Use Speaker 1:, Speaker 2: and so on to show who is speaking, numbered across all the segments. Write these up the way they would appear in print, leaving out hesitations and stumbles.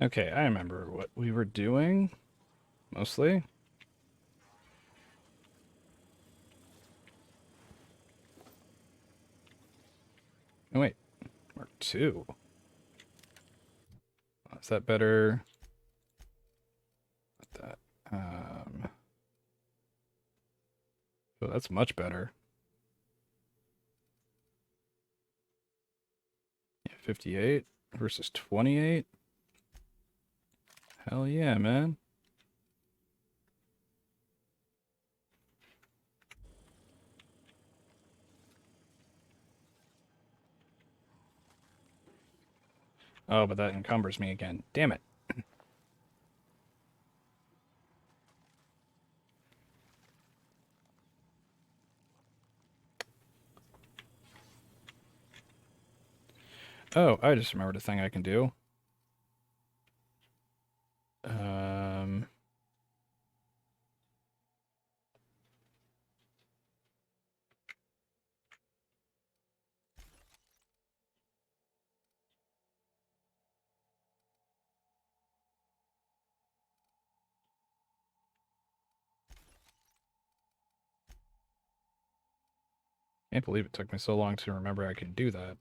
Speaker 1: Okay, I remember what we were doing, mostly. Oh, wait, Mark 2. Is that better? That, oh, that's much better. Yeah, 58 versus 28. Hell yeah, man. Oh, but that encumbers me again. Damn it. Oh, I just remembered a thing I can do. Um, can't believe it took me so long to remember I could do that.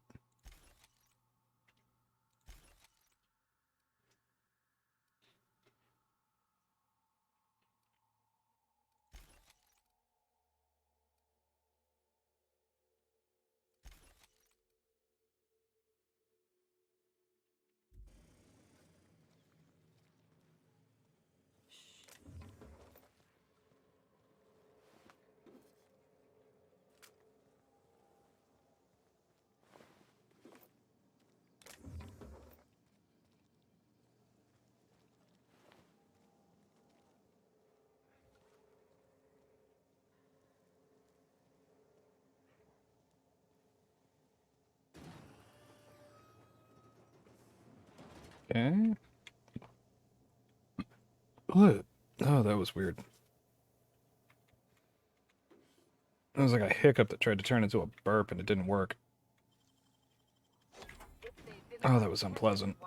Speaker 1: Okay. What? Oh, that was weird. It was like a hiccup that tried to turn into a burp and it didn't work. Oh, that was unpleasant.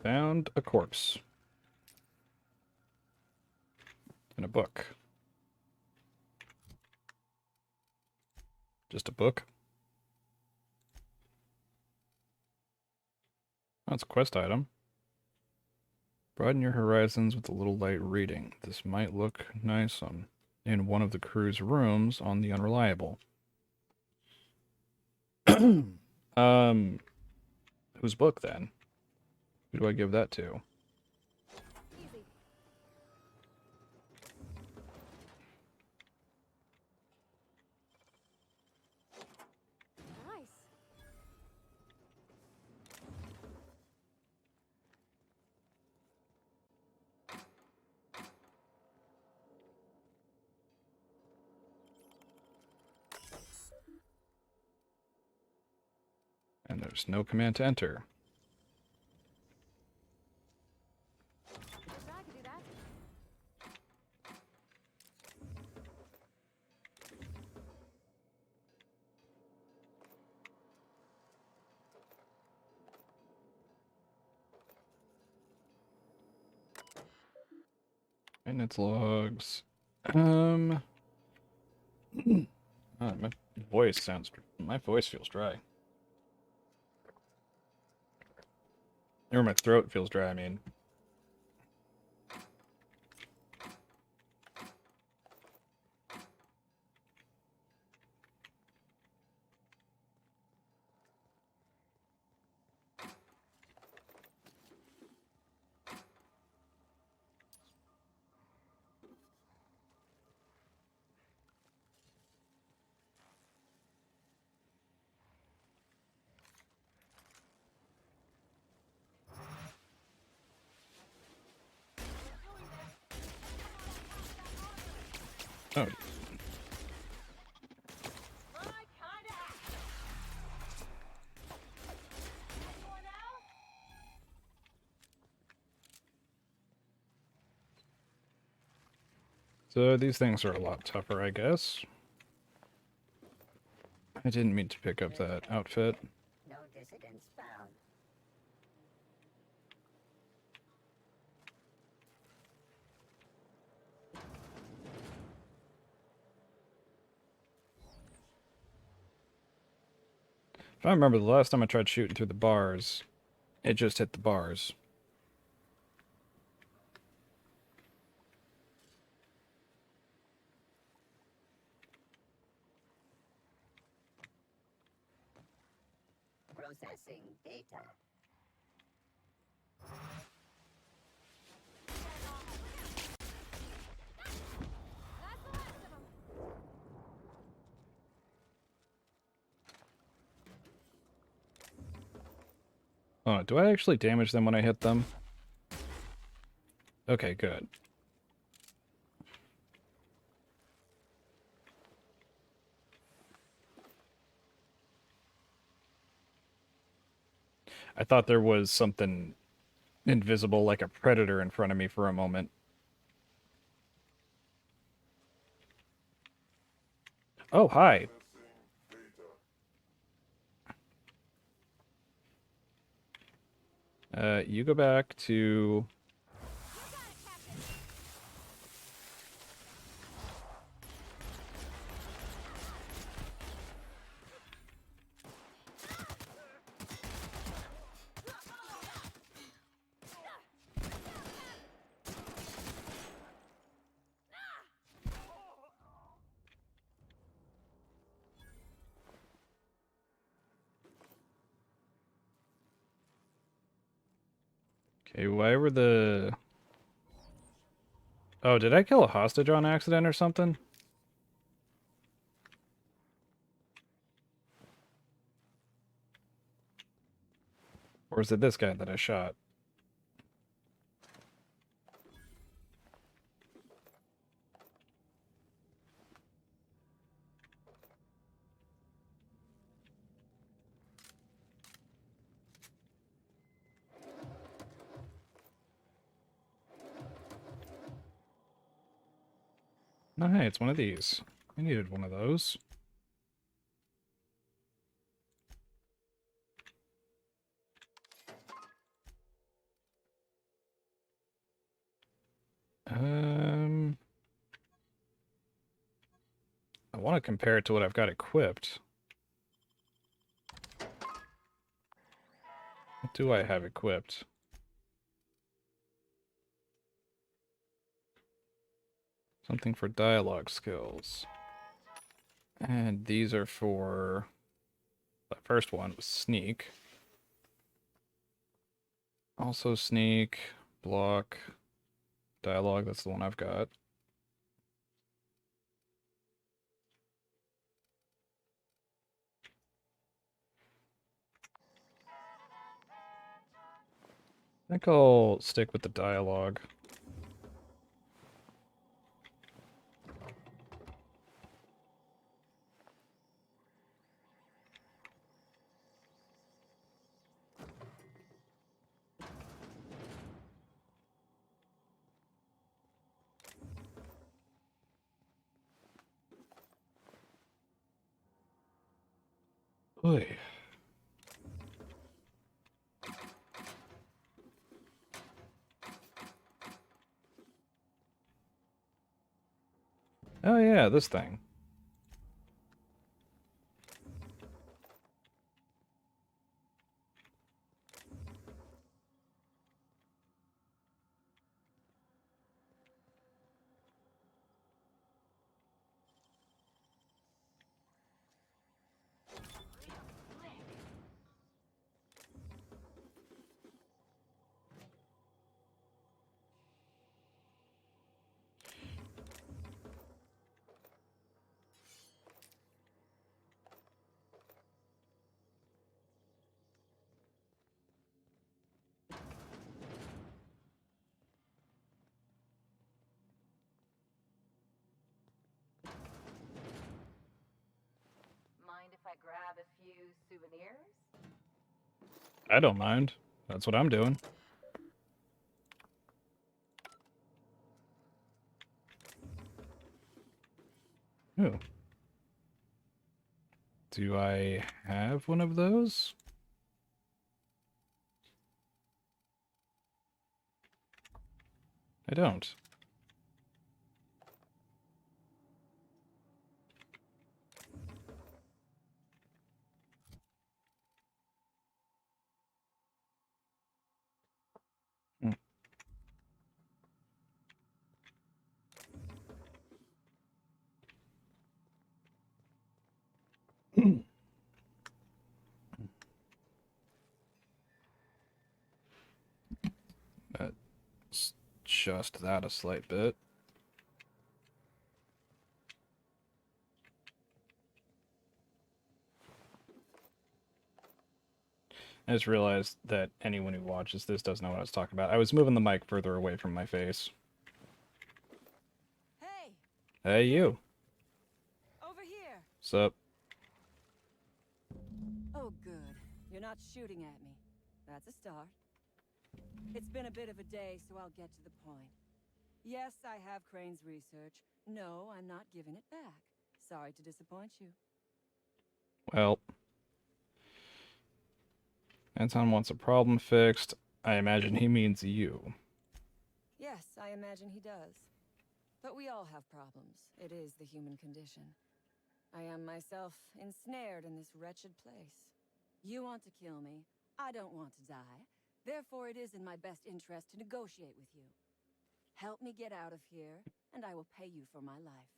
Speaker 1: Found a corpse. In a book. Just a book? Oh, it's a quest item. Broaden your horizons with a little light reading. This might look nice in one of the crew's rooms on the Unreliable. Whose book then? Who do I give that to? And there's no command to enter. Maintenance logs. Um, my my voice feels dry. Or my throat feels dry, I mean. Oh, So these things are a lot tougher, I guess. I didn't mean to pick up that outfit.
Speaker 2: No dissidents found.
Speaker 1: If I remember, the last time I tried shooting through the bars, it just hit the bars.
Speaker 2: Processing data.
Speaker 1: Oh, do I actually damage them when I hit them? Okay, good. I thought there was something invisible like a predator in front of me for a moment. Oh, hi. You go back to... Okay, why were the... Oh, did I kill a hostage on accident or something? Or is it this guy that I shot? No, hey, it's one of these. I needed one of those. I want to compare it to what I've got equipped. What do I have equipped? Something for dialogue skills. And these are for... The first one was sneak. Also sneak, block, dialogue, that's the one I've got. I think I'll stick with the dialogue. Oy. Oh yeah, this thing.
Speaker 2: Mind if I grab a few souvenirs?
Speaker 1: I don't mind. That's what I'm doing. Ooh. Do I have one of those? I don't. Let's adjust that a slight bit. I just realized that anyone who watches this doesn't know what I was talking about. I was moving the mic further away from my face.
Speaker 3: Hey,
Speaker 1: Hey, you.
Speaker 3: over here.
Speaker 1: Sup?
Speaker 3: Oh, good. You're not shooting at me. That's a start. It's been a bit of a day, so I'll get to the point. Yes, I have Crane's research. No, I'm not giving it back. Sorry to disappoint you.
Speaker 1: Well, Anton wants a problem fixed. I imagine he means you.
Speaker 3: Yes, I imagine he does. But we all have problems. It is the human condition. I am myself ensnared in this wretched place. You want to kill me. I don't want to die. Therefore, it is in my best interest to negotiate with you. Help me get out of here, and I will pay you for my life.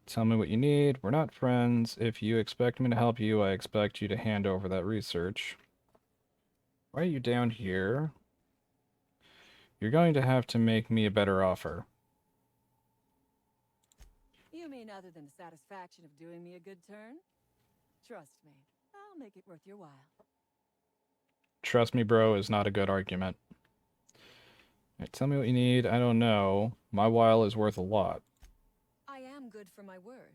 Speaker 1: Tell me what you need. We're not friends. If you expect me to help you, I expect you to hand over that research. Why are you down here? You're going to have to make me a better offer.
Speaker 3: You mean other than the satisfaction of doing me a good turn? Trust me, I'll make it worth your while.
Speaker 1: Trust me, bro, is not a good argument. Right, tell me what you need. I don't know. My while is worth a lot.
Speaker 3: I am good for my word.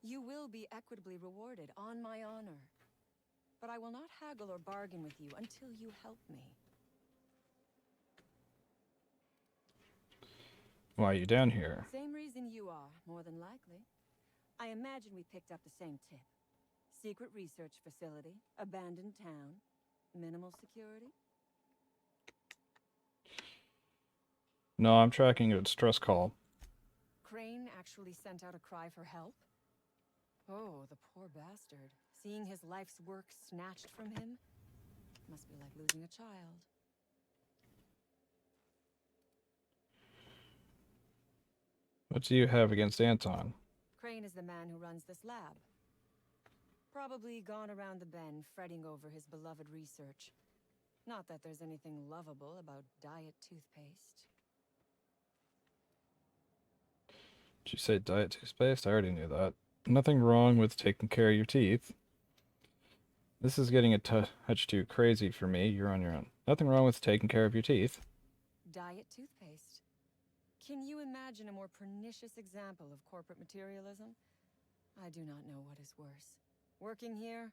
Speaker 3: You will be equitably rewarded on my honor. But I will not haggle or bargain with you until you help me.
Speaker 1: Why are you down here?
Speaker 3: Same reason you are, more than likely. I imagine we picked up the same tip. Secret research facility, abandoned town, minimal security.
Speaker 1: No, I'm tracking a distress call.
Speaker 3: Crane actually sent out a cry for help? Oh, the poor bastard. Seeing his life's work snatched from him must be like losing a child.
Speaker 1: What do you have against Anton?
Speaker 3: Crane is the man who runs this lab. Probably gone around the bend fretting over his beloved research. Not that there's anything lovable about diet toothpaste.
Speaker 1: Did you say diet toothpaste? I already knew that. Nothing wrong with taking care of your teeth. This is getting a touch too crazy for me. You're on your own. Nothing wrong with taking care of your teeth.
Speaker 3: Diet toothpaste. Can you imagine a more pernicious example of corporate materialism? I do not know what is worse. Working here,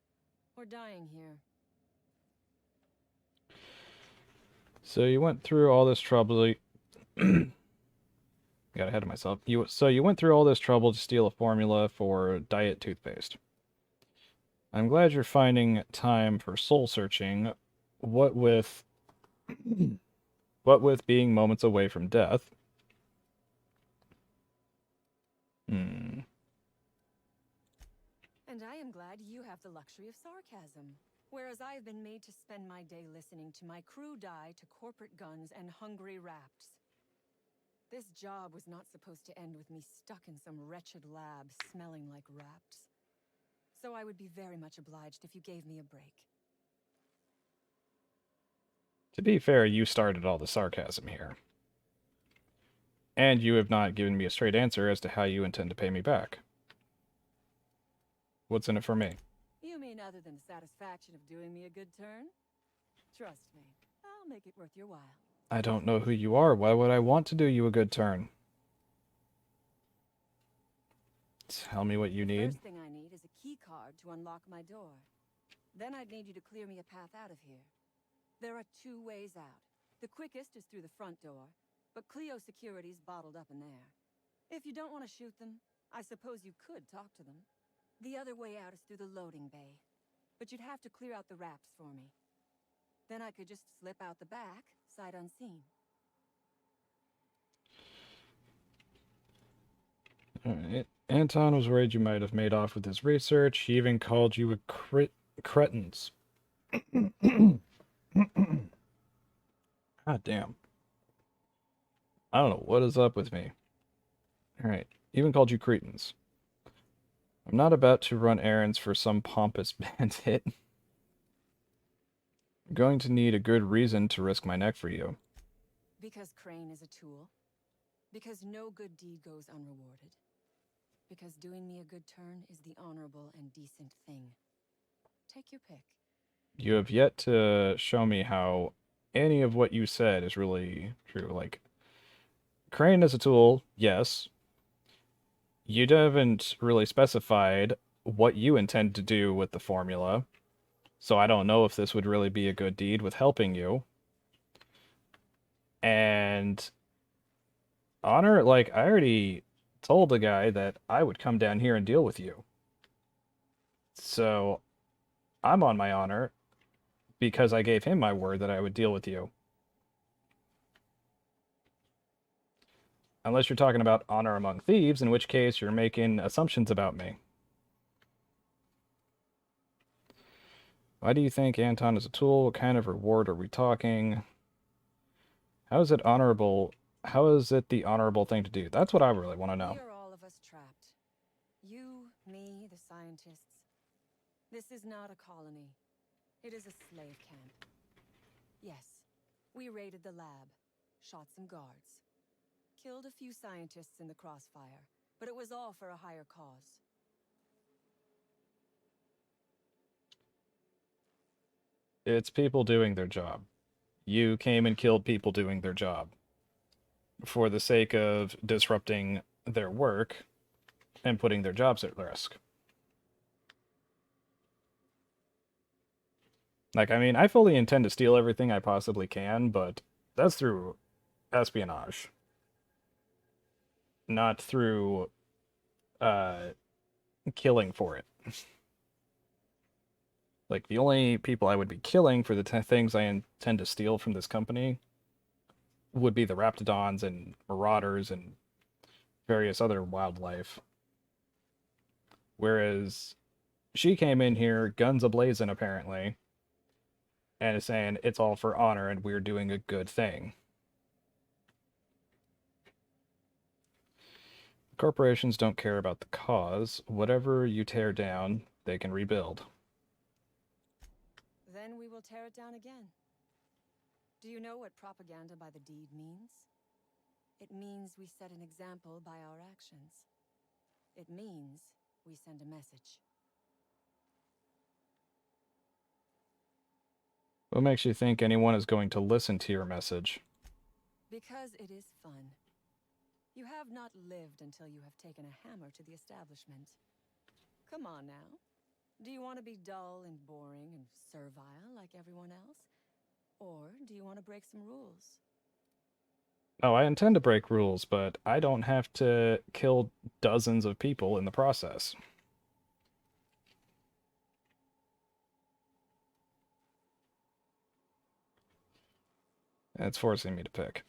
Speaker 3: or dying here.
Speaker 1: So you went through all this trouble. Got ahead of myself. You went through all this trouble to steal a formula for diet toothpaste. I'm glad you're finding time for soul searching. What with what with being moments away from death. Hmm.
Speaker 3: And I am glad you have the luxury of sarcasm. Whereas I have been made to spend my day listening to my crew die to corporate guns and hungry rats. This job was not supposed to end with me stuck in some wretched lab smelling like rats. So I would be very much obliged if you gave me a break.
Speaker 1: To be fair, you started all the sarcasm here. And you have not given me a straight answer as to how you intend to pay me back. What's in it for me?
Speaker 3: You mean other than the satisfaction of doing me a good turn? Trust me, I'll make it worth your while.
Speaker 1: I don't know who you are. Why would I want to do you a good turn? Tell me what you need.
Speaker 3: First thing I need is a key card to unlock my door. Then I'd need you to clear me a path out of here. There are two ways out. The quickest is through the front door, but Cleo Security's bottled up in there. If you don't want to shoot them, I suppose you could talk to them. The other way out is through the loading bay, but you'd have to clear out the wraps for me. Then I could just slip out the back, sight unseen.
Speaker 1: Alright. Anton was worried you might have made off with his research. He even called you a cretins. God damn. I don't know what is up with me. Alright. Even called you cretins. I'm not about to run errands for some pompous bandit. I'm going to need a good reason to risk my neck for you.
Speaker 3: Because Crane is a tool. Because no good deed goes unrewarded. Because doing me a good turn is the honorable and decent thing. Take your pick.
Speaker 1: You have yet to show me how any of what you said is really true. Like, Crane is a tool, yes. You haven't really specified what you intend to do with the formula, so I don't know if this would really be a good deed with helping you. And honor, like, I already told the guy that I would come down here and deal with you. So, I'm on my honor because I gave him my word that I would deal with you. Unless you're talking about honor among thieves, in which case you're making assumptions about me. Why do you think Anton is a tool? What kind of reward are we talking? How is it honorable? How is it the honorable thing to do? That's what I really want to know.
Speaker 3: We are all of us trapped. You, me, the scientists. This is not a colony. It is a slave camp. Yes, we raided the lab, shot some guards, killed a few scientists in the crossfire, but it was all for a higher cause.
Speaker 1: It's people doing their job. You came and killed people doing their job for the sake of disrupting their work and putting their jobs at risk. Like, I mean, I fully intend to steal everything I possibly can, but that's through espionage. Not through, killing for it. Like, the only people I would be killing for the things I intend to steal from this company would be the Raptidons and Marauders and various other wildlife. Whereas she came in here, guns a-blazing apparently, and is saying it's all for honor and we're doing a good thing. Corporations don't care about the cause. Whatever you tear down, they can rebuild.
Speaker 3: Then we will tear it down again. Do you know what propaganda by the deed means? It means we set an example by our actions. It means we send a message.
Speaker 1: What makes you think anyone is going to listen to your message?
Speaker 3: Because it is fun. You have not lived until you have taken a hammer to the establishment. Come on now. Do you want to be dull and boring and servile like everyone else? Or do you want to break some rules?
Speaker 1: Oh, I intend to break rules, but I don't have to kill dozens of people in the process. It's forcing me to pick.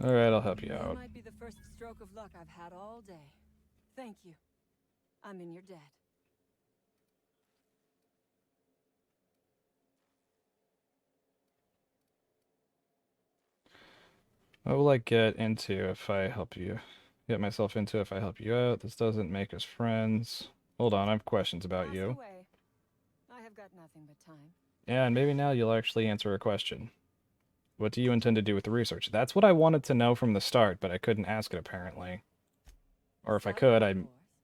Speaker 1: Alright, I'll help you
Speaker 3: That
Speaker 1: out.
Speaker 3: might be the first stroke of luck I've had all day. Thank you. I'm in your debt.
Speaker 1: What will I get into if I help you? Get myself into if I help you out. This doesn't make us friends. Hold on, I have questions about
Speaker 3: Ask
Speaker 1: you.
Speaker 3: away. I have got nothing but time.
Speaker 1: Yeah, and maybe now you'll actually answer a question. What do you intend to do with the research? That's what I wanted to know from the start, but I couldn't ask it apparently. Or if I could, I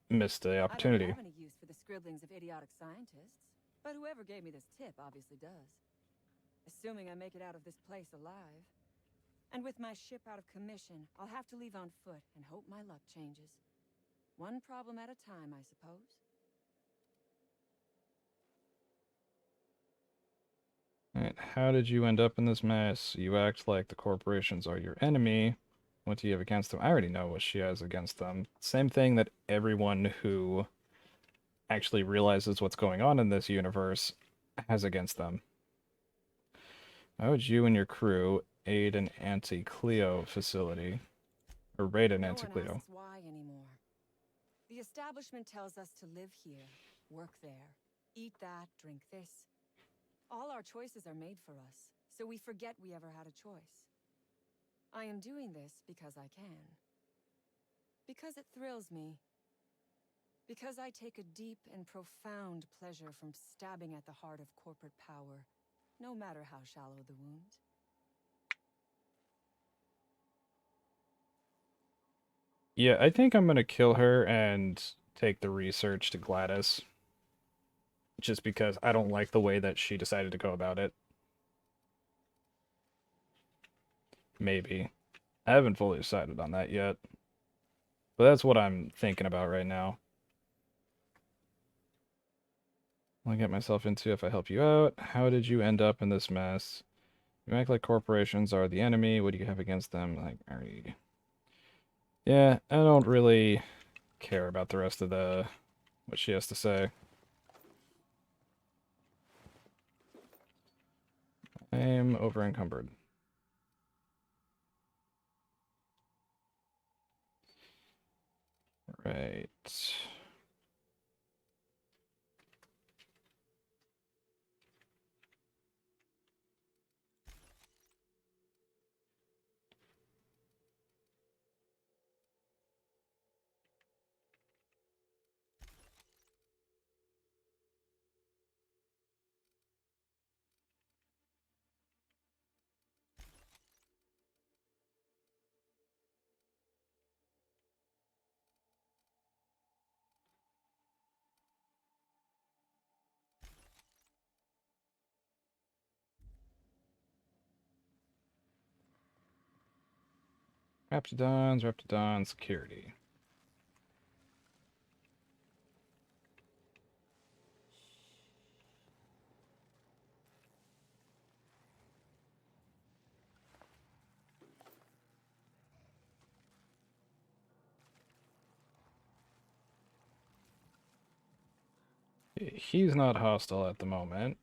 Speaker 1: missed the opportunity.
Speaker 3: I don't have any use for the scribblings of idiotic scientists, but whoever gave me this tip obviously does. Assuming I make it out of this place alive. And with my ship out of commission, I'll have to leave on foot and hope my luck changes. One problem at a time, I suppose.
Speaker 1: Alright, how did you end up in this mess? You act like the corporations are your enemy. What do you have against them? I already know what she has against them. Same thing that everyone who actually realizes what's going on in this universe has against them. Why would you and your crew aid an anti-Cleo facility? Or raid an
Speaker 3: No one
Speaker 1: anti-Cleo?
Speaker 3: asks why anymore. The establishment tells us to live here, work there, eat that, drink this. All our choices are made for us, so we forget we ever had a choice. I am doing this because I can. Because it thrills me. Because I take a deep and profound pleasure from stabbing at the heart of corporate power, no matter how shallow the wound.
Speaker 1: Yeah, I think I'm gonna kill her and take the research to Gladys. Just because I don't like the way that she decided to go about it. Maybe. I haven't fully decided on that yet. But that's what I'm thinking about right now. I'll get myself into if I help you out. How did you end up in this mess? You act like corporations are the enemy. What do you have against them? Like, already. Yeah, I don't really care about the rest of what she has to say. I'm over encumbered. Right. Raptidon security. He's not hostile at the moment.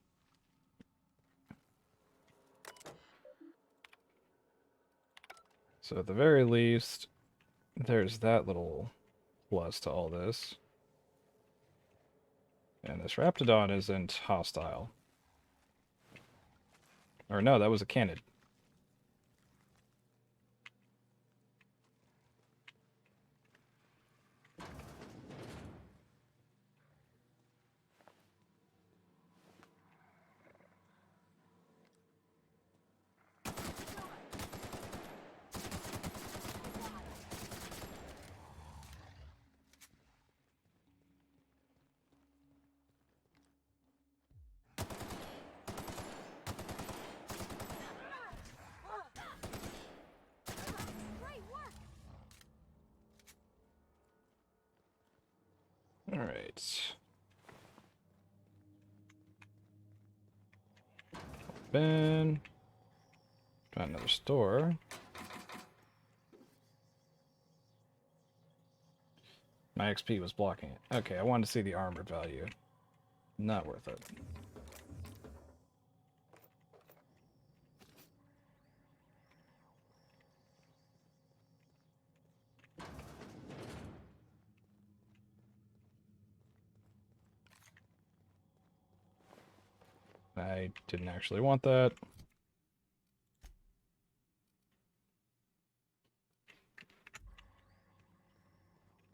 Speaker 1: So at the very least, there's that little plus to all this. And this Raptidon isn't hostile. Or no, that was a cannon. Alright. Open. Got another store. My XP was blocking it. Okay, I wanted to see the armor value. Not worth it. I didn't actually want that.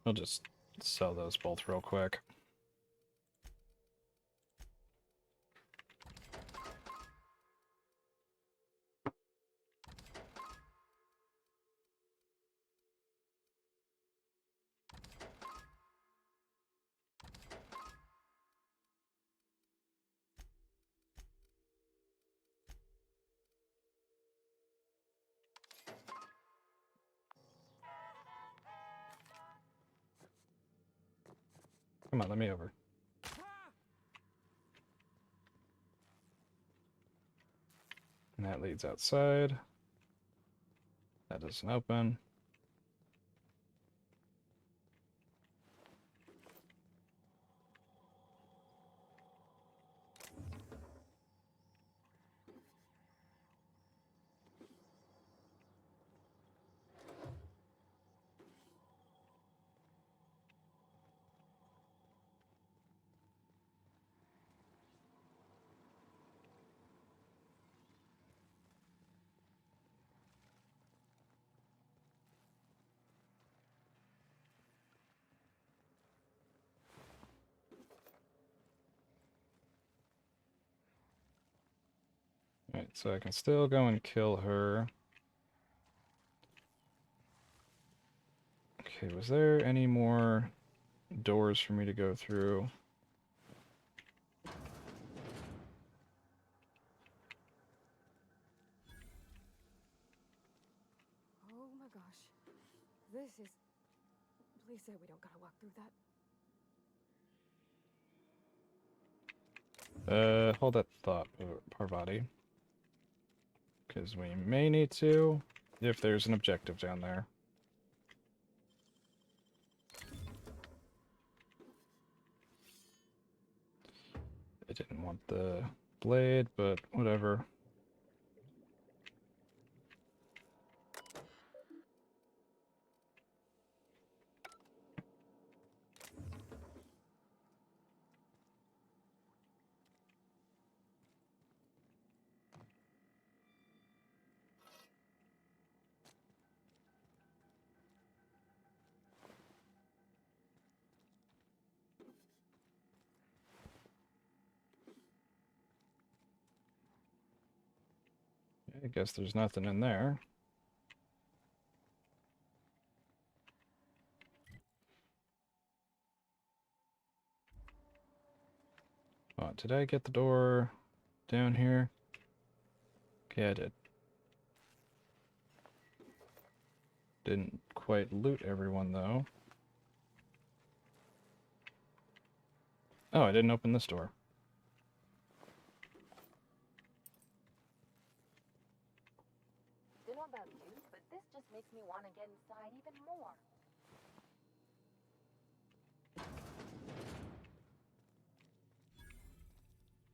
Speaker 1: I'll just sell those both real quick. Come on, let me over. And that leads outside. That doesn't open. Alright, so I can still go and kill her. Okay, was there any more doors for me to go through?
Speaker 4: Oh my gosh. This is... Please say we don't gotta walk through that.
Speaker 1: Hold that thought, Parvati. Because we may need to, if there's an objective down there. I didn't want the blade, but whatever. I guess there's nothing in there. Oh, did I get the door down here? Okay, I did. Didn't quite loot everyone, though. Oh, I didn't open this door.
Speaker 2: Don't know about you, but this just makes me want to get inside even more.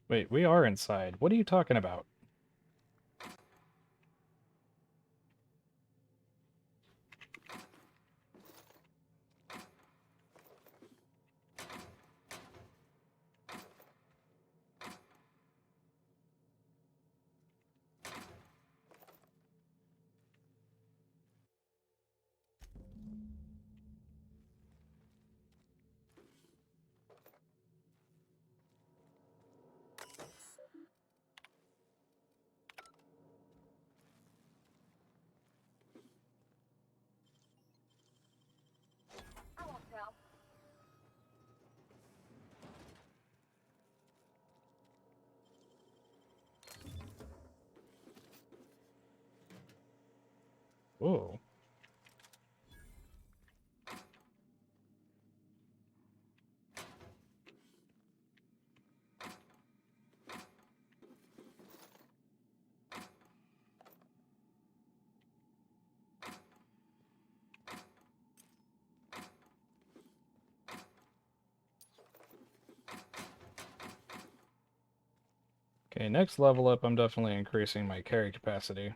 Speaker 1: Wait, we are inside. What are you talking about?
Speaker 2: I won't tell.
Speaker 1: Whoa. Okay, next level up, I'm definitely increasing my carry capacity.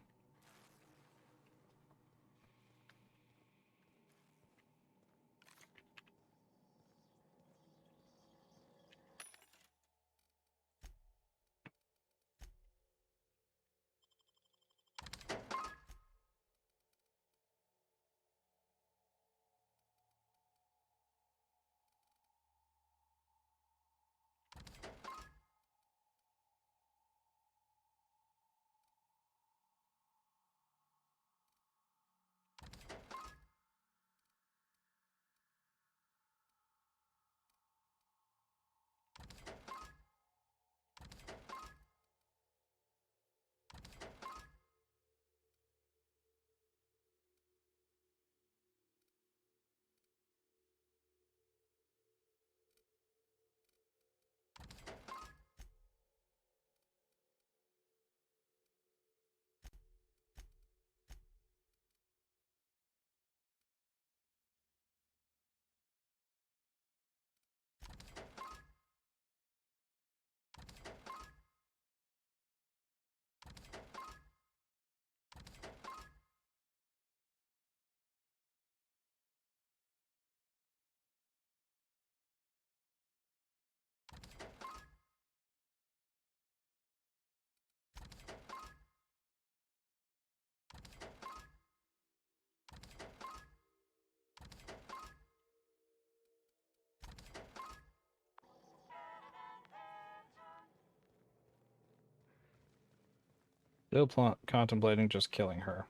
Speaker 1: Still contemplating just killing her.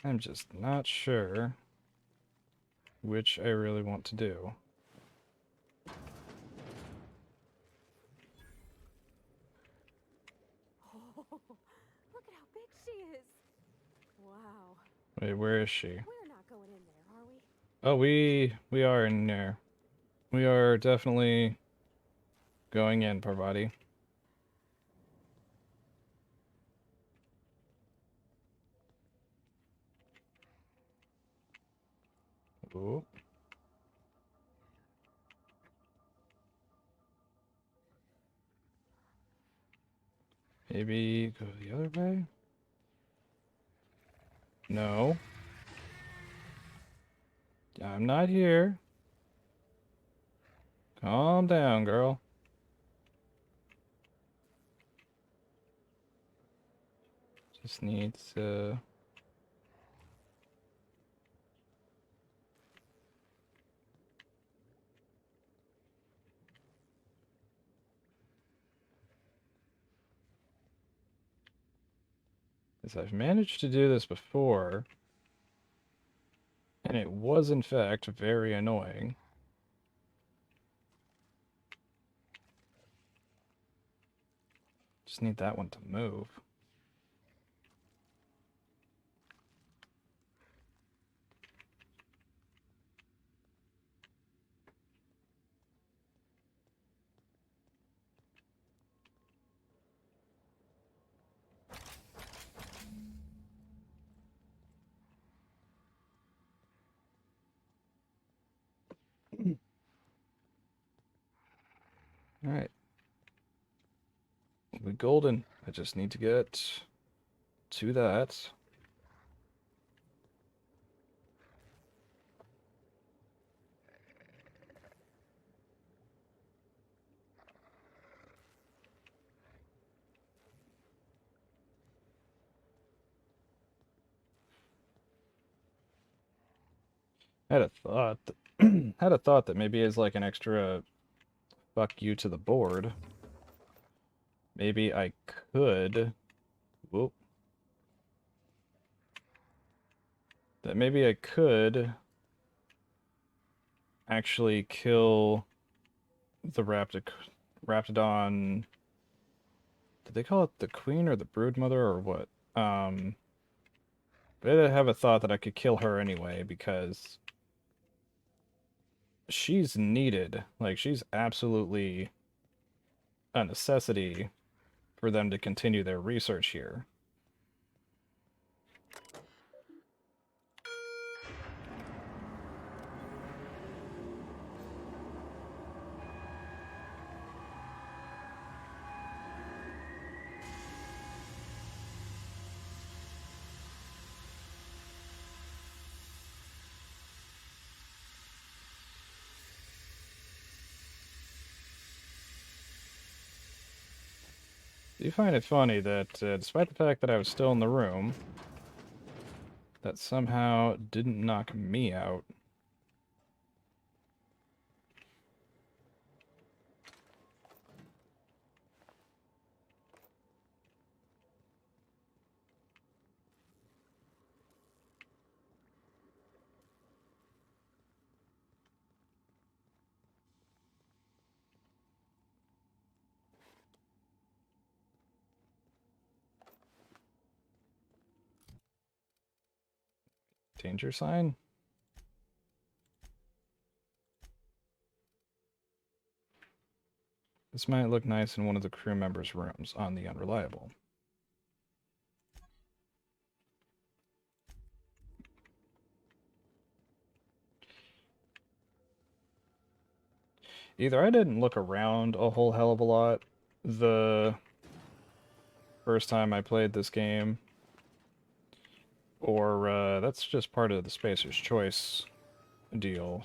Speaker 1: I'm just not sure which I really want to do.
Speaker 4: Oh, look at how big she is. Wow.
Speaker 1: Wait, where is she?
Speaker 4: We're not going in there, are we?
Speaker 1: Oh, we are in there. We are definitely going in, Parvati. Ooh. Maybe go the other way? No. I'm not here. Calm down, girl. Just need to... Because I've managed to do this before, and it was in fact very annoying. Just need that one to move. Alright. We golden. I just need to get to that. Had a thought had a thought that maybe as like an extra fuck you to the board. Maybe I could whoop. That maybe I could actually kill the Raptidon. Did they call it the queen or the broodmother or what? But I have a thought that I could kill her anyway because she's needed. Like, she's absolutely a necessity for them to continue their research here. Do you find it funny that despite the fact that I was still in the room, that somehow didn't knock me out? Danger sign? This might look nice in one of the crew members' rooms on the Unreliable. Either I didn't look around a whole hell of a lot the first time I played this game, or that's just part of the Spacer's Choice deal.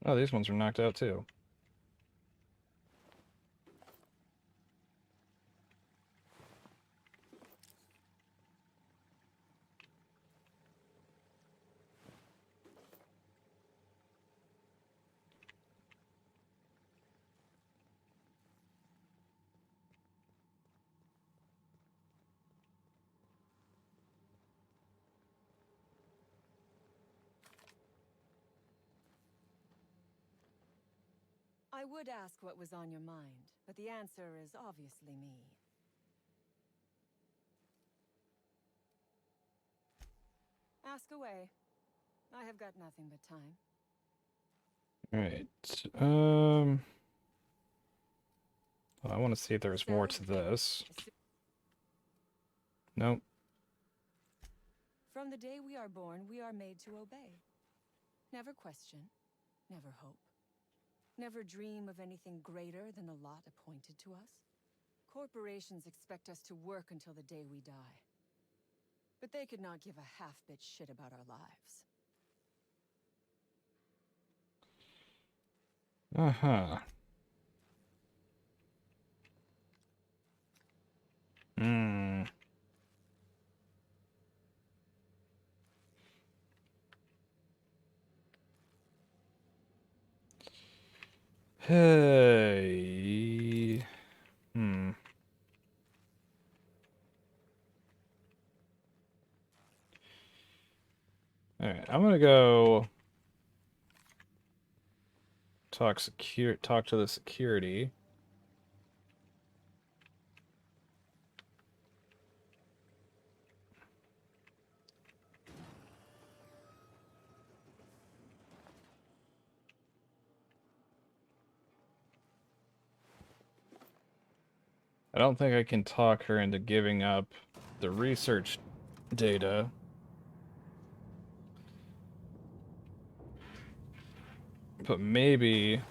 Speaker 1: Oh, these ones are knocked out too.
Speaker 3: I would ask what was on your mind, but the answer is obviously me. Ask away. I have got nothing but time.
Speaker 1: Alright. Well, I want to see if there's more to this. Nope.
Speaker 3: From the day we are born, we are made to obey. Never question, never hope. Never dream of anything greater than the lot appointed to us. Corporations expect us to work until the day we die. But they could not give a half-bit shit about our lives.
Speaker 1: Uh-huh. Hmm. Hey. Hmm. Alright, I'm gonna go talk to the security. I don't think I can talk her into giving up the research data. But maybe...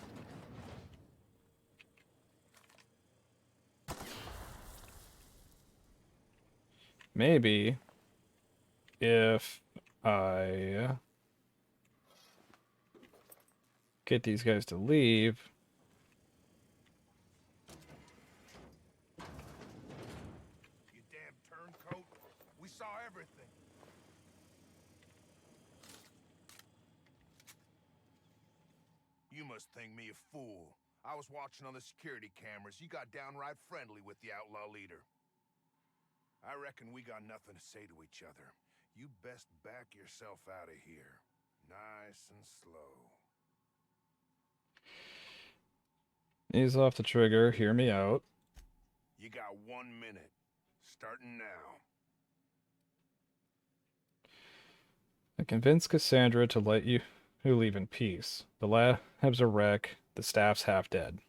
Speaker 1: Maybe... if I get these guys to leave...
Speaker 5: You damn turncoat. We saw everything. You must think me a fool. I was watching on the security cameras. You got downright friendly with the outlaw leader. I reckon we got nothing to say to each other. You best back yourself out of here. Nice and slow.
Speaker 1: Ease off the trigger, hear me out.
Speaker 5: You got 1 minute. Starting now.
Speaker 1: I convinced Cassandra to let you leave in peace. The lab's a wreck, the staff's half dead.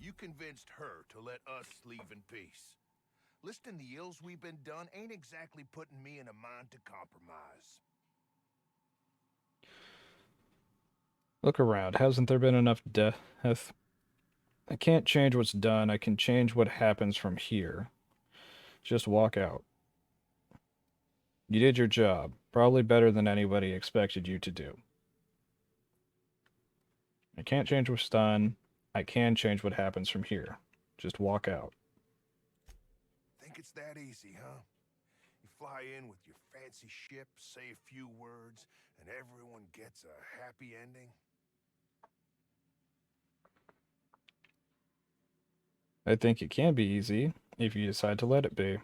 Speaker 5: You convinced her to let us leave in peace. Listing the ills we've been done ain't exactly putting me in a mind to compromise.
Speaker 1: Look around, hasn't there been enough death? I can't change what's done, I can change what happens from here. Just walk out. You did your job, probably better than anybody expected you to do. I can't change what's done, I can change what happens from here. Just walk out.
Speaker 5: Think it's that easy, huh? You fly in with your fancy ship, say a few words, and everyone gets a happy ending?
Speaker 1: I think it can be easy, if you decide to let it be.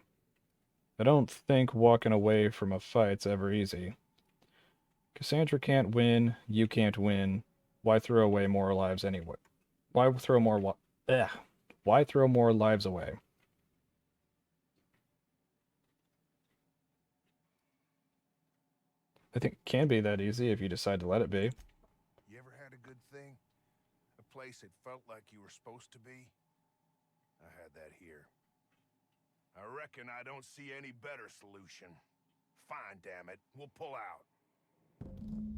Speaker 1: I don't think walking away from a fight's ever easy. Cassandra can't win, you can't win. Why throw away more lives anyway? Why throw more Why throw more lives away? I think it can be that easy if you decide to let it be.
Speaker 5: You ever had a good thing? A place that felt like you were supposed to be? I had that here. I reckon I don't see any better solution. Fine, damn it. We'll pull out.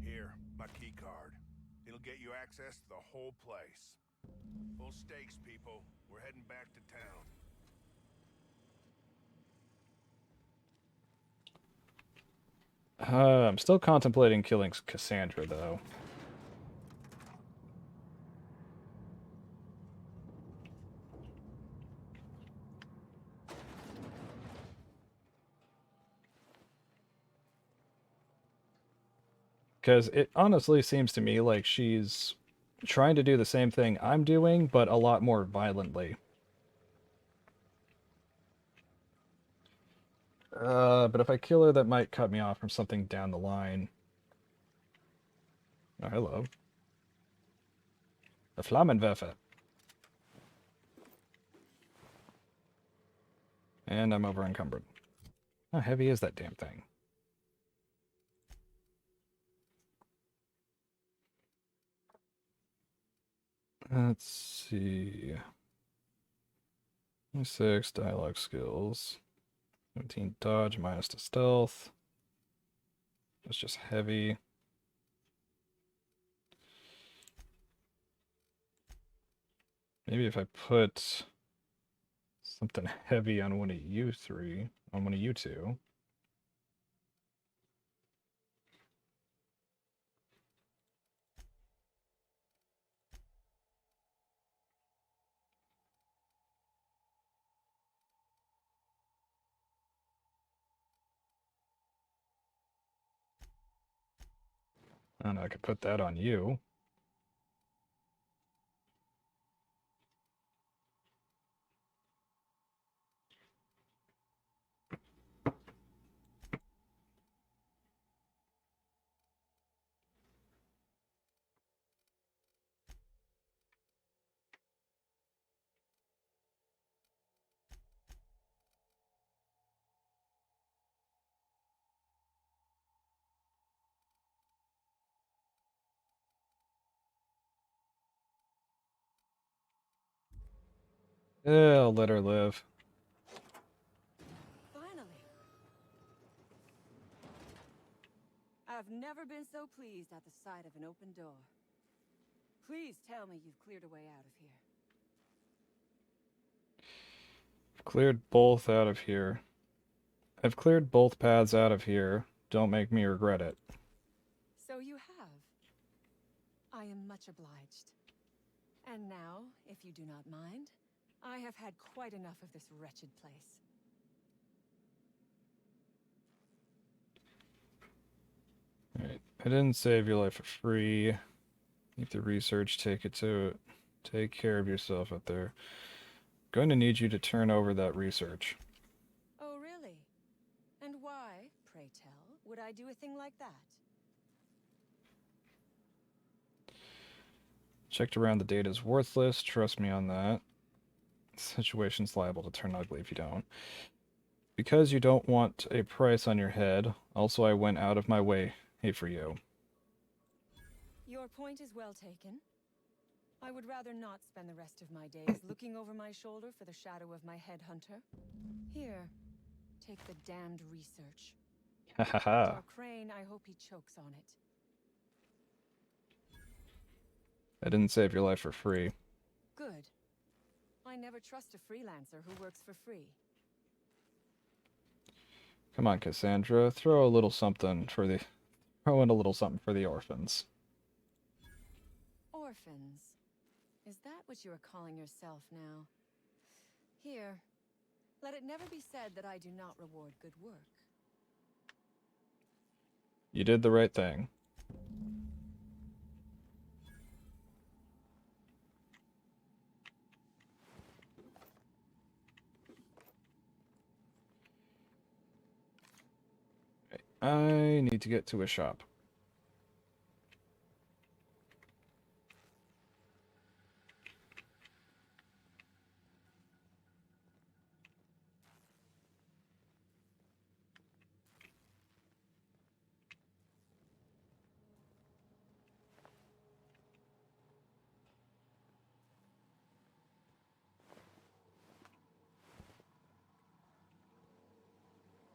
Speaker 5: Here, my key card. It'll get you access to the whole place. Full stakes, people. We're heading back to town.
Speaker 1: I'm still contemplating killing Cassandra, though. Because it honestly seems to me like she's trying to do the same thing I'm doing, but a lot more violently. But if I kill her, that might cut me off from something down the line. Oh, hello. A Flammenwerfer. And I'm over encumbered. How heavy is that damn thing? Let's see. 6 dialogue skills. 17 dodge, minus to stealth. It's just heavy. Maybe if I put something heavy on one of you three, on one of you two. I don't know, I could put that on you. Yeah, I'll let her live.
Speaker 3: Finally. I've never been so pleased at the sight of an open door. Please tell me you've cleared a way out of here.
Speaker 1: I've cleared both out of here. I've cleared both paths out of here. Don't make me regret it.
Speaker 3: So you have. I am much obliged. And now, if you do not mind, I have had quite enough of this wretched place.
Speaker 1: Alright, I didn't save your life for free. Keep the research, take it to... Take care of yourself out there. Going to need you to turn over that research.
Speaker 3: Oh, really? And why, pray tell, would I do a thing like that?
Speaker 1: Checked around, the data is worthless. Trust me on that. Situation's liable to turn ugly if you don't. Because you don't want a price on your head, also I went out of my way for you.
Speaker 3: Your point is well taken. I would rather not spend the rest of my days looking over my shoulder for the shadow of my headhunter. Here, take the damned research.
Speaker 1: Ha ha ha.
Speaker 3: Our Crane, I hope he chokes on it.
Speaker 1: I didn't save your life for free.
Speaker 3: Good. I never trust a freelancer who works for free.
Speaker 1: Come on, Cassandra, throw a little something for the... Throw in a little something for the orphans.
Speaker 3: Orphans. Is that what you are calling yourself now? Here, let it never be said that I do not reward good work.
Speaker 1: You did the right thing. I need to get to a shop.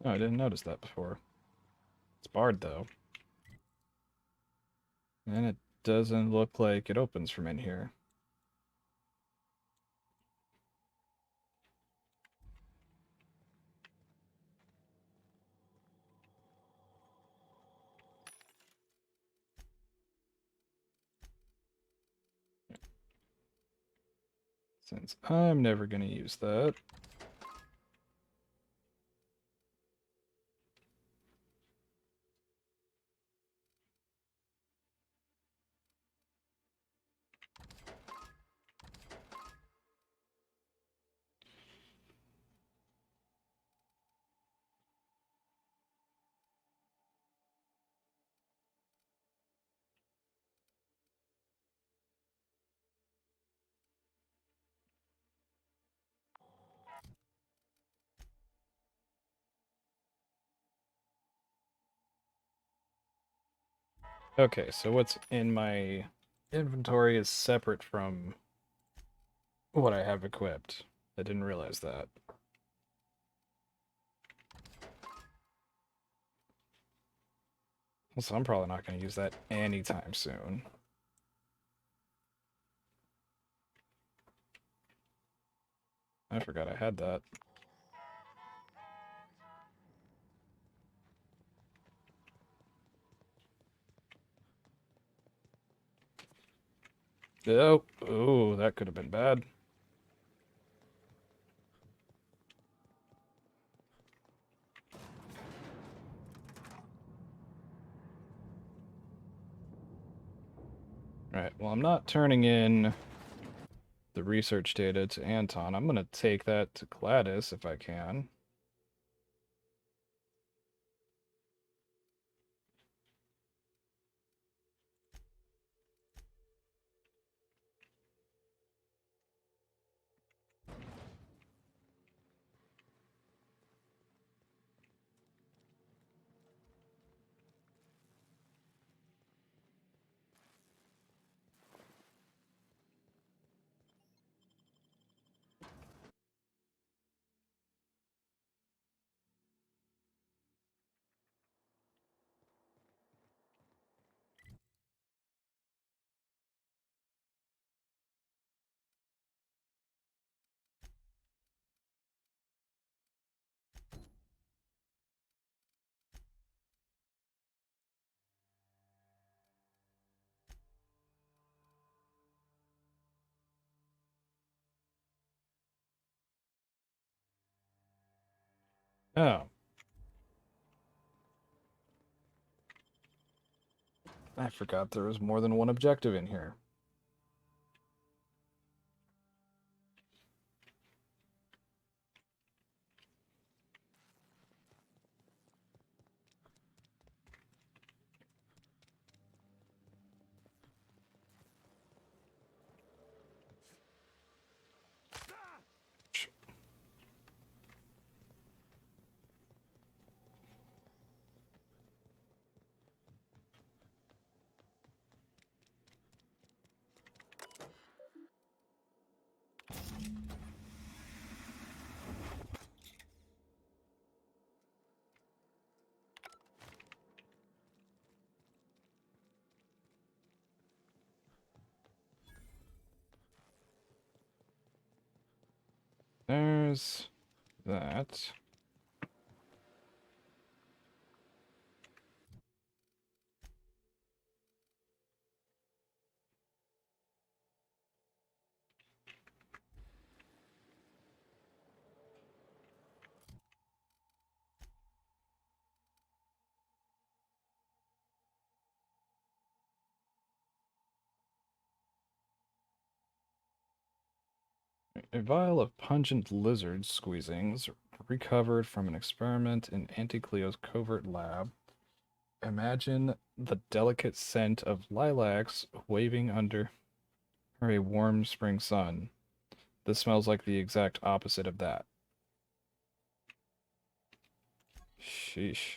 Speaker 1: Oh, I didn't notice that before. It's barred, though. And it doesn't look like it opens from in here. Since I'm never going to use that. Okay, so what's in my inventory is separate from what I have equipped. I didn't realize that. So I'm probably not going to use that anytime soon. I forgot I had that. Oh, ooh, that could have been bad. Alright, well, I'm not turning in the research data to Anton. I'm going to take that to Gladys if I can. Oh. I forgot there was more than one objective in here. There's that. A vial of pungent lizard squeezings recovered from an experiment in Auntie Cleo's covert lab. Imagine the delicate scent of lilacs waving under a warm spring sun. This smells like the exact opposite of that. Sheesh.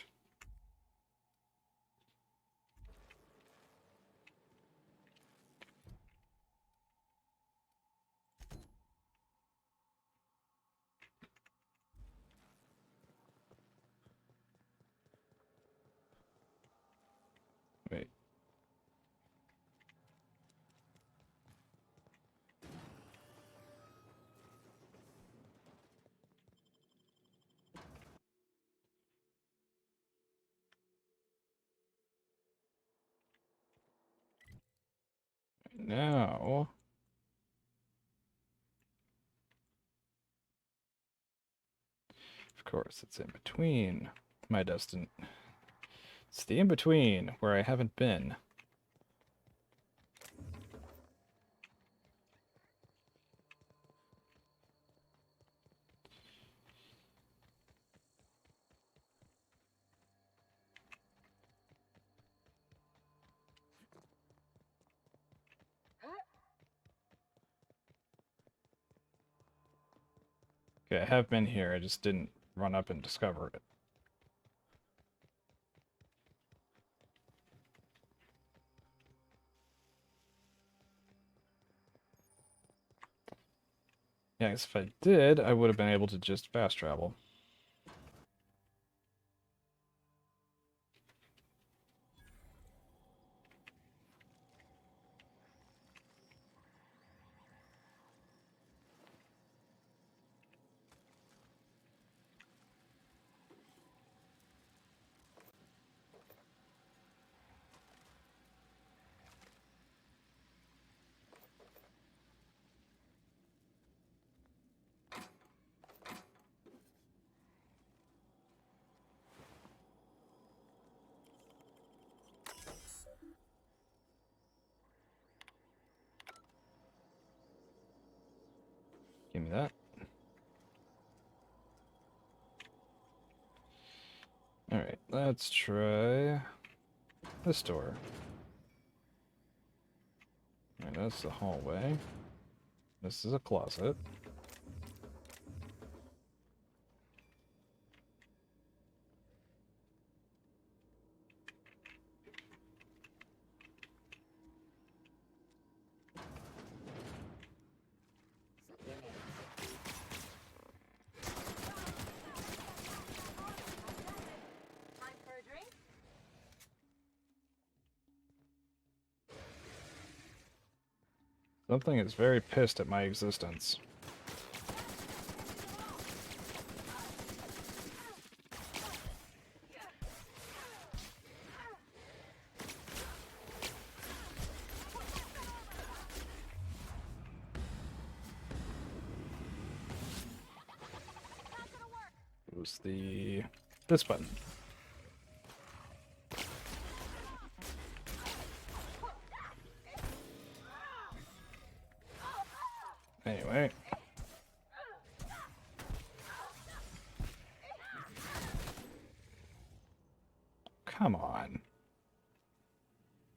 Speaker 1: Wait. Now, of course, it's in between my destin. It's the in between where I haven't been. Okay, I have been here. I just didn't run up and discover it. Yeah, 'cause if I did, I would have been able to just fast travel. Give me that. Alright, let's try this door. Alright, that's the hallway. This is a closet.
Speaker 2: Time for a drink?
Speaker 1: Something is very pissed at my existence. It was this button. Anyway. Come on.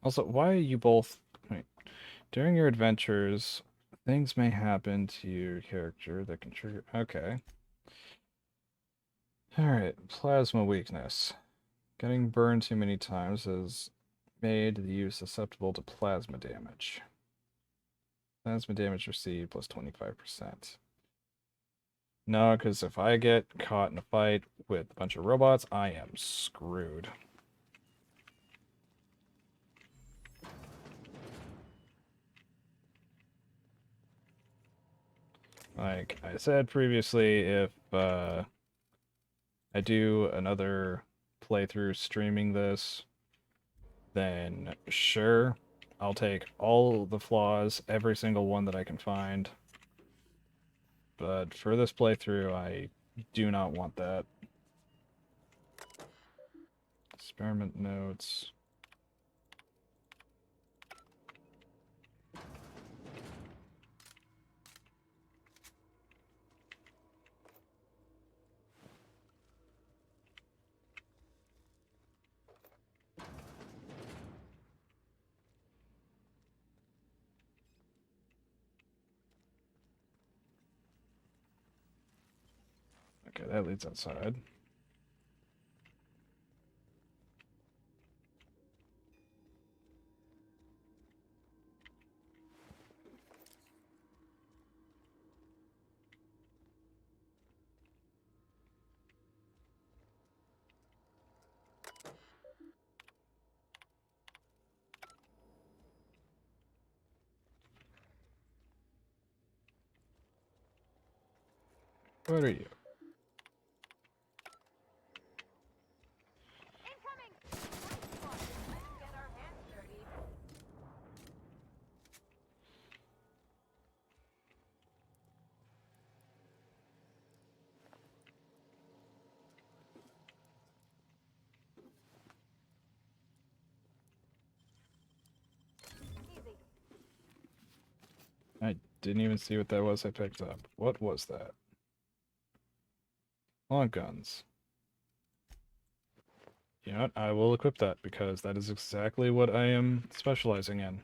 Speaker 1: Also, why are you both... Wait. During your adventures, things may happen to your character that can trigger... Okay. Alright, plasma weakness. Getting burned too many times has made the use susceptible to plasma damage. Plasma damage received plus 25%. No, because if I get caught in a fight with a bunch of robots, I am screwed. Like I said previously, if I do another playthrough streaming this, then sure, I'll take all the flaws, every single one that I can find. But for this playthrough, I do not want that. Experiment notes. Okay, that leads outside. What are you?
Speaker 2: Incoming! Let's get our hands dirty. Easy.
Speaker 1: I didn't even see what that was I picked up. What was that? Long guns. You know what? I will equip that because that is exactly what I am specializing in.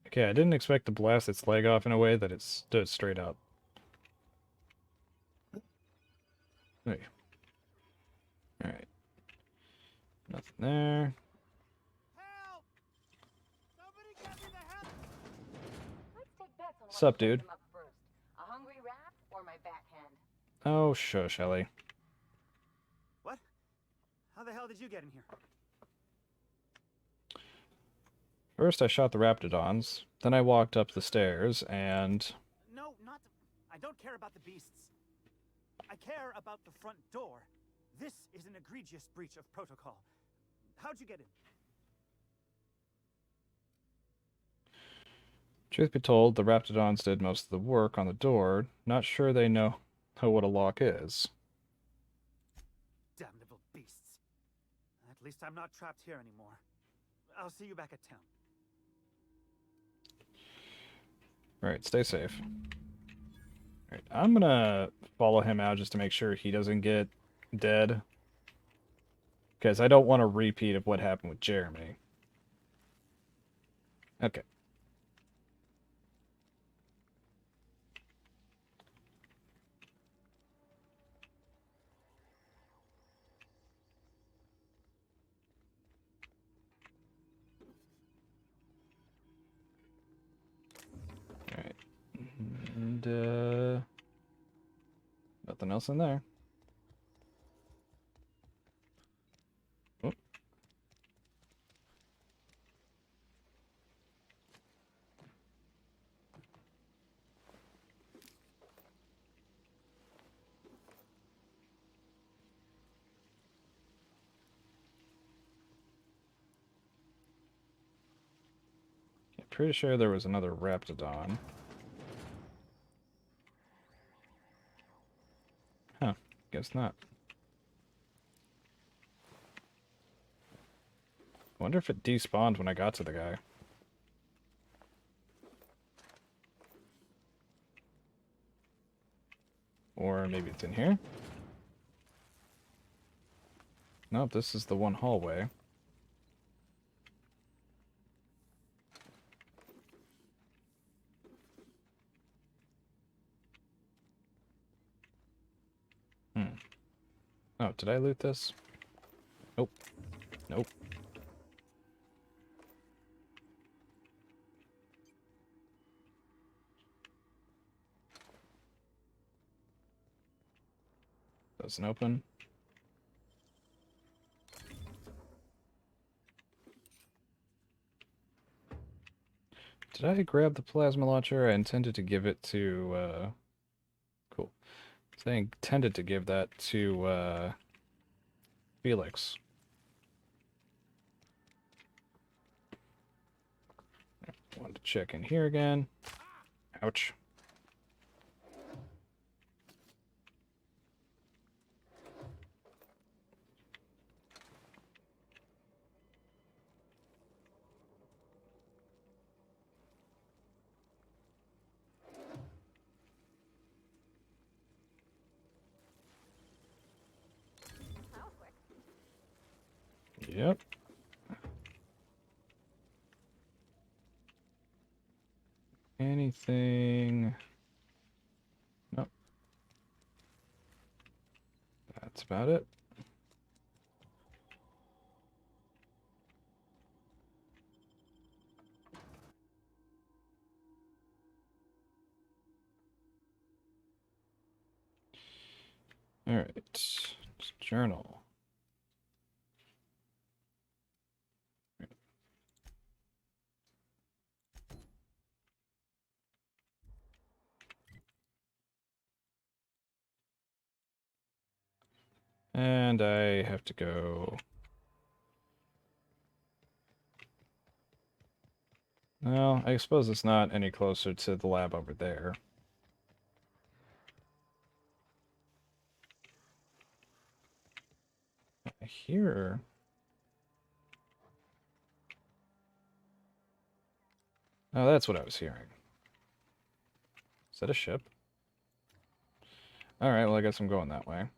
Speaker 1: Okay, I didn't expect to blast its leg off in a way that it stood straight up. Hey. Alright. Nothing there.
Speaker 6: Help! Somebody get me the help!
Speaker 1: Sup, dude?
Speaker 2: Him up first. A hungry rat or my backhand?
Speaker 1: Oh, shush, Ellie.
Speaker 6: What? How the hell did you get in here?
Speaker 1: First, I shot the Raptidons. Then I walked up the stairs, and...
Speaker 6: No, not... I don't care about the beasts. I care about the front door. This is an egregious breach of protocol. How'd you get in?
Speaker 1: Truth be told, the Raptidons did most of the work on the door. Not sure they know what a lock is.
Speaker 6: Damnable beasts. At least I'm not trapped here anymore. I'll see you back at town.
Speaker 1: Alright, stay safe. Alright, I'm gonna follow him out just to make sure he doesn't get dead. Because I don't want a repeat of what happened with Jeremy. Okay. Alright. And, nothing else in there. Oh. Pretty sure there was another Raptidon. Huh, guess not. Wonder if it despawned when I got to the guy. Or maybe it's in here? Nope, this is the one hallway. Oh, did I loot this? Nope. Nope. Doesn't open. Did I grab the plasma launcher? I intended to give it to, cool. So I intended to give that to, Felix. Wanted to check in here again. Ouch.
Speaker 2: That was quick.
Speaker 1: Yep. Anything? Nope. That's about it. All right. Journal. And I have to go. Well, I suppose it's not any closer to the lab over there. Here. Oh, that's what I was hearing. Is that a ship? Alright, well, I guess I'm going that way.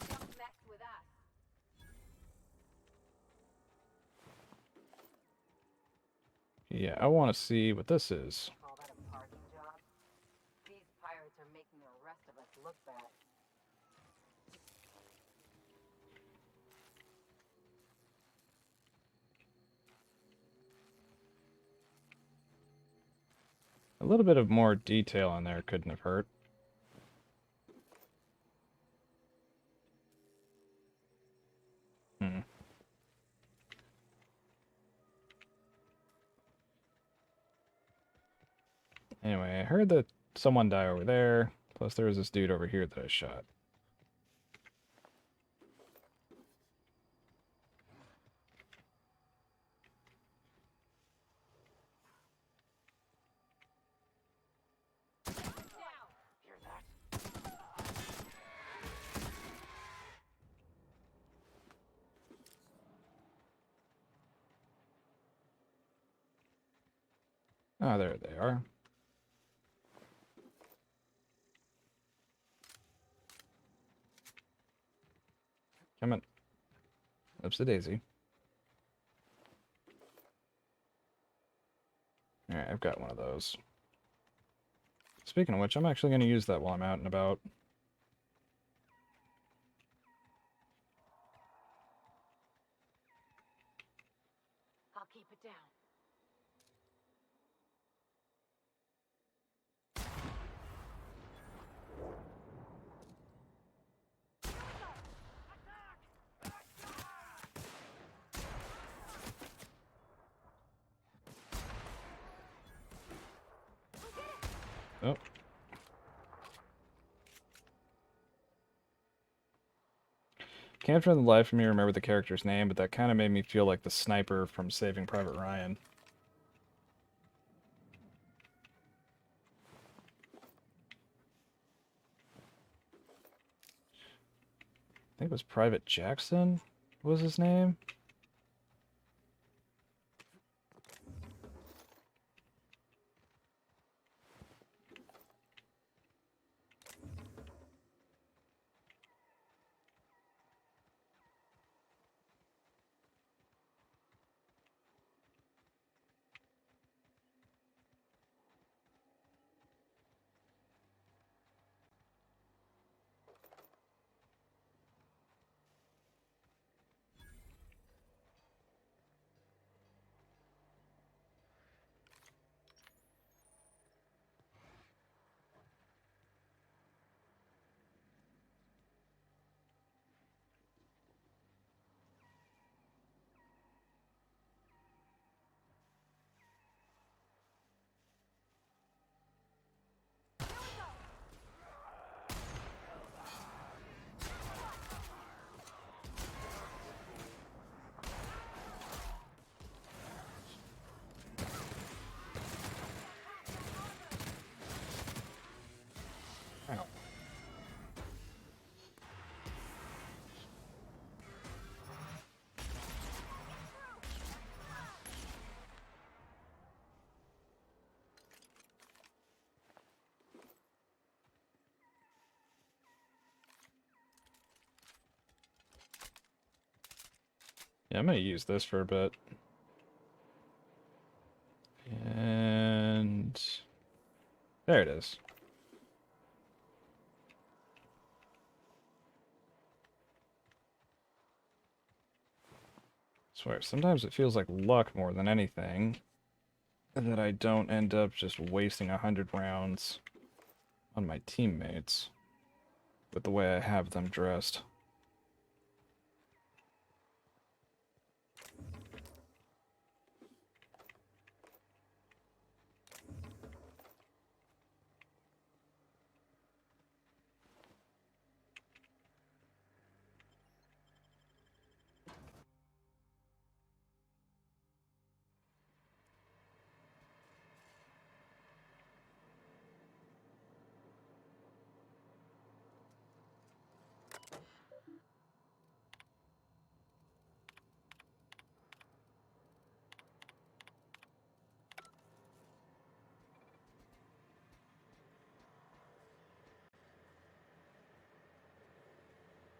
Speaker 2: Don't mess with us.
Speaker 1: Yeah, I want to see what this is.
Speaker 2: Call that a parking job? These look back.
Speaker 1: A little bit of more detail on there couldn't have hurt. Hmm. Anyway, I heard that someone died over there. Plus there was this dude over here that I shot.
Speaker 2: Hear that?
Speaker 1: Ah, there they are. Come on. Oopsie daisy. Alright, I've got one of those. Speaking of which, I'm actually going to use that while I'm out and about.
Speaker 2: I'll keep it down.
Speaker 1: Oh. Can't for the life of me remember the character's name, but that kind of made me feel like the sniper from Saving Private Ryan. I think it was Private Jackson was his name. Ow. Yeah, I'm gonna use this for a bit. And there it is. Swear, sometimes it feels like luck more than anything that I don't end up just wasting 100 rounds on my teammates with the way I have them dressed.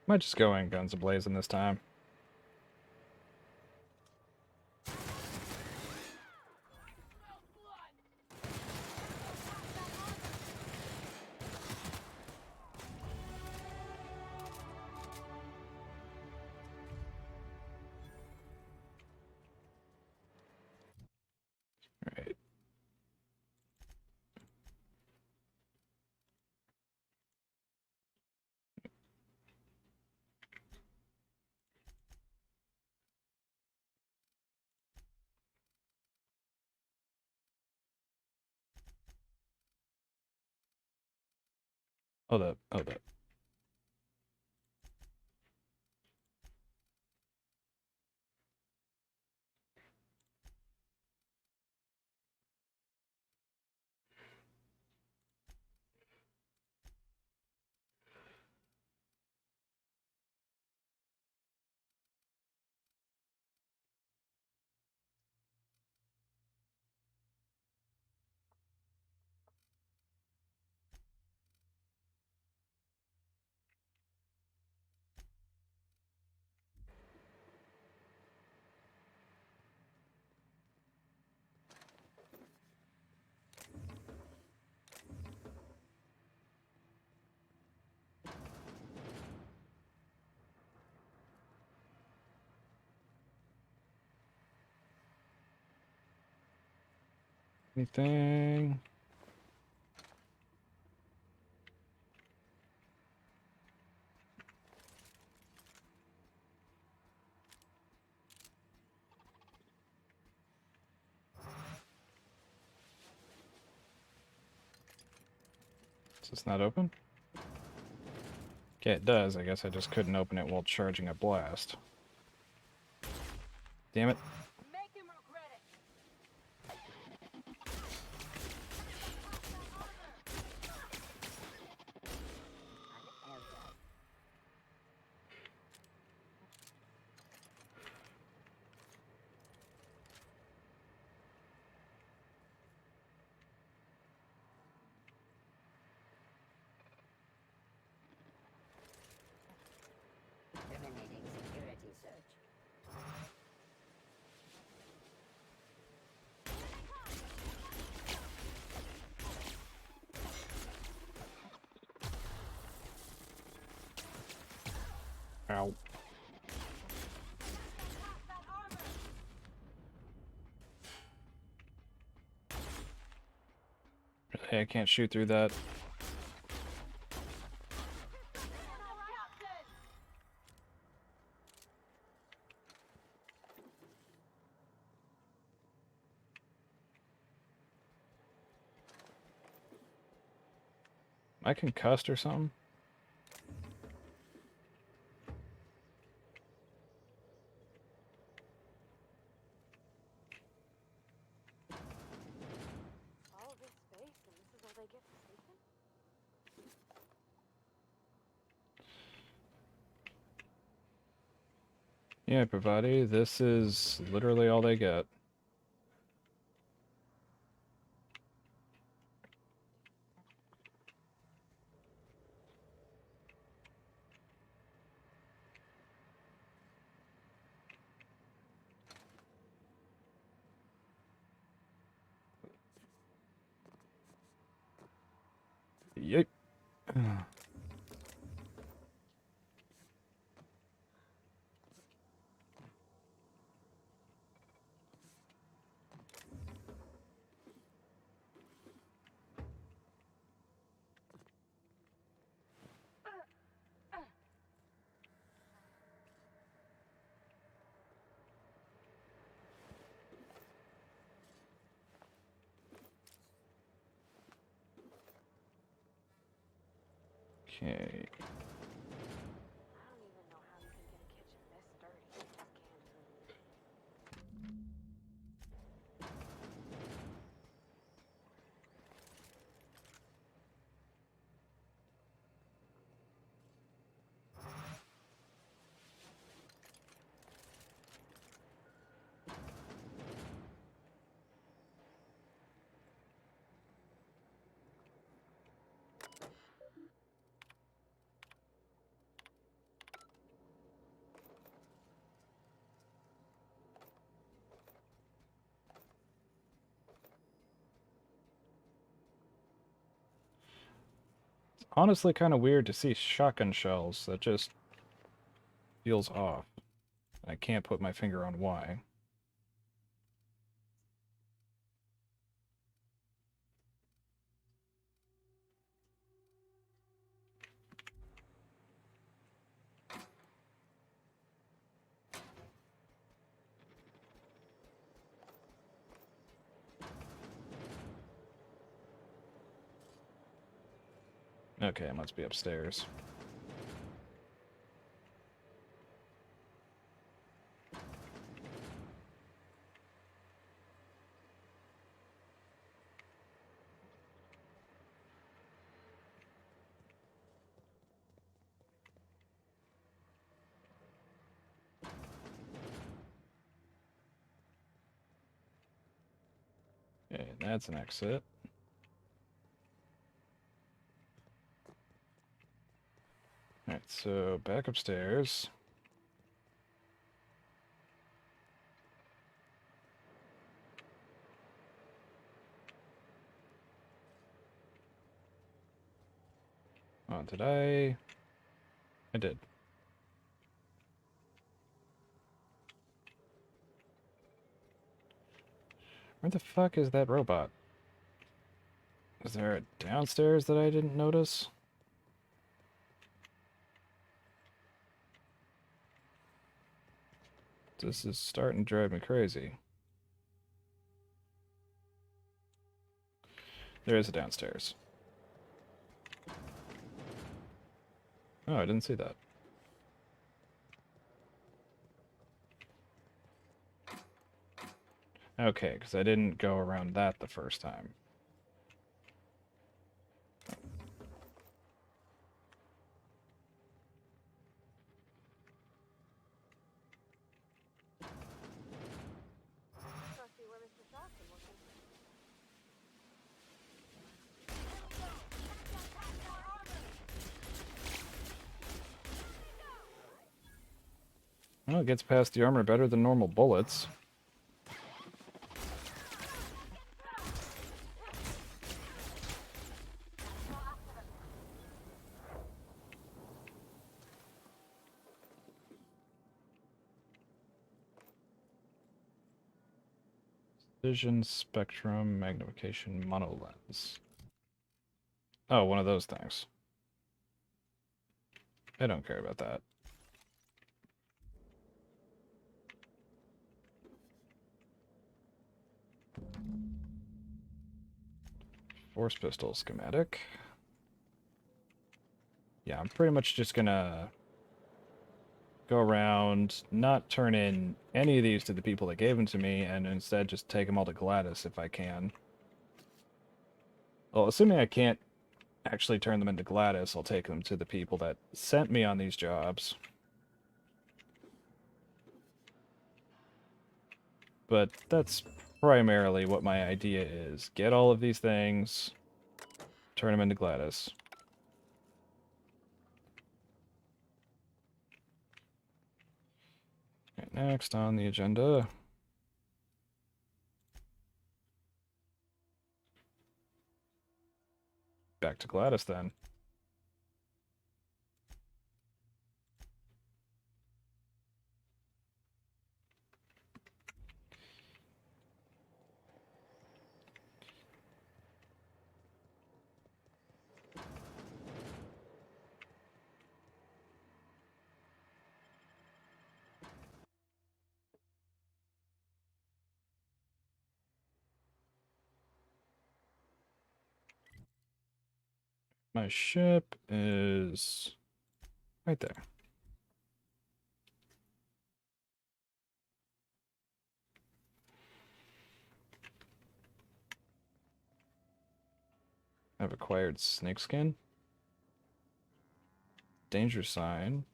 Speaker 1: Might just go in guns a-blazing this time. Hold up, hold up. Anything? Is this not open? Okay, it does. I guess I just couldn't open it while charging a blast. Damn it.
Speaker 2: Make him regret it.
Speaker 7: Terminating security search.
Speaker 1: Ow. Hey, I can't shoot through that. Am I concussed or something?
Speaker 4: All of this space, and this is all they get for sleeping?
Speaker 1: Yeah, everybody, this is literally all they get. Yep. Okay.
Speaker 4: I don't even know how you can get a kitchen this dirty. It's canned food.
Speaker 1: Honestly, kind of weird to see shotgun shells. That just feels off. I can't put my finger on why. Okay, it must be upstairs. Okay, that's an exit. Alright, so back upstairs. Oh, did I? I did. Where the fuck is that robot? Is there a downstairs that I didn't notice? This is starting to drive me crazy. There is a downstairs. Oh, I didn't see that. Okay, because I didn't go around that the first time.
Speaker 4: Must be where Mr. Johnson will be.
Speaker 1: Well, it gets past the armor better than normal bullets. Vision, spectrum, magnification, monolens. Oh, one of those things. I don't care about that. Force pistol schematic. Yeah, I'm pretty much just gonna go around, not turn in any of these to the people that gave them to me, and instead just take them all to Gladys if I can. Well, assuming I can't actually turn them into Gladys, I'll take them to the people that sent me on these jobs. But that's primarily what my idea is. Get all of these things, turn them into Gladys. Right, next on the agenda. Back to Gladys then. My ship is right there. I've acquired snakeskin. Danger sign.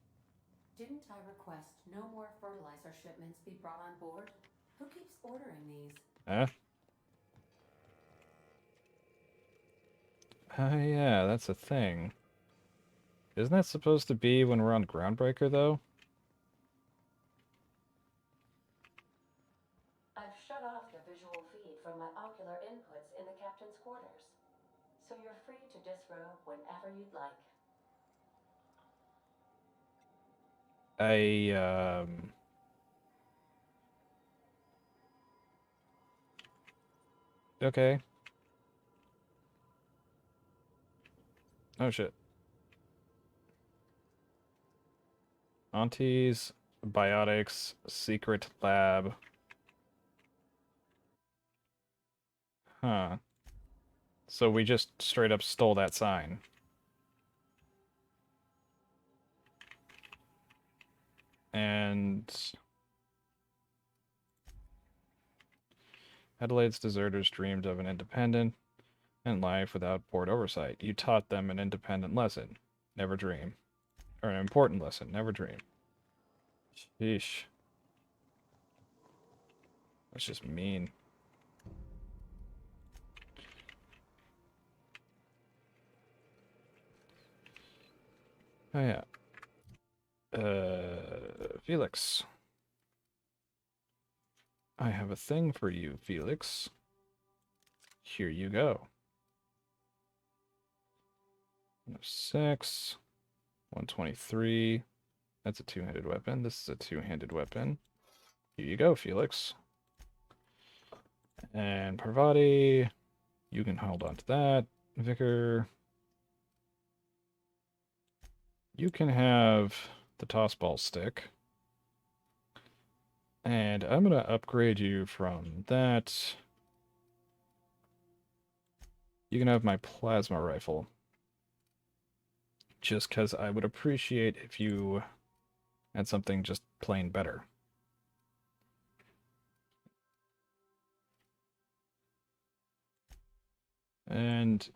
Speaker 8: Didn't I request no more fertilizer shipments be brought on board? Who keeps ordering these?
Speaker 1: Eh? Oh yeah, that's a thing. Isn't that supposed to be when we're on Groundbreaker, though?
Speaker 8: I've shut off the visual feed from my ocular inputs in the captain's quarters, so you're free to disrobe whenever you'd like.
Speaker 1: Okay. Oh shit. Auntie's Biotics Secret Lab. Huh. So we just straight up stole that sign. And Adelaide's deserters dreamed of an independent and life without board oversight. You taught them an independent lesson. Never dream. Or an important lesson. Never dream. Sheesh. That's just mean. Oh yeah. Felix. I have a thing for you, Felix. Here you go. 106. 123. That's a two-handed weapon. This is a two-handed weapon. Here you go, Felix. And Parvati, you can hold on to that. Vicar, you can have the tossball stick. And I'm going to upgrade you from that. You can have my plasma rifle. Just because I would appreciate if you had something just plain better. And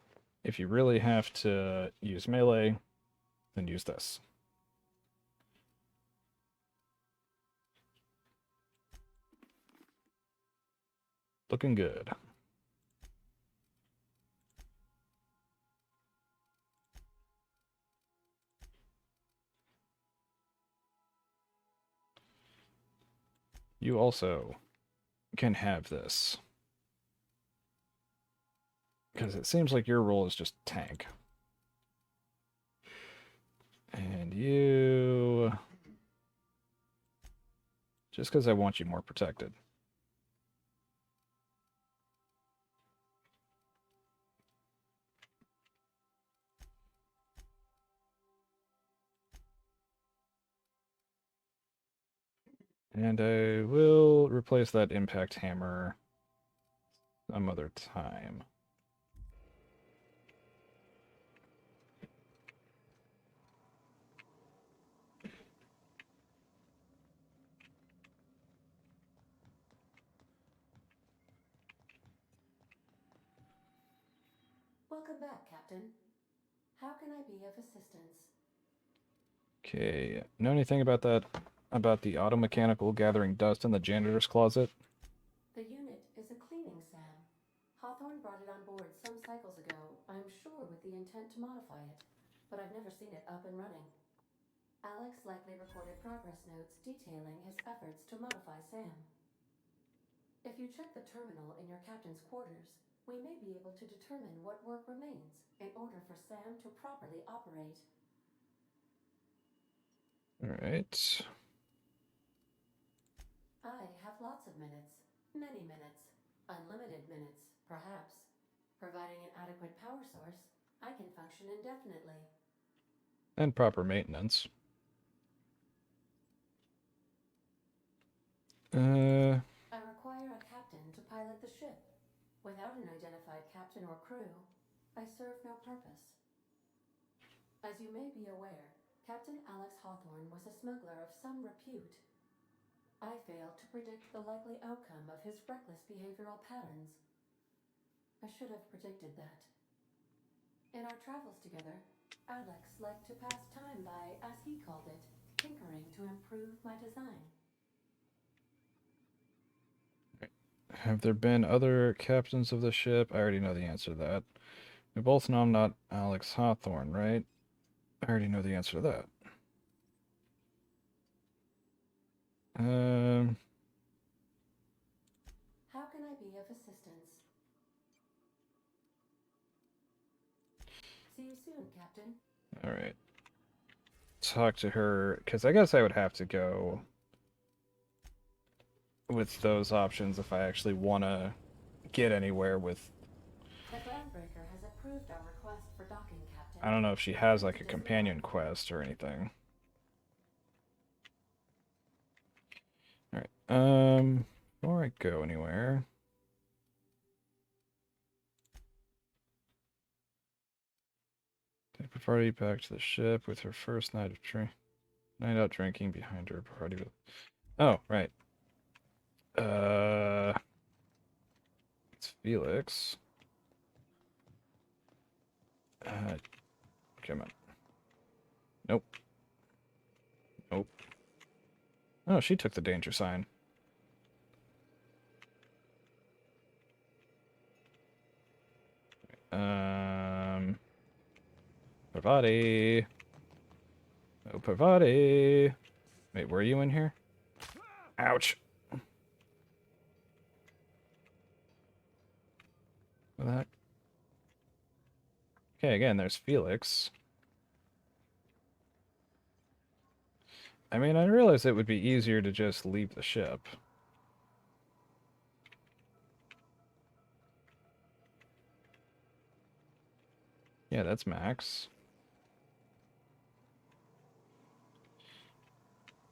Speaker 1: if you really have to use melee, then use this. Looking good. You also can have this. Because it seems like your role is just tank. And you... Just because I want you more protected. And I will replace that impact hammer some other time.
Speaker 8: Welcome back, Captain. How can I be of assistance?
Speaker 1: Okay, know anything about that? About the automechanical gathering dust in the janitor's closet?
Speaker 8: The unit is a cleaning SAM. Hawthorne brought it on board some cycles ago, I'm sure with the intent to modify it, but I've never seen it up and running. Alex likely recorded progress notes detailing his efforts to modify SAM. If you check the terminal in your captain's quarters, we may be able to determine what work remains in order for SAM to properly operate.
Speaker 1: Alright.
Speaker 8: I have lots of minutes. Many minutes. Unlimited minutes, perhaps. Providing an adequate power source, I can function indefinitely.
Speaker 1: And proper maintenance.
Speaker 8: I require a captain to pilot the ship. Without an identified captain or crew, I serve no purpose. As you may be aware, Captain Alex Hawthorne was a smuggler of some repute. I failed to predict the likely outcome of his reckless behavioral patterns. I should have predicted that. In our travels together, Alex liked to pass time by, as he called it, tinkering to improve my design.
Speaker 1: Have there been other captains of the ship? I already know the answer to that. We both know I'm not Alex Hawthorne, right? I already know the answer to that.
Speaker 8: How can I be of assistance? See you soon, Captain.
Speaker 1: Alright. Talk to her, because I guess I would have to go with those options if I actually want to get anywhere with...
Speaker 8: The Groundbreaker has approved our request for docking, Captain.
Speaker 1: I don't know if she has like a companion quest or anything. Alright, before I go anywhere... Take Parvati back to the ship with her first night of training. Night out drinking behind her party with... Oh, right. It's Felix. Come on. Nope. Nope. Oh, she took the danger sign. Parvati. Oh, Parvati. Wait, were you in here? Ouch. What the heck? Okay, again, there's Felix. I mean, I realize it would be easier to just leave the ship. Yeah, that's Max.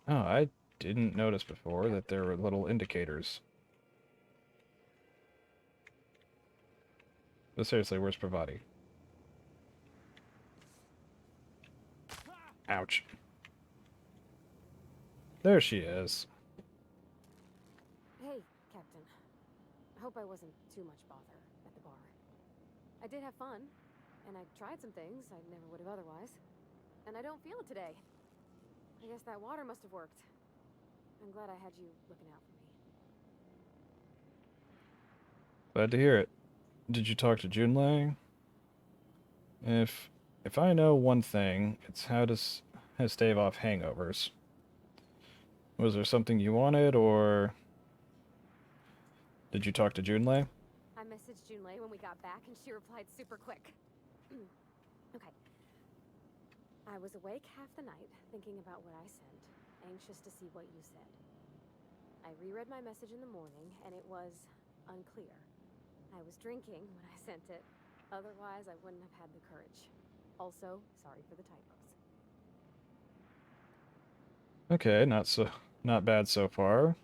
Speaker 1: Oh, I didn't notice before that there were little indicators. But seriously, where's Parvati? Ouch. There she is.
Speaker 4: Hey, Captain. I hope I wasn't too much bother at the bar. I did have fun, and I tried some things I never would have otherwise. And I don't feel it today. I guess that water must have worked. I'm glad I had you looking out for me.
Speaker 1: Glad to hear it. Did you talk to Junlei? If I know one thing, it's how to stave off hangovers. Was there something you wanted, or did you talk to Junlei?
Speaker 4: I messaged Junlei when we got back, and she replied super quick. Okay. I was awake half the night, thinking about what I sent, anxious to see what you said. I reread my message in the morning, and it was unclear. I was drinking when I sent it. Otherwise, I wouldn't have had the courage. Also, sorry for the typos.
Speaker 1: Okay, not bad so far.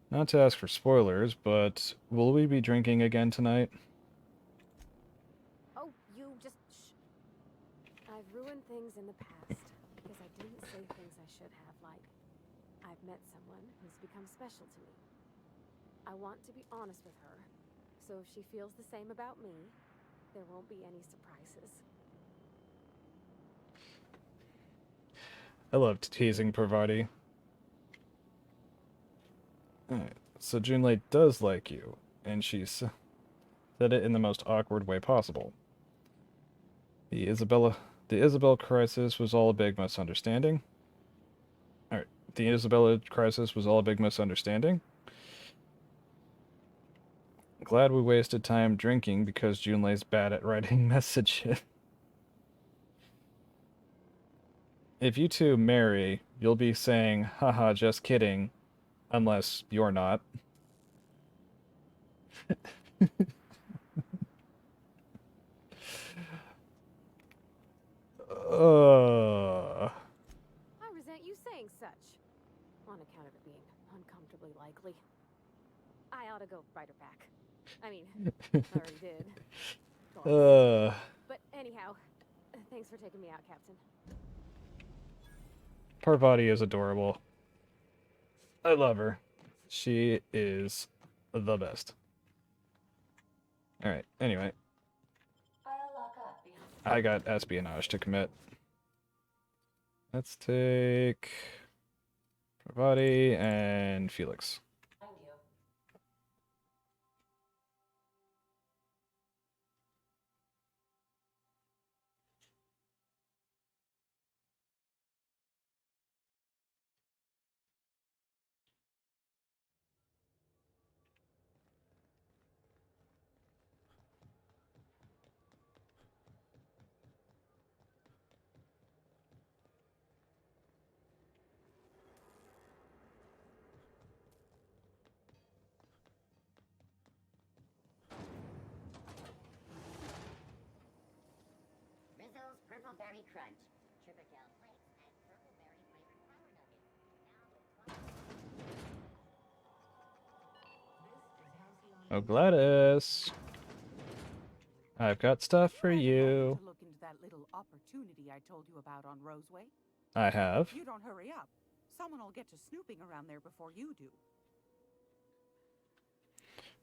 Speaker 1: Not to ask for spoilers, but will we be drinking again tonight?
Speaker 4: Oh, you just shh. I've ruined things in the past because I didn't say things I should have, like, I've met someone who's become special to me. I want to be honest with her, so if she feels the same about me, there won't be any surprises.
Speaker 1: I love teasing Parvati. Alright, so Junlei does like you, and she said it in the most awkward way possible. The Isabel crisis was all a big misunderstanding. Alright, the Isabella crisis was all a big misunderstanding. Glad we wasted time drinking because Junlei's bad at writing messages. If you two marry, you'll be saying, haha, just kidding, unless you're not.
Speaker 4: I resent you saying such, on account of it being uncomfortably likely. I ought to go write her back. I mean, I already did. But anyhow, thanks for taking me out, Captain.
Speaker 1: Parvati is adorable. I love her. She is the best. Alright, anyway.
Speaker 8: I'll lock up behind.
Speaker 1: I got espionage to commit. Let's take Parvati and Felix.
Speaker 8: You.
Speaker 7: Rizzle's Purple Berry Crunch. Sugar gel flakes and purple berry flavored flour nuggets. Now with
Speaker 1: Oh, Gladys. I've got stuff for you.
Speaker 9: To look into that little opportunity I told you about on Roseway.
Speaker 1: I have.
Speaker 9: If you don't hurry up, someone will get to snooping around there before you do.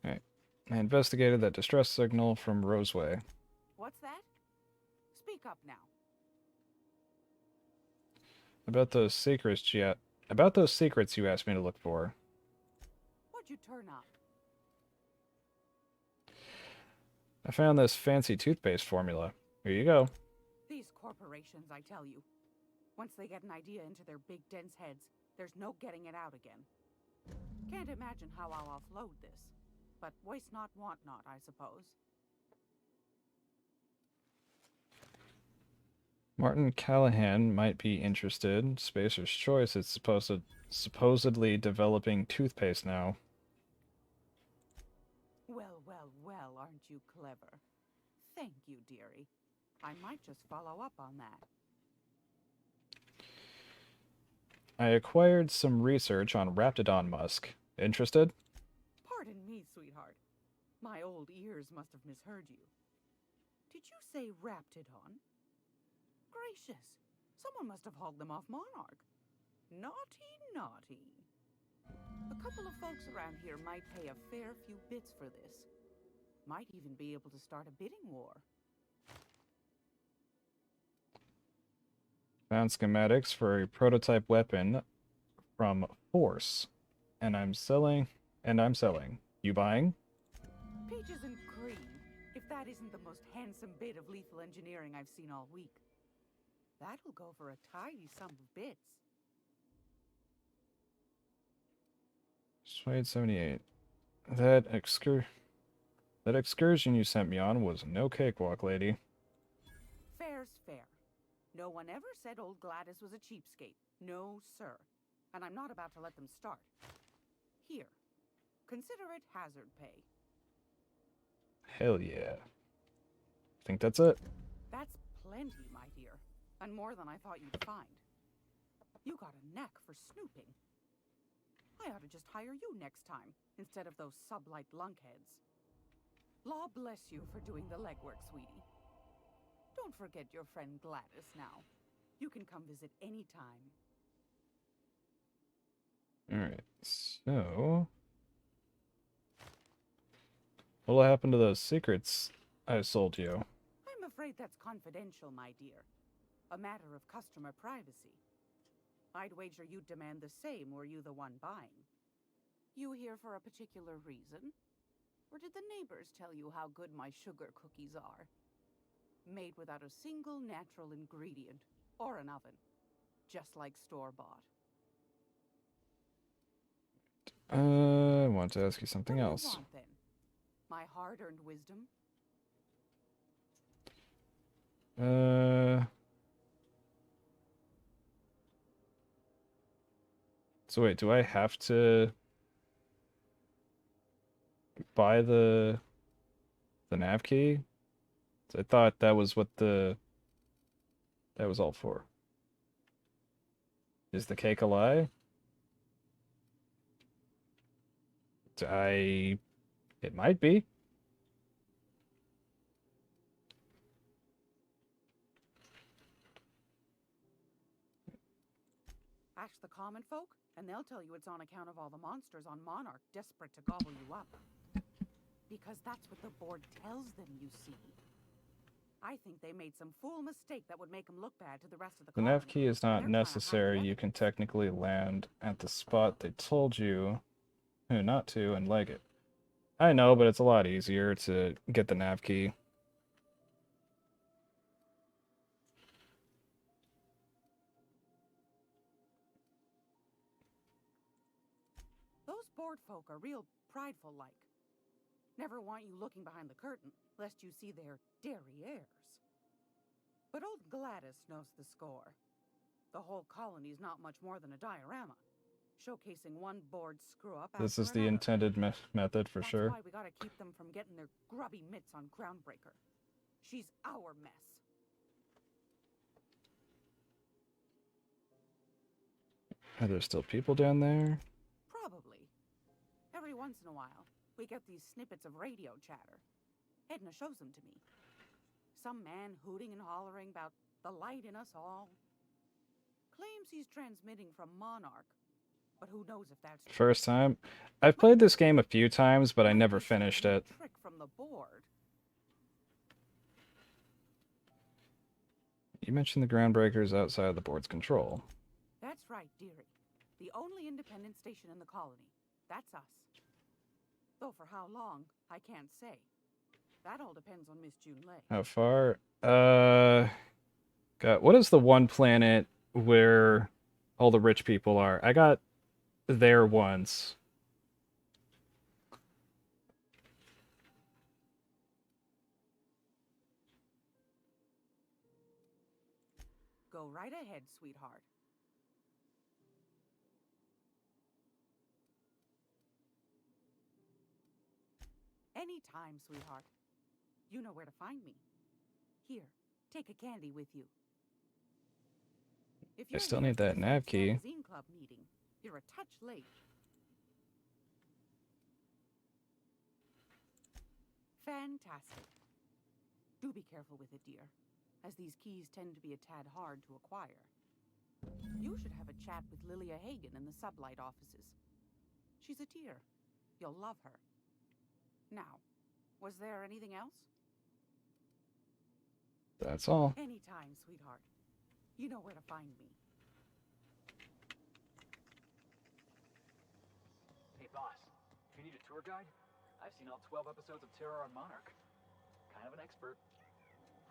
Speaker 1: Alright. I investigated that distress signal from Roseway.
Speaker 9: What's that? Speak up now.
Speaker 1: About those secrets you asked me to look for.
Speaker 9: What'd you turn up?
Speaker 1: I found this fancy toothpaste formula. Here you go.
Speaker 9: These corporations, I tell you. Once they get an idea into their big, dense heads, there's no getting it out again. Can't imagine how I'll offload this. But waste not, want not, I suppose.
Speaker 1: Martin Callahan might be interested. Spacer's Choice is supposedly developing toothpaste now.
Speaker 9: Well, well, well, aren't you clever? Thank you, dearie. I might just follow up on that.
Speaker 1: I acquired some research on Raptidon musk. Interested?
Speaker 9: Pardon me, sweetheart. My old ears must have misheard you. Did you say Raptidon? Gracious, someone must have hauled them off Monarch. Naughty, naughty. A couple of folks around here might pay a fair few bits for this. Might even be able to start a bidding war.
Speaker 1: Found schematics for a prototype weapon from Force. And I'm selling. You buying?
Speaker 9: Peaches and cream, if that isn't the most handsome bit of lethal engineering I've seen all week. That'll go for a tidy sum of bits.
Speaker 1: Suede 78. That excursion you sent me on was no cakewalk, lady.
Speaker 9: Fair's fair. No one ever said old Gladys was a cheapskate. No, sir. And I'm not about to let them start. Here. Consider it hazard pay.
Speaker 1: Hell yeah. Think that's it.
Speaker 9: That's plenty, my dear. And more than I thought you'd find. You got a knack for snooping. I ought to just hire you next time, instead of those sublight lunkheads. Law bless you for doing the legwork, sweetie. Don't forget your friend Gladys now. You can come visit any time.
Speaker 1: Alright, so... What'll happen to those secrets I sold you?
Speaker 9: I'm afraid that's confidential, my dear. A matter of customer privacy. I'd wager you'd demand the same were you the one buying. You here for a particular reason? Or did the neighbors tell you how good my sugar cookies are? Made without a single natural ingredient, or an oven. Just like store-bought.
Speaker 1: I want to ask you something
Speaker 9: What do you
Speaker 1: else.
Speaker 9: want, then? My hard-earned wisdom?
Speaker 1: So wait, do I have to buy the nav key? I thought that was what that was all for. Is the cake a lie? It might be.
Speaker 9: Ask the common folk, and they'll tell you it's on account of all the monsters on Monarch desperate to gobble you up. Because that's what the board tells them, you see. I think they made some fool mistake that would make them look bad to the rest of the
Speaker 1: The
Speaker 9: colony.
Speaker 1: nav key is
Speaker 9: and
Speaker 1: not
Speaker 9: they're trying to hide
Speaker 1: necessary.
Speaker 9: the
Speaker 1: You can
Speaker 9: evidence.
Speaker 1: technically land at the spot they told you not to and leg it. I know, but it's a lot easier to get the nav key.
Speaker 9: Those board folk are real prideful like. Never want you looking behind the curtain, lest you see their derrieres. But old Gladys knows the score. The whole colony's not much more than a diorama, showcasing one board screw-up after
Speaker 1: This is the
Speaker 9: another.
Speaker 1: intended method for
Speaker 9: That's
Speaker 1: sure.
Speaker 9: why we gotta keep them from getting their grubby mitts on Groundbreaker. She's our mess.
Speaker 1: Are there still people down there?
Speaker 9: Probably. Every once in a while, we get these snippets of radio chatter. Edna shows them to me. Some man hooting and hollering about the light in us all. Claims he's transmitting from Monarch, but who knows if that's true.
Speaker 1: First time? I've played this game a few times, but I
Speaker 9: Might
Speaker 1: never
Speaker 9: be some
Speaker 1: finished
Speaker 9: new
Speaker 1: it.
Speaker 9: Trick from the board.
Speaker 1: You mentioned the groundbreakers outside of the board's control.
Speaker 9: That's right, dearie. The only independent station in the colony. That's us. Though for how long, I can't say. That all depends on Miss Junlei.
Speaker 1: How far? God, what is the one planet where all the rich people are? I got there once.
Speaker 9: Go right ahead, sweetheart. Anytime, sweetheart. You know where to find me. Here, take a candy with you. If
Speaker 1: I
Speaker 9: you're
Speaker 1: still
Speaker 9: here
Speaker 1: need
Speaker 9: for
Speaker 1: that
Speaker 9: this
Speaker 1: nav
Speaker 9: week's
Speaker 1: key.
Speaker 9: Magazine Club meeting, you're a touch late. Fantastic. Do be careful with it, dear, as these keys tend to be a tad hard to acquire. You should have a chat with Lilia Hagen in the sublight offices. She's a dear. You'll love her. Now, was there anything else?
Speaker 1: That's all.
Speaker 9: Anytime, sweetheart. You know where to find me.
Speaker 10: Hey, boss. If you need a tour guide, I've seen all 12 episodes of Terror on Monarch. Kind of an expert.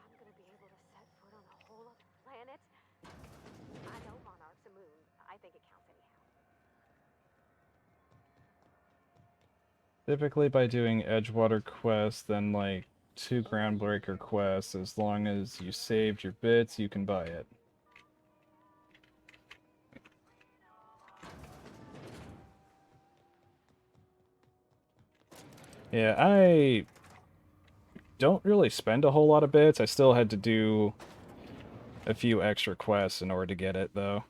Speaker 4: I'm gonna be able to set foot on a whole other planet. I know Monarch's a moon. I think it counts anyhow.
Speaker 1: Typically by doing Edgewater quests, then like 2 Groundbreaker quests, as long as you saved your bits, you can buy it. Yeah, I don't really spend a whole lot of bits. I still had to do a few extra quests in order to get it, though.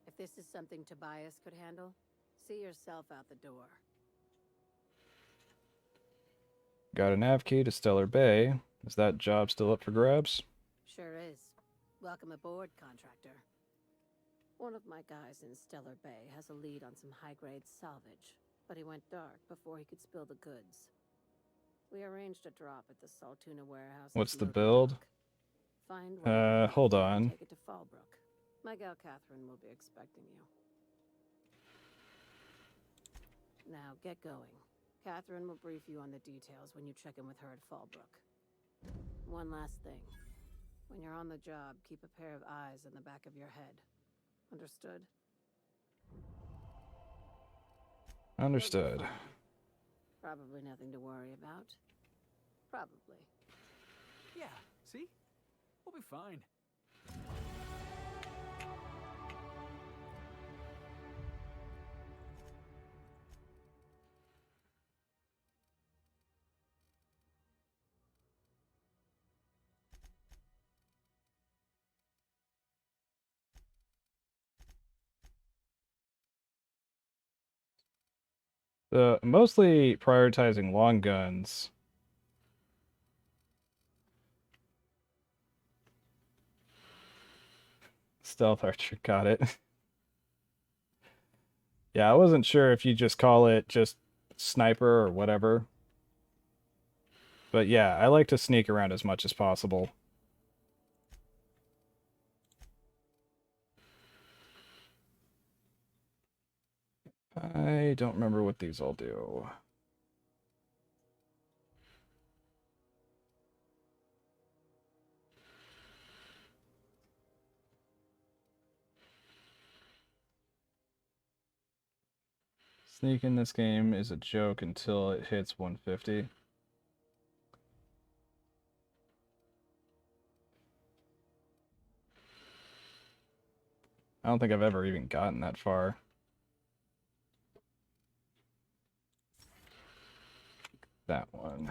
Speaker 11: If this is something Tobias could handle, see yourself out the door.
Speaker 1: Got a nav key to Stellar Bay. Is that job still up for grabs?
Speaker 11: Sure is. Welcome aboard, contractor. One of my guys in Stellar Bay has a lead on some high-grade salvage, but he went dark before he could spill the goods. We arranged a drop at the Saltuna warehouse.
Speaker 1: What's
Speaker 11: at
Speaker 1: the
Speaker 11: Loading
Speaker 1: build?
Speaker 11: Dock. Find one
Speaker 1: Hold
Speaker 11: and
Speaker 1: on.
Speaker 11: take it to Fallbrook. My gal Catherine will be expecting you. Now get going. Catherine will brief you on the details when you check in with her at Fallbrook. One last thing. When you're on the job, keep a pair of eyes in the back of your head. Understood?
Speaker 1: Understood.
Speaker 11: Probably nothing to worry about. Probably.
Speaker 10: Yeah, see? We'll be fine.
Speaker 1: Mostly prioritizing long guns. Stealth Archer, got it. Yeah, I wasn't sure if you just call it just sniper or whatever. But yeah, I like to sneak around as much as possible. I don't remember what these all do. Sneak in this game is a joke until it hits 150. I don't think I've ever even gotten that far. That one.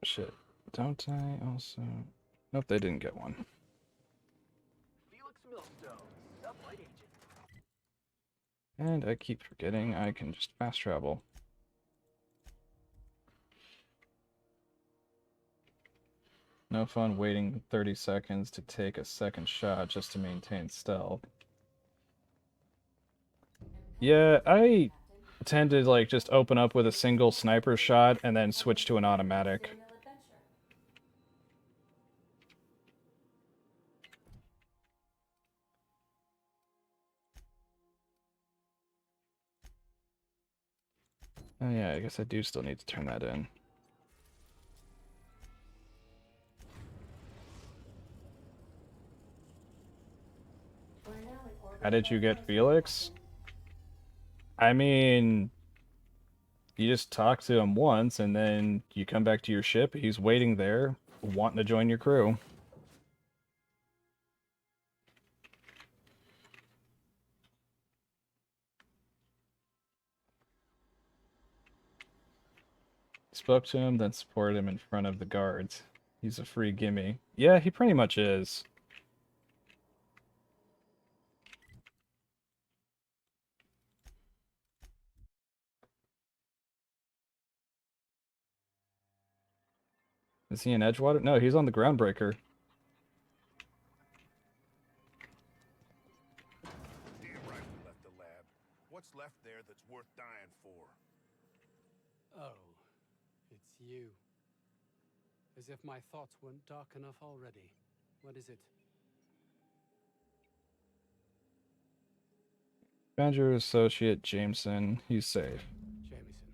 Speaker 1: Shit. Don't I also... Nope, they didn't get one.
Speaker 10: Felix Millstone, sublight agent.
Speaker 1: And I keep forgetting I can just fast travel. No fun waiting 30 seconds to take a second shot just to maintain stealth. Yeah, I tend to like just open up with a single sniper shot and then switch to an automatic. Oh yeah, I guess I do still need to turn that in. How did you get Felix? I mean, you just talk to him once and then you come back to your ship, he's waiting there, wanting to join your crew. Spoke to him, then supported him in front of the guards. He's a free gimme. Yeah, he pretty much is. Is he in Edgewater? No, he's on the Groundbreaker.
Speaker 5: Damn right we left the lab. What's left there that's worth dying for?
Speaker 12: Oh, it's you. As if my thoughts weren't dark enough already. What is it?
Speaker 1: Found your associate, Jameson. He's safe.
Speaker 12: Jameson.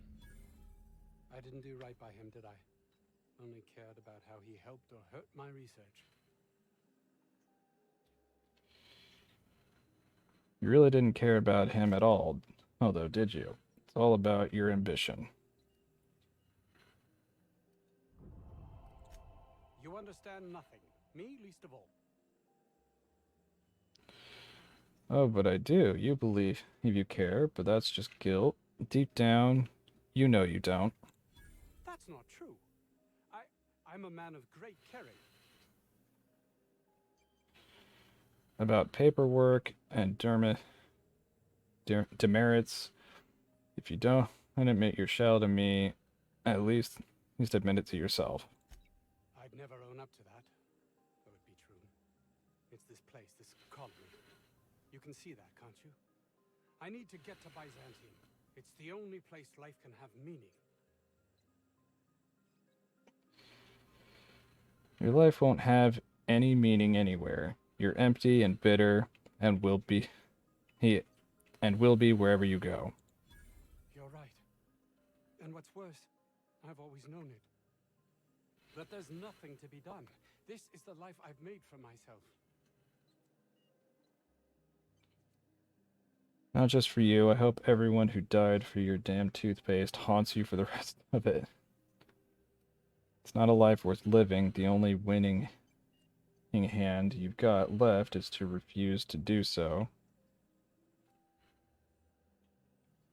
Speaker 12: I didn't do right by him, did I? Only cared about how he helped or hurt my research.
Speaker 1: You really didn't care about him at all, although did you? It's all about your ambition.
Speaker 12: You understand nothing. Me least of all.
Speaker 1: Oh, but I do. You believe you care, but that's just guilt. Deep down, you know you don't.
Speaker 12: That's not true. I'm a man of great caring.
Speaker 1: About paperwork and demerits. If you don't admit your shell to me, at least admit it to yourself.
Speaker 12: I'd never own up to that, though it be true. It's this place, this colony. You can see that, can't you? I need to get to Byzantium. It's the only place life can have meaning.
Speaker 1: Your life won't have any meaning anywhere. You're empty and bitter, and will be wherever you go.
Speaker 12: You're right. And what's worse, I've always known it. That there's nothing to be done. This is the life I've made for myself.
Speaker 1: Not just for you, I hope everyone who died for your damn toothpaste haunts you for the rest of it. It's not a life worth living. The only winning hand you've got left is to refuse to do so.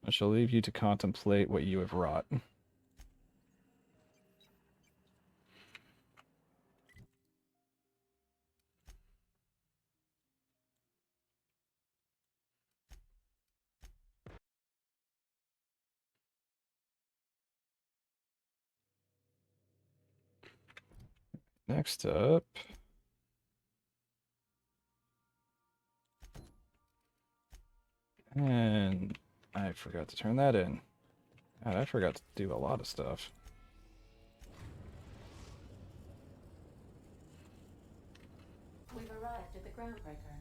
Speaker 1: I shall leave you to contemplate what you have wrought. Next up... And I forgot to turn that in. God, I forgot to do a lot of stuff.
Speaker 8: We've arrived at the Groundbreaker.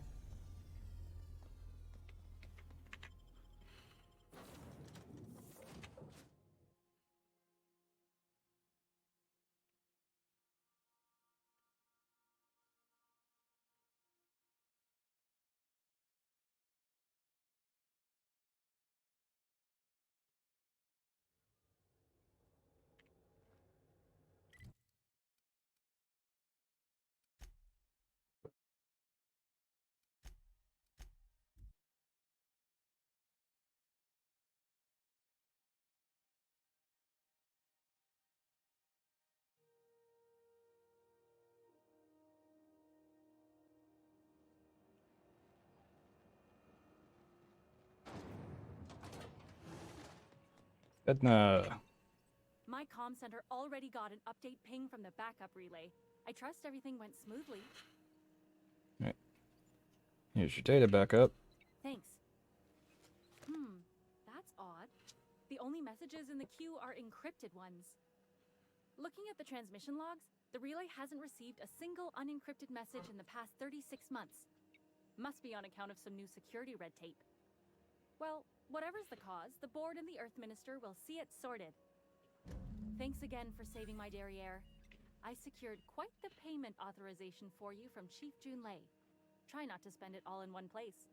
Speaker 1: Edna.
Speaker 13: My comm center already got an update ping from the backup relay. I trust everything went smoothly.
Speaker 1: Right. Here's your data backup.
Speaker 13: Thanks. That's odd. The only messages in the queue are encrypted ones. Looking at the transmission logs, the relay hasn't received a single unencrypted message in the past 36 months. Must be on account of some new security red tape. Well, whatever's the cause, the board and the Earth Minister will see it sorted. Thanks again for saving my derriere. I secured quite the payment authorization for you from Chief Junlei. Try not to spend it all in one place.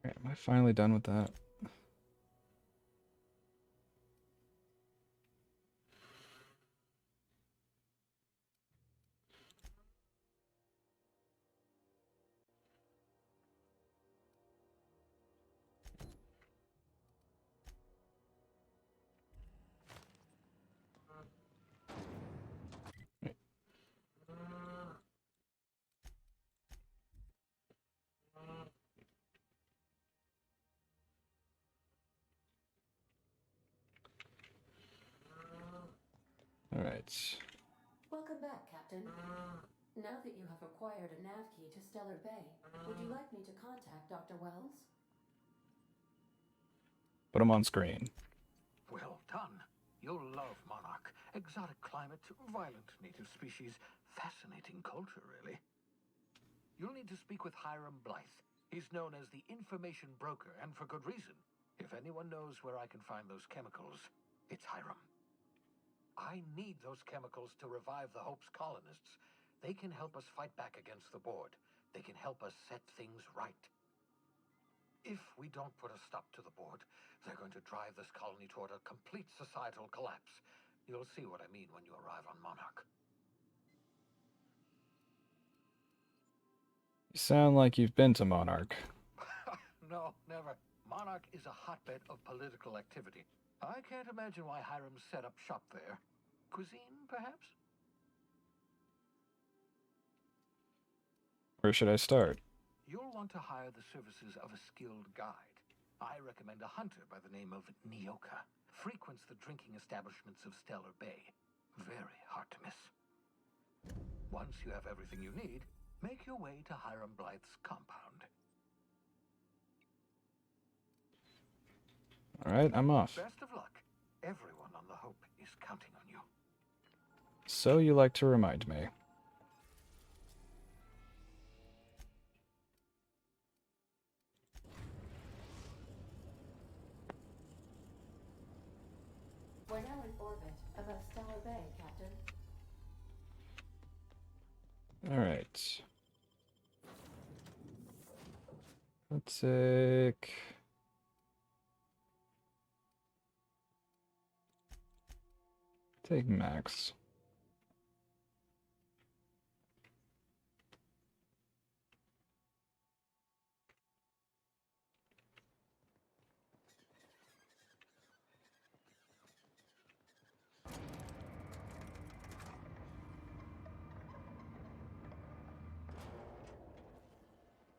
Speaker 1: Alright, am I finally done with that? Alright.
Speaker 8: Welcome back, Captain. Now that you have acquired a nav key to Stellar Bay, would you like me to contact Dr. Wells?
Speaker 1: Put them on screen.
Speaker 14: Well done. You'll love Monarch. Exotic climate, violent native species, fascinating culture, really. You'll need to speak with Hiram Blythe. He's known as the information broker, and for good reason. If anyone knows where I can find those chemicals, it's Hiram. I need those chemicals to revive the Hope's colonists. They can help us fight back against the board. They can help us set things right. If we don't put a stop to the board, they're going to drive this colony toward a complete societal collapse. You'll see what I mean when you arrive on Monarch.
Speaker 1: You sound like you've been to Monarch.
Speaker 14: No, never. Monarch is a hotbed of political activity. I can't imagine why Hiram set up shop there. Cuisine, perhaps?
Speaker 1: Where should I start?
Speaker 14: You'll want to hire the services of a skilled guide. I recommend a hunter by the name of Nyoka. Frequents the drinking establishments of Stellar Bay. Very hard to miss. Once you have everything you need, make your way to Hiram Blythe's compound.
Speaker 1: Alright, I'm off.
Speaker 14: Best of luck. Everyone on the Hope is counting on you.
Speaker 1: So you like to remind me.
Speaker 8: We're now in orbit above Stellar Bay, Captain.
Speaker 1: Alright. Let's take Max.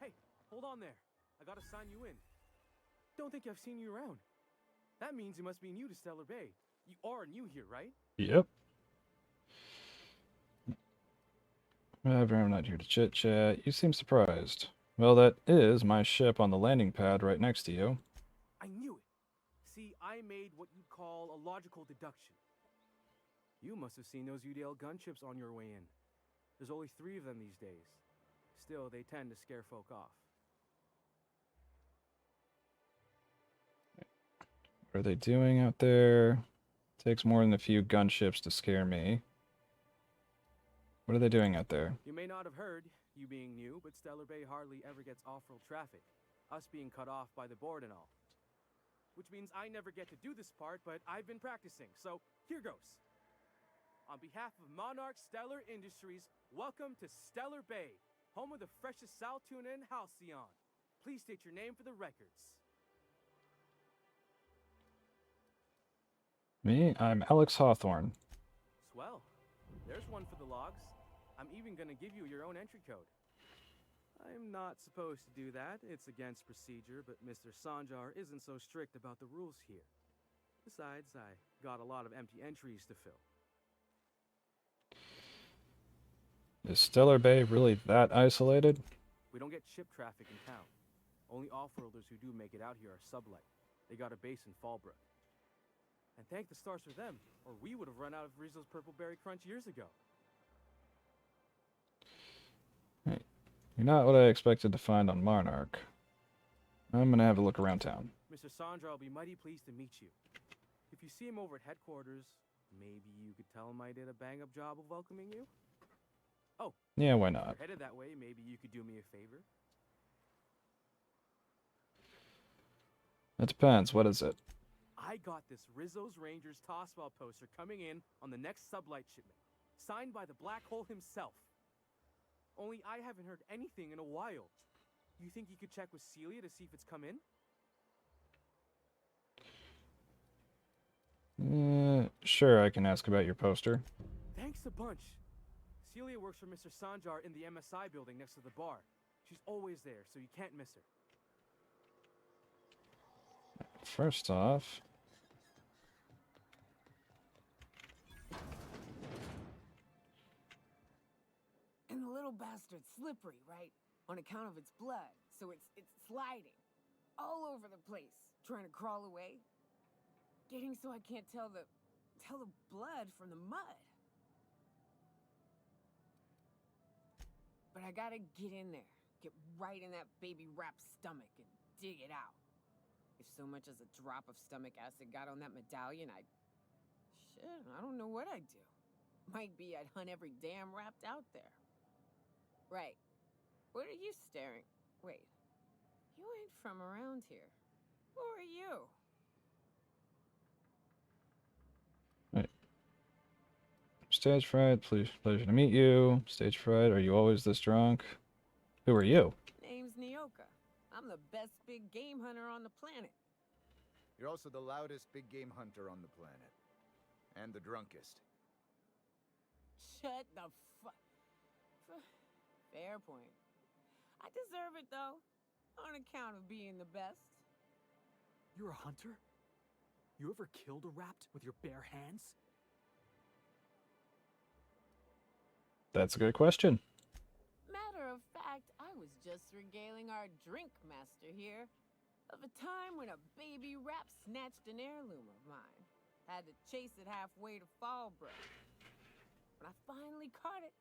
Speaker 15: Hey, hold on there. I gotta sign you in. Don't think I've seen you around. That means you must be new to Stellar Bay. You are new here, right?
Speaker 1: Yep. Whatever, I'm not here to chit-chat. You seem surprised. Well, that is my ship on the landing pad right next to you.
Speaker 15: I knew it. See, I made what you'd call a logical deduction. You must have seen those UDL gunships on your way in. There's only 3 of them these days. Still, they tend to scare folk off.
Speaker 1: What are they doing out there? Takes more than a few gunships to scare me. What are they doing out there?
Speaker 15: You may not have heard, you being new, but Stellar Bay hardly ever gets off-road traffic. Us being cut off by the board and all. Which means I never get to do this part, but I've been practicing, so here goes. On behalf of Monarch Stellar Industries, welcome to Stellar Bay, home of the freshest sal tuna and halcyon. Please state your name for the records.
Speaker 1: Me? I'm Alex Hawthorne.
Speaker 15: Swell. There's one for the logs. I'm even gonna give you your own entry code. I'm not supposed to do that. It's against procedure, but Mr. Sanjar isn't so strict about the rules here. Besides, I got a lot of empty entries to fill.
Speaker 1: Is Stellar Bay really that isolated?
Speaker 15: We don't get ship traffic in town. Only off-worlders who do make it out here are sublight. They got a base in Fallbrook. And thank the stars for them, or we would have run out of Rizzo's Purple Berry Crunch years ago.
Speaker 1: Hey, you're not what I expected to find on Monarch. I'm gonna have a look around town.
Speaker 15: Mr. Sandra will be mighty pleased to meet you. If you see him over at headquarters, maybe you could tell him I did a bang-up job of welcoming you? Oh.
Speaker 1: Yeah, why
Speaker 15: If
Speaker 1: not?
Speaker 15: you're headed that way, maybe you could do me a favor?
Speaker 1: It depends. What is it?
Speaker 15: I got this Rizzo's Rangers Tosswell poster coming in on the next sublight shipment, signed by the Black Hole himself. Only I haven't heard anything in a while. You think you could check with Celia to see if it's come in?
Speaker 1: Sure, I can ask about your poster.
Speaker 15: Thanks a bunch. Celia works for Mr. Sanjar in the MSI building next to the bar. She's always there, so you can't miss her.
Speaker 1: First off...
Speaker 9: And the little bastard's slippery, right? On account of its blood, so it's sliding. All over the place, trying to crawl away. Getting so I can't tell the blood from the mud. But I gotta get in there. Get right in that baby rap's stomach and dig it out. If so much as a drop of stomach acid got on that medallion, I don't know what I'd do. Might be I'd hunt every damn wrapped out there. Right. What are you staring? Wait. You ain't from around here. Who are you?
Speaker 1: Right. StaijeFright, pleasure to meet you. StaijeFright, are you always this drunk? Who are you?
Speaker 9: Name's Nyoka. I'm the best big game hunter on the planet.
Speaker 16: You're also the loudest big game hunter on the planet. And the drunkest.
Speaker 9: Shut the Fair point. I deserve it, though. On account of being the best.
Speaker 10: You're a hunter? You ever killed a rapt with your bare hands?
Speaker 1: That's a good question.
Speaker 9: Matter of fact, I was just regaling our drink master here of a time when a baby rap snatched an heirloom of mine. Had to chase it halfway to Fallbrook. When I finally caught it,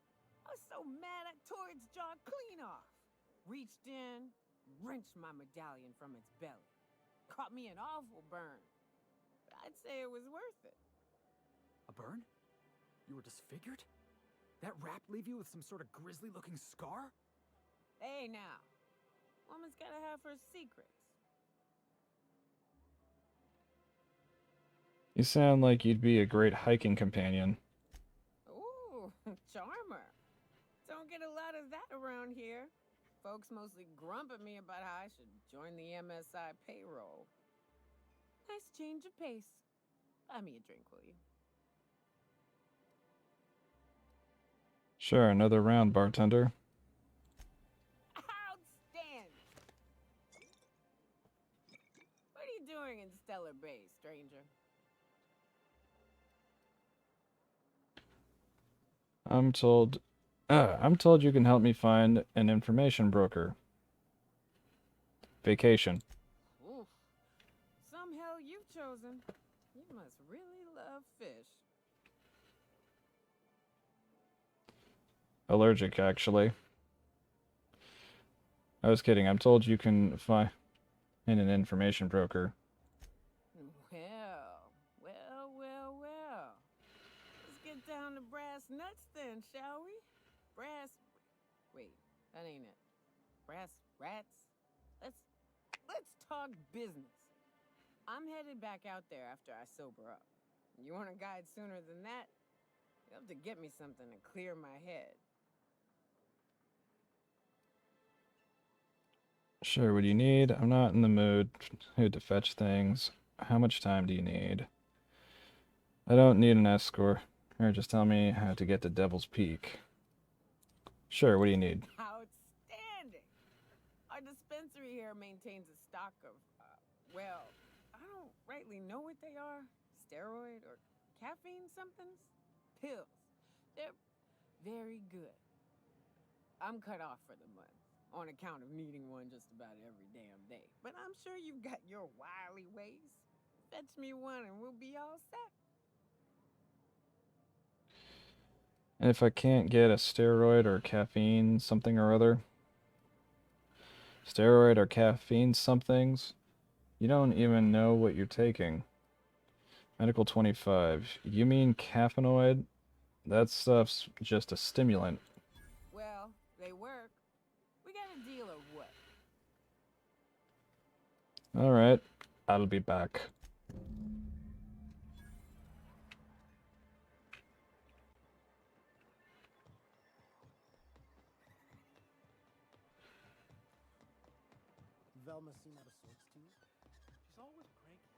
Speaker 9: I was so mad I tore its jaw clean off. Reached in, wrenched my medallion from its belly. Caught me an awful burn. But I'd say it was worth it.
Speaker 10: A burn? You were disfigured? That rap leave you with some sort of grisly-looking scar?
Speaker 9: Hey now, woman's gotta have her secrets.
Speaker 1: You sound like you'd be a great hiking companion.
Speaker 9: Ooh, charmer. Don't get a lot of that around here. Folks mostly grump at me about how I should join the MSI payroll. Nice change of pace. Buy me a drink, will you?
Speaker 1: Sure, another round, bartender.
Speaker 9: Outstanding! What are you doing in Stellar Bay, stranger?
Speaker 1: I'm told you can help me find an information broker. Vacation.
Speaker 9: Oof. Some hell you've chosen. You must really love fish.
Speaker 1: Allergic, actually. I was kidding. I'm told you can find an information broker.
Speaker 9: Well. Let's get down to brass nuts then, shall we? Wait, that ain't it. Brass rats? Let's talk business. I'm headed back out there after I sober up. You want a guide sooner than that? You'll have to get me something to clear my head.
Speaker 1: Sure, what do you need? I'm not in the mood to fetch things. How much time do you need? I don't need an escort. Or just tell me how to get to Devil's Peak. Sure, what do you need?
Speaker 9: Outstanding! Our dispensary here maintains a stock of, I don't rightly know what they are. Steroid or caffeine somethings? Pills.
Speaker 17: They're very good. I'm cut off for the month on account of needing one just about every damn day. But I'm sure you've got your wily ways. Fetch me one and we'll be all set.
Speaker 1: And if I can't get a steroid or caffeine something or other, steroid or caffeine somethings, you don't even know what you're taking. Medical 25. You mean caffeinoid? That stuff's just a stimulant.
Speaker 17: Well, they work. We got a deal or what?
Speaker 1: Alright, I'll be back.
Speaker 18: Velma seem out of sorts to you? She's always cranky.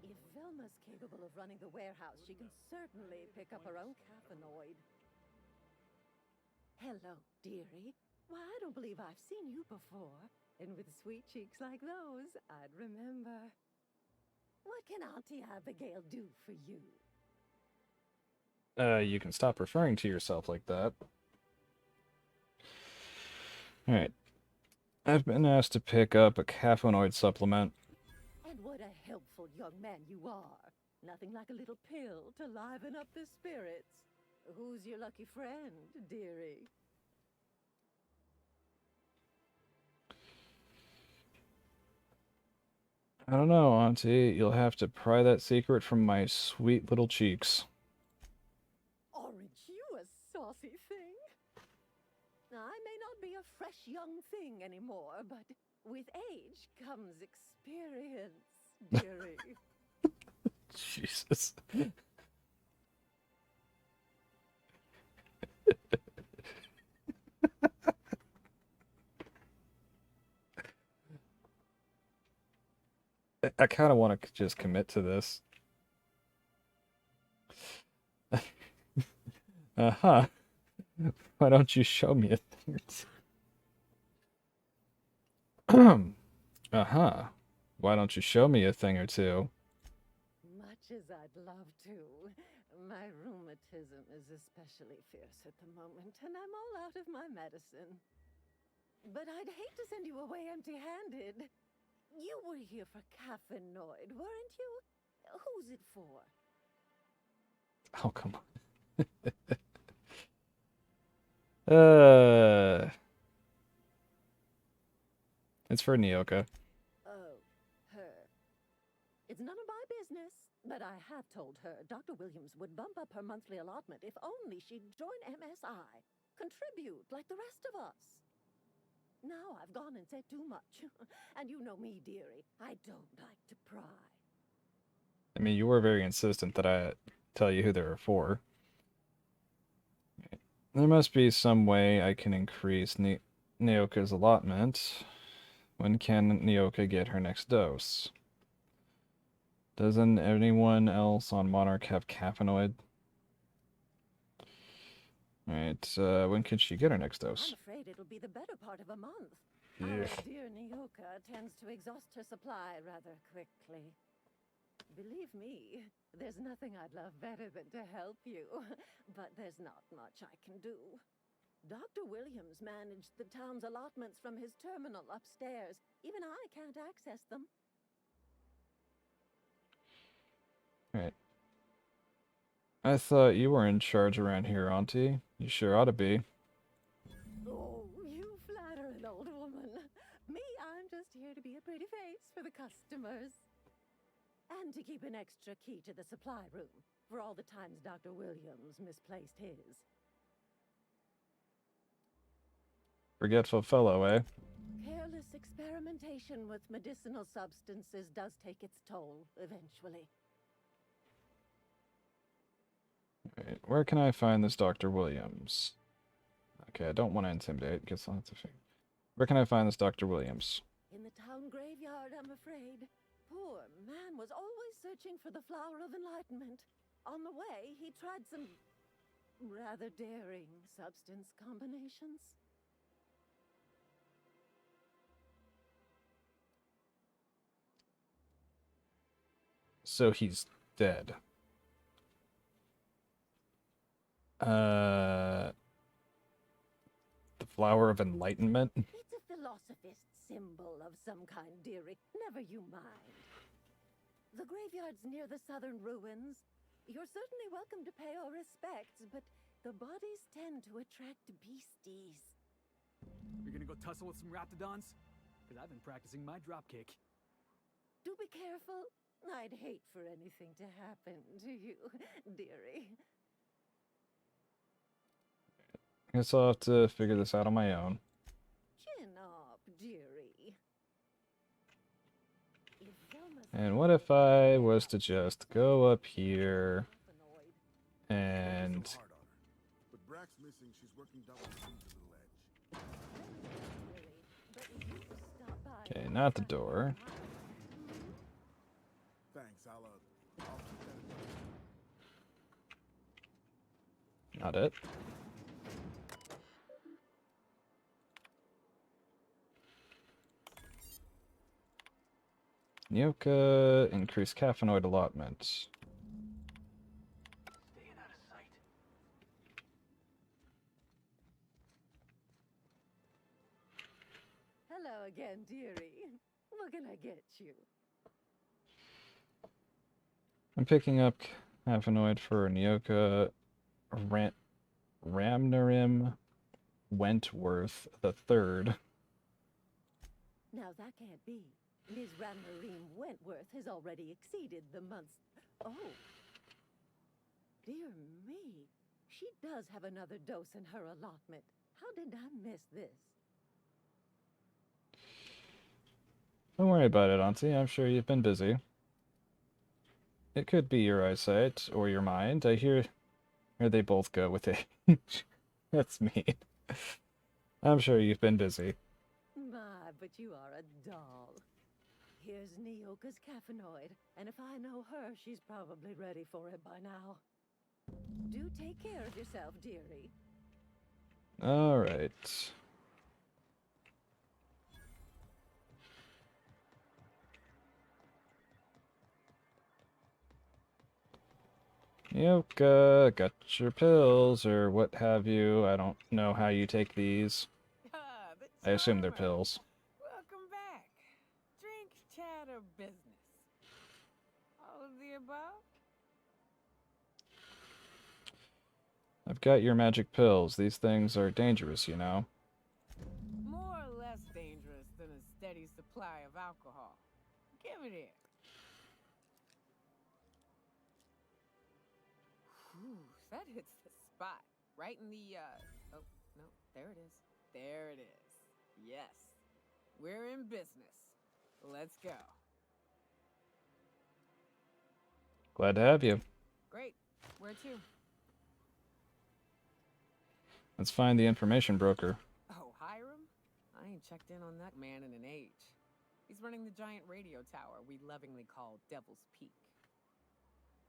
Speaker 11: If Velma's capable of running the warehouse, she can certainly pick up her own caffeinoid. Hello, dearie. Why, I don't believe I've seen you before. And with sweet cheeks like those, I'd remember. What can Auntie Abigail do for you?
Speaker 1: You can stop referring to yourself like that. Alright. I've been asked to pick up a caffeinoid supplement.
Speaker 11: And what a helpful young man you are. Nothing like a little pill to liven up the spirits. Who's your lucky friend, dearie?
Speaker 1: I don't know, Auntie. You'll have to pry that secret from my sweet little cheeks.
Speaker 11: Aren't you a saucy thing? I may not be a fresh young thing anymore, but with age comes experience, dearie.
Speaker 1: Jesus. I kind of want to just commit to this. Uh-huh. Why don't you show me a thing or two? Uh-huh. Why don't you show me a thing or two?
Speaker 11: Much as I'd love to, my rheumatism is especially fierce at the moment, and I'm all out of my medicine. But I'd hate to send you away empty-handed. You were here for caffeinoid, weren't you? Who's it for?
Speaker 1: Oh, come on. It's for Nyoka.
Speaker 11: Oh, her. It's none of my business, but I have told her Dr. Williams would bump up her monthly allotment if only she'd join MSI. Contribute like the rest of us. Now I've gone and said too much. And you know me, dearie. I don't like to pry.
Speaker 1: I mean, you were very insistent that I tell you who they were for. There must be some way I can increase Nyoka's allotment. When can Nyoka get her next dose? Doesn't anyone else on Monarch have caffeinoid? Alright, when can she get her next dose?
Speaker 11: I'm afraid it'll be the better part of a month.
Speaker 1: Yeah.
Speaker 11: Our dear Nyoka tends to exhaust her supply rather quickly. Believe me, there's nothing I'd love better than to help you, but there's not much I can do. Dr. Williams managed the town's allotments from his terminal upstairs. Even I can't access them.
Speaker 1: Right. I thought you were in charge around here, Auntie. You sure ought to be.
Speaker 11: Oh, you flatter an old woman. Me, I'm just here to be a pretty face for the customers. And to keep an extra key to the supply room for all the times Dr. Williams misplaced his.
Speaker 1: Forgetful fellow, eh?
Speaker 11: Careless experimentation with medicinal substances does take its toll, eventually.
Speaker 1: Right, where can I find this Dr. Williams? Okay, I don't want to intimidate, guess I'll have to figure. Where can I find this Dr. Williams?
Speaker 11: In the town graveyard, I'm afraid. Poor man was always searching for the flower of enlightenment. On the way, he tried some rather daring substance combinations.
Speaker 1: So he's dead. The Flower of Enlightenment?
Speaker 11: It's a philosophist symbol of some kind, dearie. Never you mind. The graveyard's near the southern ruins. You're certainly welcome to pay our respects, but the bodies tend to attract beasties.
Speaker 10: You're gonna go tussle with some raptidons? Because I've been practicing my dropkick.
Speaker 11: Do be careful. I'd hate for anything to happen to you, dearie.
Speaker 1: Guess I'll have to figure this out on my own.
Speaker 11: Chin up, dearie.
Speaker 1: And what if I was to just go up here and...
Speaker 19: With Brack's missing, she's working double duty to Little Edge.
Speaker 1: Okay, not the door.
Speaker 19: Thanks, I'll keep that in mind.
Speaker 1: Not it. Nyoka, increase caffeinoid allotment.
Speaker 10: Staying out of sight.
Speaker 11: Hello again, dearie. What can I get you?
Speaker 1: I'm picking up caffeinoid for Nyoka Ramnarim Wentworth III.
Speaker 11: Now that can't be. Ms. Rammarine Wentworth has already exceeded the month's... Oh. Dear me. She does have another dose in her allotment. How did I miss this?
Speaker 1: Don't worry about it, Auntie. I'm sure you've been busy. It could be your eyesight or your mind. I hear they both go with age. That's mean. I'm sure you've been busy.
Speaker 11: My, but you are a doll. Here's Nyoka's caffeinoid, and if I know her, she's probably ready for it by now. Do take care of yourself, dearie.
Speaker 1: All right. Nyoka, got your pills, or what have you. I don't know how you take these. I assume they're pills.
Speaker 17: Welcome back. Drink, chat, or business? All of the above?
Speaker 1: I've got your magic pills. These things are dangerous, you know.
Speaker 17: More or less dangerous than a steady supply of alcohol. Give it here. Whew, that hits the spot. Right in the, oh, no, there it is. There it is. Yes. We're in business. Let's go.
Speaker 1: Glad to have you.
Speaker 17: Great. Where to?
Speaker 1: Let's find the information broker.
Speaker 17: Oh, Hiram? I ain't checked in on that man in an age. He's running the giant radio tower we lovingly call Devil's Peak.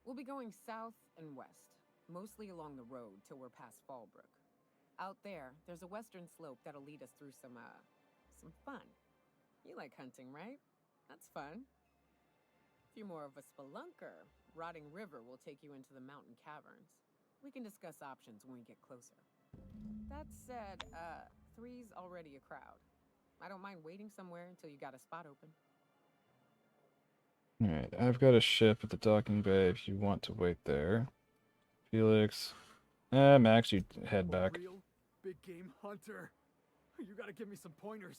Speaker 17: We'll be going south and west, mostly along the road till we're past Fallbrook. Out there, there's a western slope that'll lead us through some fun. You like hunting, right? That's fun. If you're more of a spelunker, Rotting River will take you into the mountain caverns. We can discuss options when we get closer. That said, 3's already a crowd. I don't mind waiting somewhere until you got a spot open.
Speaker 1: Alright, I've got a ship at the docking bay if you want to wait there. Felix. Max, you head back.
Speaker 10: Real big game hunter. You gotta give me some pointers.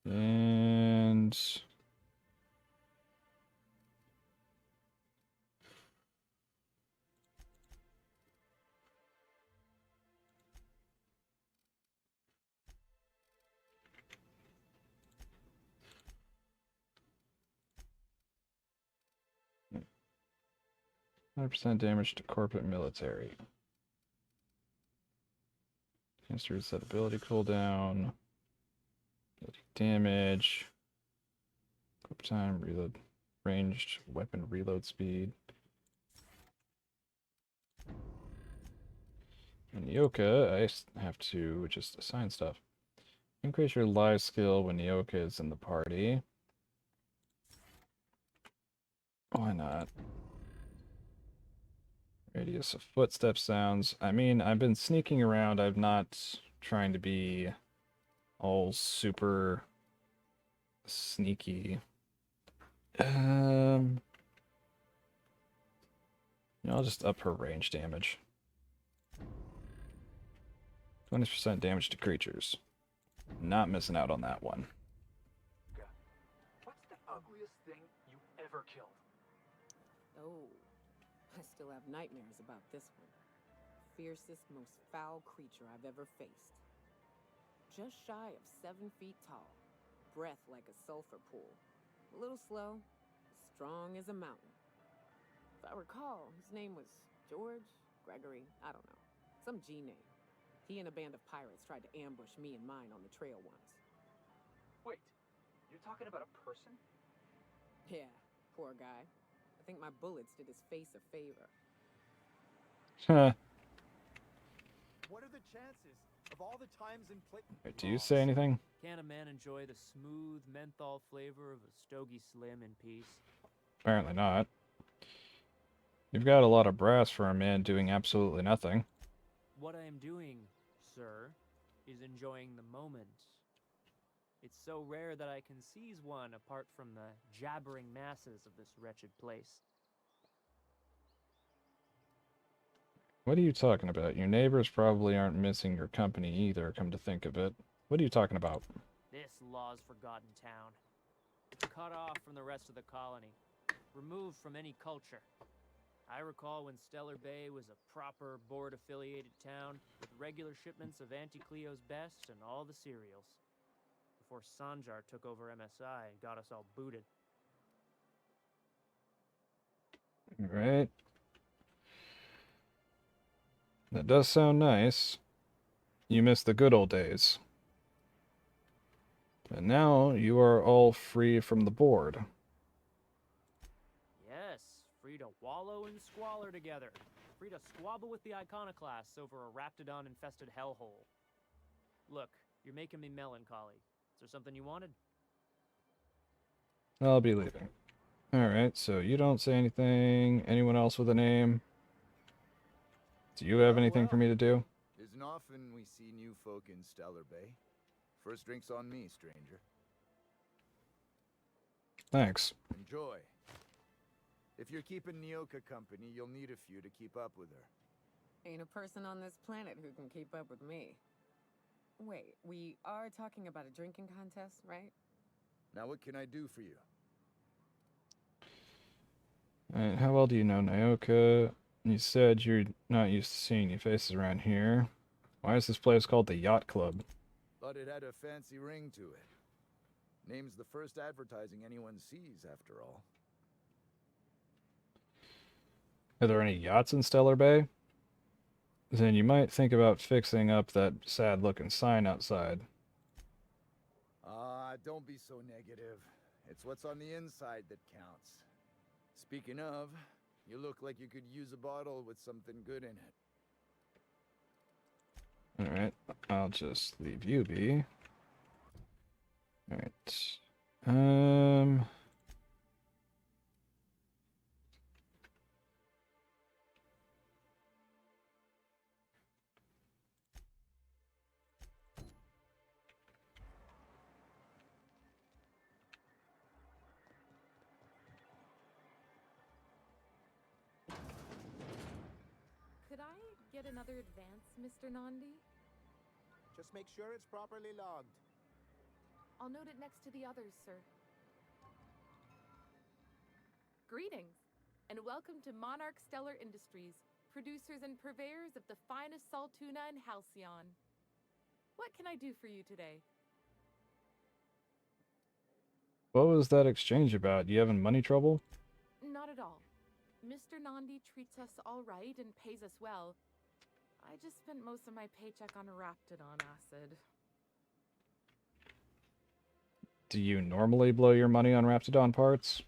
Speaker 1: And 100% damage to corporate military. Chance to reset ability cooldown. Damage. Clip time, reload. Ranged weapon reload speed. In Yoka, I have to just assign stuff. Increase your lie skill when Yoka is in the party. Why not? Radius of footstep sounds. I mean, I've been sneaking around. I'm not trying to be all super sneaky. I'll just up her range damage. 20% damage to creatures. Not missing out on that one.
Speaker 10: What's the ugliest thing you ever killed?
Speaker 17: Oh, I still have nightmares about this one. Fiercest, most foul creature I've ever faced. Just shy of 7 feet tall. Breath like a sulfur pool. A little slow, strong as a mountain. If I recall, his name was George, Gregory, I don't know. Some G name. He and a band of pirates tried to ambush me and mine on the trail once.
Speaker 10: Wait, you're talking about a person?
Speaker 17: Yeah, poor guy. I think my bullets did his face a favor.
Speaker 1: Huh.
Speaker 6: What are the chances of all the times and places?
Speaker 1: Do you say anything?
Speaker 15: Can a man enjoy the smooth menthol flavor of a Stogie Slim in peace?
Speaker 1: Apparently not. You've got a lot of brass for a man doing absolutely nothing.
Speaker 15: What I am doing, sir, is enjoying the moment. It's so rare that I can seize one apart from the jabbering masses of this wretched place.
Speaker 1: What are you talking about? Your neighbors probably aren't missing your company either, come to think of it. What are you talking about?
Speaker 15: This law's forgotten town. It's cut off from the rest of the colony, removed from any culture. I recall when Stellar Bay was a proper board-affiliated town with regular shipments of Auntie Cleo's best and all the cereals. Before Sanjar took over MSI and got us all booted.
Speaker 1: Alright. That does sound nice. You miss the good old days. And now you are all free from the board.
Speaker 15: Yes, free to wallow in squalor together. Free to squabble with the iconoclasts over a Raptidon-infested hellhole. Look, you're making me melancholy. Is there something you wanted?
Speaker 1: I'll be leaving. Alright, so you don't say anything. Anyone else with a name? Do you have anything for me to do?
Speaker 16: Isn't often we see new folk in Stellar Bay. First drink's on me, stranger.
Speaker 1: Thanks.
Speaker 16: Enjoy. If you're keeping Nyoka company, you'll need a few to keep up with her.
Speaker 17: Ain't a person on this planet who can keep up with me. Wait, we are talking about a drinking contest, right?
Speaker 16: Now what can I do for you?
Speaker 1: Alright, how well do you know Nyoka? You said you're not used to seeing new faces around here. Why is this place called the Yacht Club?
Speaker 16: Thought it had a fancy ring to it. Name's the first advertising anyone sees, after all.
Speaker 1: Are there any yachts in Stellar Bay? Then you might think about fixing up that sad-looking sign outside.
Speaker 16: Don't be so negative. It's what's on the inside that counts. Speaking of, you look like you could use a bottle with something good in it.
Speaker 1: Alright, I'll just leave you be. Alright.
Speaker 13: Could I get another advance, Mr. Nandi?
Speaker 19: Just make sure it's properly logged.
Speaker 13: I'll note it next to the others, sir. Greetings, and welcome to Monarch Stellar Industries, producers and purveyors of the finest salt tuna in Halcyon. What can I do for you today?
Speaker 1: What was that exchange about? You having money trouble?
Speaker 13: Not at all. Mr. Nandi treats us all right and pays us well. I just spent most of my paycheck on Raptidon acid.
Speaker 1: Do you normally blow your money on Raptidon parts?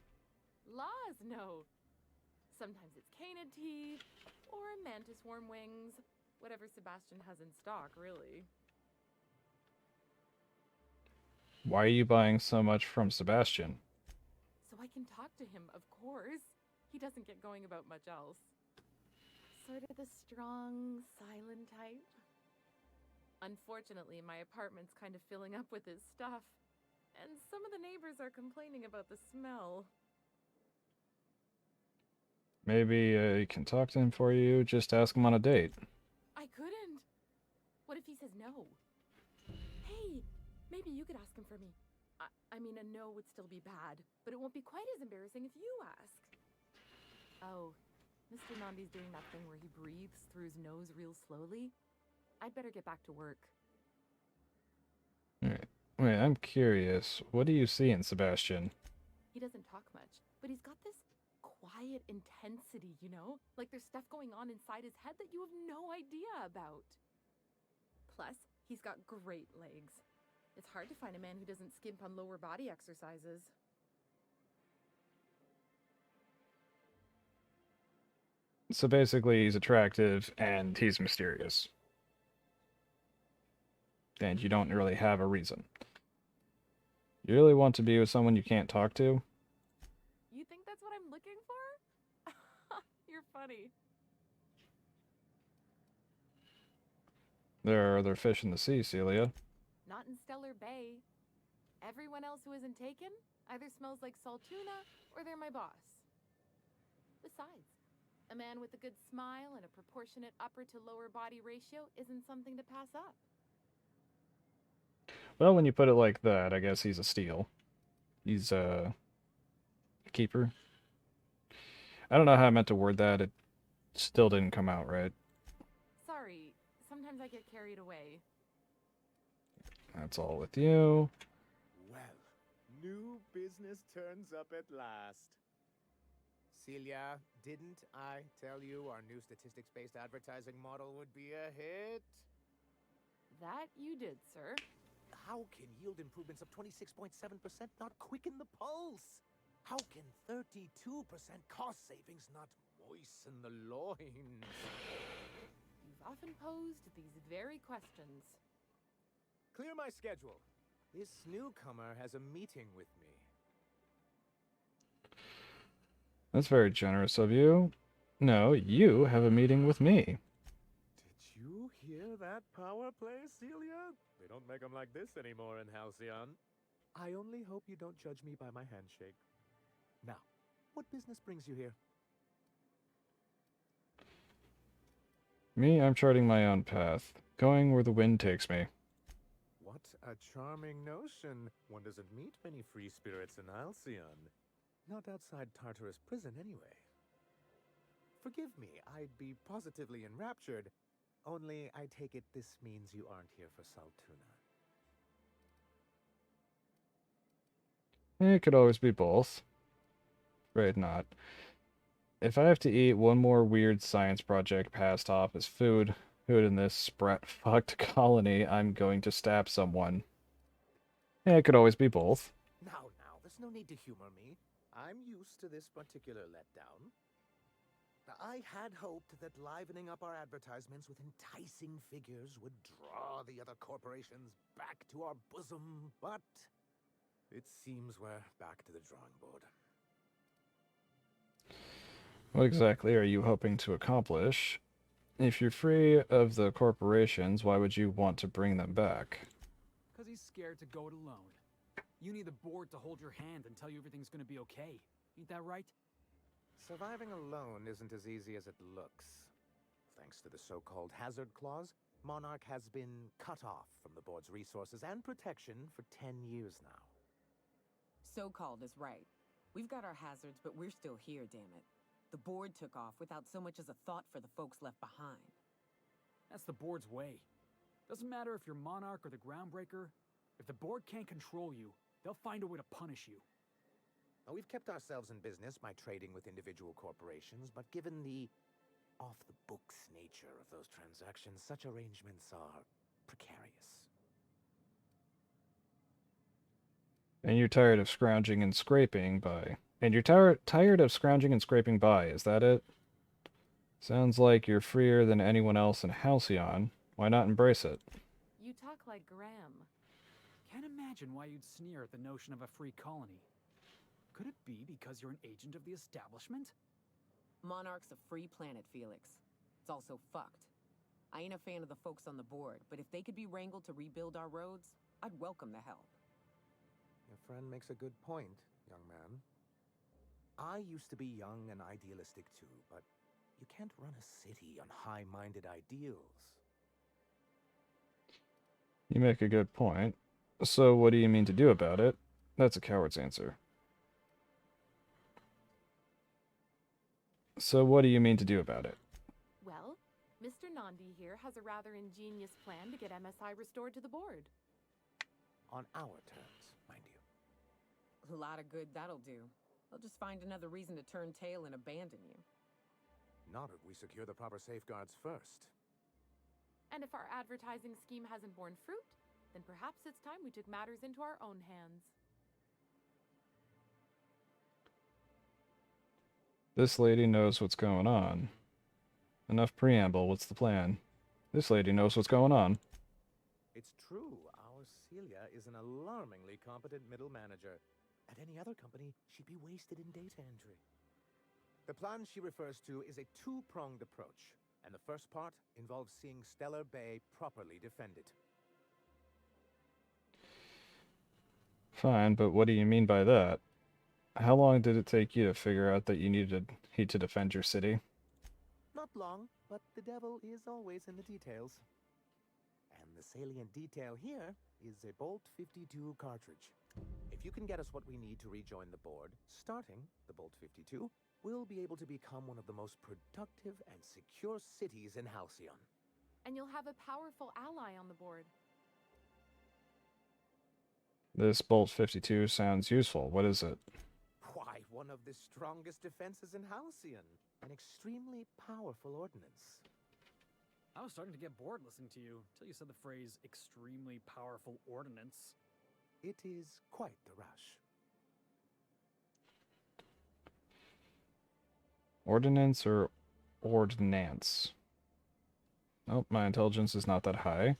Speaker 13: Laws, no. Sometimes it's canid teeth or mantis worm wings.
Speaker 20: Whatever Sebastian has in stock, really.
Speaker 1: Why are you buying so much from Sebastian?
Speaker 20: So I can talk to him, of course. He doesn't get going about much else. Sort of the strong, silent type. Unfortunately, my apartment's kind of filling up with his stuff. And some of the neighbors are complaining about the smell.
Speaker 1: Maybe you can talk to him for you. Just ask him on a date.
Speaker 20: I couldn't. What if he says no? Hey, maybe you could ask him for me. I mean, a no would still be bad, but it won't be quite as embarrassing if you ask. Oh, Mr. Nandi's doing that thing where he breathes through his nose real slowly. I'd better get back to work.
Speaker 1: Alright. Wait, I'm curious. What do you see in Sebastian?
Speaker 20: He doesn't talk much, but he's got this quiet intensity, you know? Like there's stuff going on inside his head that you have no idea about. Plus, he's got great legs. It's hard to find a man who doesn't skimp on lower body exercises.
Speaker 1: So basically, he's attractive and he's mysterious. And you don't really have a reason. You really want to be with someone you can't talk to?
Speaker 20: You think that's what I'm looking for? You're funny.
Speaker 1: There are other fish in the sea, Celia.
Speaker 20: Not in Stellar Bay. Everyone else who isn't taken either smells like salt tuna or they're my boss. Besides, a man with a good smile and a proportionate upper to lower body ratio isn't something to pass up.
Speaker 1: Well, when you put it like that, I guess he's a steal. He's a keeper. I don't know how I meant to word that. It still didn't come out right.
Speaker 20: Sorry, sometimes I get carried away.
Speaker 1: That's all with you.
Speaker 21: Well, new business turns up at last. Celia, didn't I tell you our new statistics-based advertising model would be a hit?
Speaker 20: That you did, sir.
Speaker 21: How can yield improvements of 26.7% not quicken the pulse? How can 32% cost savings not moisten the loins?
Speaker 20: You've often posed these very questions.
Speaker 21: Clear my schedule. This newcomer has a meeting with me.
Speaker 1: That's very generous of you. No, you have a meeting with me.
Speaker 21: Did you hear that power play, Celia? They don't make them like this anymore in Halcyon. I only hope you don't judge me by my handshake. Now, what business brings you here?
Speaker 1: Me, I'm charting my own path, going where the wind takes me.
Speaker 21: What a charming notion. One doesn't meet many free spirits in Halcyon. Not outside Tartarus prison, anyway. Forgive me, I'd be positively enraptured. Only, I take it this means you aren't here for Saltuna.
Speaker 1: It could always be both. Afraid not. If I have to eat one more weird science project passed off as food in this sprat-fucked colony, I'm going to stab someone. It could always be both.
Speaker 21: Now, there's no need to humor me. I'm used to this particular letdown. I had hoped that livening up our advertisements with enticing figures would draw the other corporations back to our bosom, but it seems we're back to the drawing board.
Speaker 1: What exactly are you hoping to accomplish? If you're free of the corporations, why would you want to bring them back?
Speaker 10: Because he's scared to go it alone. You need the board to hold your hand and tell you everything's gonna be okay. Ain't that right?
Speaker 21: Surviving alone isn't as easy as it looks. Thanks to the so-called hazard clause, Monarch has been cut off from the board's resources and protection for 10 years now.
Speaker 17: So-called is right. We've got our hazards, but we're still here, damn it. The board took off without so much as a thought for the folks left behind.
Speaker 10: That's the board's way. Doesn't matter if you're Monarch or the Groundbreaker. If the board can't control you, they'll find a way to punish you.
Speaker 21: Now, we've kept ourselves in business by trading with individual corporations, but given the off-the-books nature of those transactions, such arrangements are precarious.
Speaker 1: And you're tired of scrounging and scraping by... And you're tired of scrounging and scraping by, is that it? Sounds like you're freer than anyone else in Halcyon. Why not embrace it?
Speaker 20: You talk like Graham.
Speaker 10: Can't imagine why you'd sneer at the notion of a free colony. Could it be because you're an agent of the establishment?
Speaker 17: Monarch's a free planet, Felix. It's also fucked. I ain't a fan of the folks on the board, but if they could be wrangled to rebuild our roads, I'd welcome the help.
Speaker 21: Your friend makes a good point, young man. I used to be young and idealistic too, but you can't run a city on high-minded ideals.
Speaker 1: You make a good point. So what do you mean to do about it? That's a coward's answer. So what do you mean to do about it?
Speaker 20: Well, Mr. Nandi here has a rather ingenious plan to get MSI restored to the board.
Speaker 21: On our terms, mind you.
Speaker 17: A lot of good that'll do. They'll just find another reason to turn tail and abandon you.
Speaker 21: Not if we secure the proper safeguards first.
Speaker 20: And if our advertising scheme hasn't borne fruit, then perhaps it's time we took matters into our own hands.
Speaker 1: This lady knows what's going on. Enough preamble, what's the plan? This lady knows what's going on.
Speaker 21: It's true, our Celia is an alarmingly competent middle manager. At any other company, she'd be wasted in data entry. The plan she refers to is a two-pronged approach, and the first part involves seeing Stellar Bay properly defended.
Speaker 1: Fine, but what do you mean by that? How long did it take you to figure out that you needed heat to defend your city?
Speaker 21: Not long, but the devil is always in the details. And the salient detail here is a Bolt 52 cartridge. If you can get us what we need to rejoin the board, starting the Bolt 52, we'll be able to become one of the most productive and secure cities in Halcyon.
Speaker 20: And you'll have a powerful ally on the board.
Speaker 1: This Bolt 52 sounds useful. What is it?
Speaker 21: Why, one of the strongest defenses in Halcyon. An extremely powerful ordnance.
Speaker 10: I was starting to get bored listening to you until you said the phrase extremely powerful ordnance.
Speaker 21: It is quite the rush.
Speaker 1: Ordnance or ordnance? Oh, my intelligence is not that high.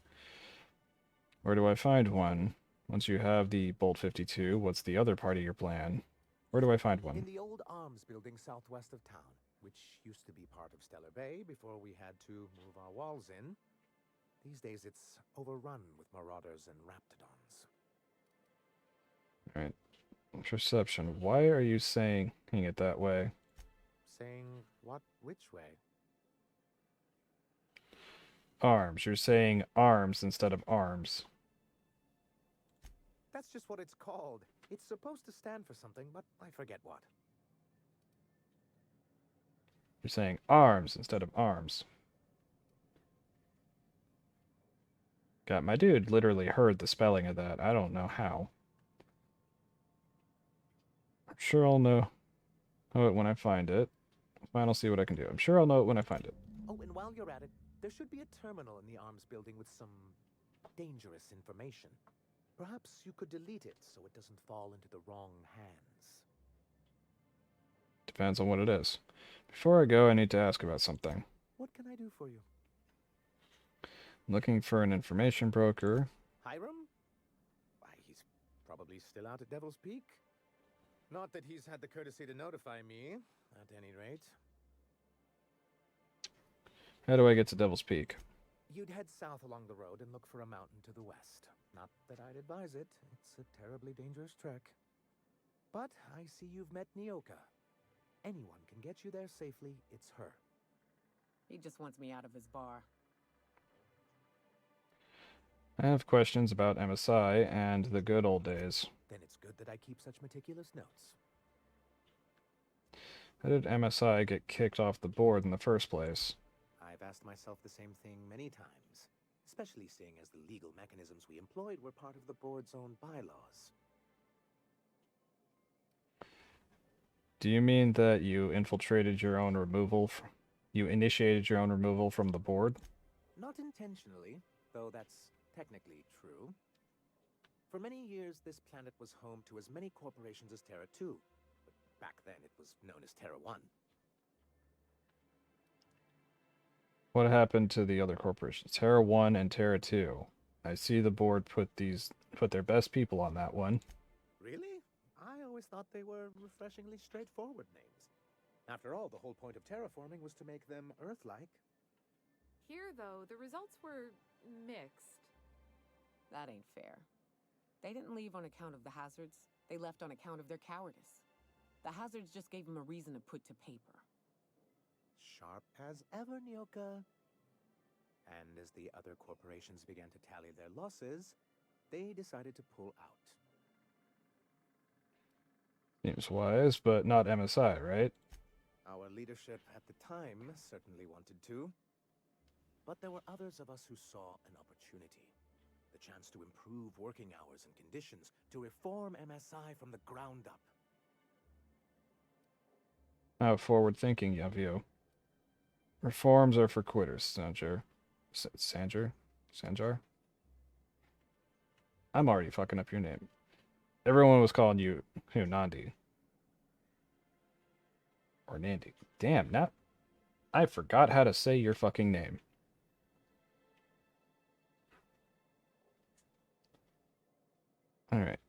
Speaker 1: Where do I find one? Once you have the Bolt 52, what's the other part of your plan? Where do I find one?
Speaker 21: In the old arms building southwest of town, which used to be part of Stellar Bay before we had to move our walls in. These days it's overrun with marauders and raptidons.
Speaker 1: Alright. Perception. Why are you saying it that way?
Speaker 21: Saying what? Which way?
Speaker 1: Arms. You're saying arms instead of arms.
Speaker 21: That's just what it's called. It's supposed to stand for something, but I forget what.
Speaker 1: You're saying arms instead of arms. God, my dude literally heard the spelling of that. I don't know how. I'm sure I'll know it when I find it. Fine, I'll see what I can do. I'm sure I'll know it when I find it.
Speaker 21: Oh, and while you're at it, there should be a terminal in the arms building with some dangerous information. Perhaps you could delete it so it doesn't fall into the wrong hands.
Speaker 1: Depends on what it is. Before I go, I need to ask about something.
Speaker 21: What can I do for you?
Speaker 1: I'm looking for an information broker.
Speaker 21: Hiram? Why, he's probably still out at Devil's Peak. Not that he's had the courtesy to notify me, at any rate.
Speaker 1: How do I get to Devil's Peak?
Speaker 21: You'd head south along the road and look for a mountain to the west. Not that I'd advise it. It's a terribly dangerous trek. But I see you've met Nyoka. Anyone can get you there safely, it's her.
Speaker 17: He just wants me out of his bar.
Speaker 1: I have questions about MSI and the good old days.
Speaker 21: Then it's good that I keep such meticulous notes.
Speaker 1: How did MSI get kicked off the board in the first place?
Speaker 21: I've asked myself the same thing many times, especially seeing as the legal mechanisms we employed were part of the board's own bylaws.
Speaker 1: Do you mean that you infiltrated your own removal? You initiated your own removal from the board?
Speaker 21: Not intentionally, though that's technically true. For many years, this planet was home to as many corporations as Terra 2. But back then, it was known as Terra 1.
Speaker 1: What happened to the other corporations? Terra 1 and Terra 2. I see the board put their best people on that one.
Speaker 21: Really? I always thought they were refreshingly straightforward names. After all, the whole point of terraforming was to make them Earth-like.
Speaker 20: Here, though, the results were mixed.
Speaker 17: That ain't fair. They didn't leave on account of the hazards. They left on account of their cowardice. The hazards just gave them a reason to put to paper.
Speaker 21: Sharp as ever, Nyoka. And as the other corporations began to tally their losses, they decided to pull out.
Speaker 1: Seems wise, but not MSI, right?
Speaker 21: Our leadership at the time certainly wanted to. But there were others of us who saw an opportunity. The chance to improve working hours and conditions, to reform MSI from the ground up.
Speaker 1: How forward-thinking of you. Reforms are for quitters, Sanjar. Sanjar? I'm already fucking up your name. Everyone was calling you, Nandi. Or Nandi. Damn, now I forgot how to say your fucking name. Alright.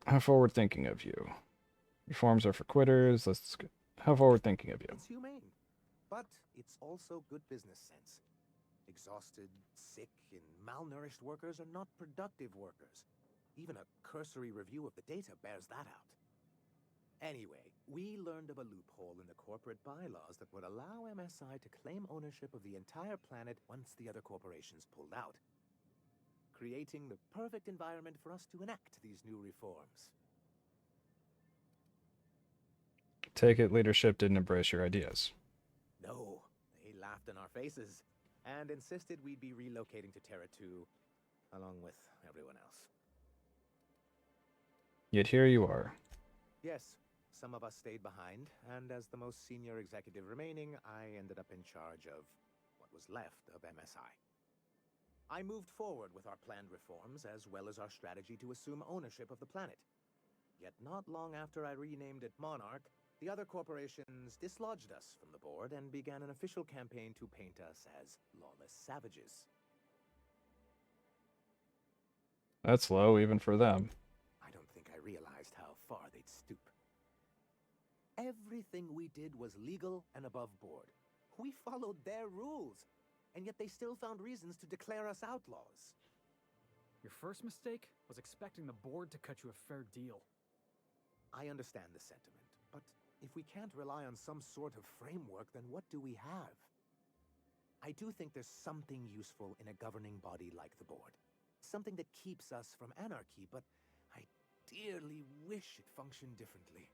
Speaker 1: How forward-thinking of you. Reforms are for quitters. How forward-thinking of you.
Speaker 21: It's humane, but it's also good business sense. Exhausted, sick, and malnourished workers are not productive workers. Even a cursory review of the data bears that out. Anyway, we learned of a loophole in the corporate bylaws that would allow MSI to claim ownership of the entire planet once the other corporations pulled out, creating the perfect environment for us to enact these new reforms.
Speaker 1: Take it leadership didn't embrace your ideas.
Speaker 21: No, they laughed in our faces and insisted we'd be relocating to Terra 2 along with everyone else.
Speaker 1: Yet here you are.
Speaker 21: Yes, some of us stayed behind, and as the most senior executive remaining, I ended up in charge of what was left of MSI. I moved forward with our planned reforms, as well as our strategy to assume ownership of the planet. Yet not long after I renamed it Monarch, the other corporations dislodged us from the board and began an official campaign to paint us as lawless savages.
Speaker 1: That's low even for them.
Speaker 21: I don't think I realized how far they'd stoop. Everything we did was legal and above board. We followed their rules, and yet they still found reasons to declare us outlaws.
Speaker 10: Your first mistake was expecting the board to cut you a fair deal.
Speaker 21: I understand the sentiment, but if we can't rely on some sort of framework, then what do we have? I do think there's something useful in a governing body like the board. Something that keeps us from anarchy, but I dearly wish it functioned differently.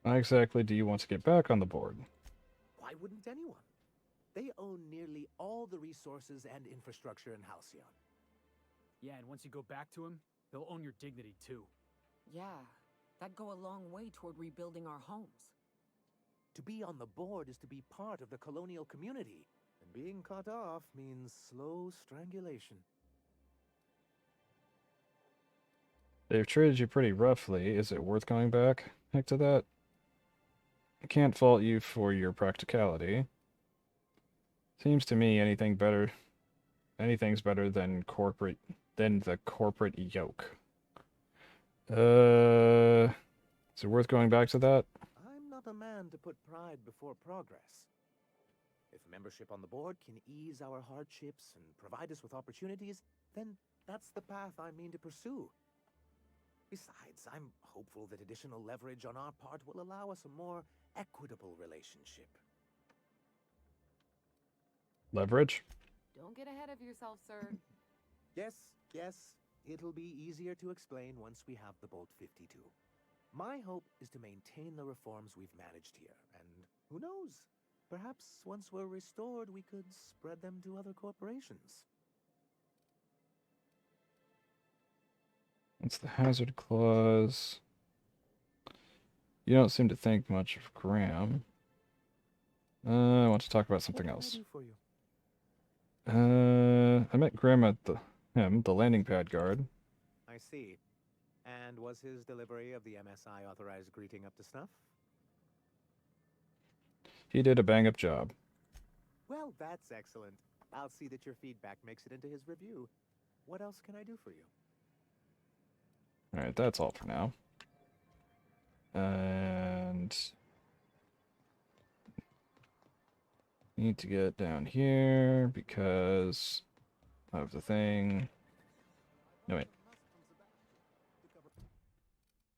Speaker 1: How exactly do you want to get back on the board?
Speaker 21: Why wouldn't anyone? They own nearly all the resources and infrastructure in Halcyon.
Speaker 10: Yeah, and once you go back to him, they'll own your dignity too.
Speaker 17: Yeah, that'd go a long way toward rebuilding our homes.
Speaker 21: To be on the board is to be part of the colonial community, and being cut off means slow strangulation.
Speaker 1: They've treated you pretty roughly. Is it worth going back to that? I can't fault you for your practicality. Seems to me anything's better than the corporate yoke. Is it worth going back to that?
Speaker 21: I'm not a man to put pride before progress. If membership on the board can ease our hardships and provide us with opportunities, then that's the path I mean to pursue. Besides, I'm hopeful that additional leverage on our part will allow us a more equitable relationship.
Speaker 1: Leverage?
Speaker 20: Don't get ahead of yourself, sir.
Speaker 21: Yes. It'll be easier to explain once we have the Bolt 52. My hope is to maintain the reforms we've managed here, and who knows? Perhaps once we're restored, we could spread them to other corporations.
Speaker 1: It's the hazard clause. You don't seem to think much of Graham. I want to talk about something else.
Speaker 21: What can I do for you?
Speaker 1: I met Graham at the landing pad guard.
Speaker 21: I see. And was his delivery of the MSI authorized greeting up to snuff?
Speaker 1: He did a bang-up job.
Speaker 21: Well, that's excellent. I'll see that your feedback makes it into his review. What else can I do for you?
Speaker 1: Alright, that's all for now. And... need to get down here because of the thing. No, wait.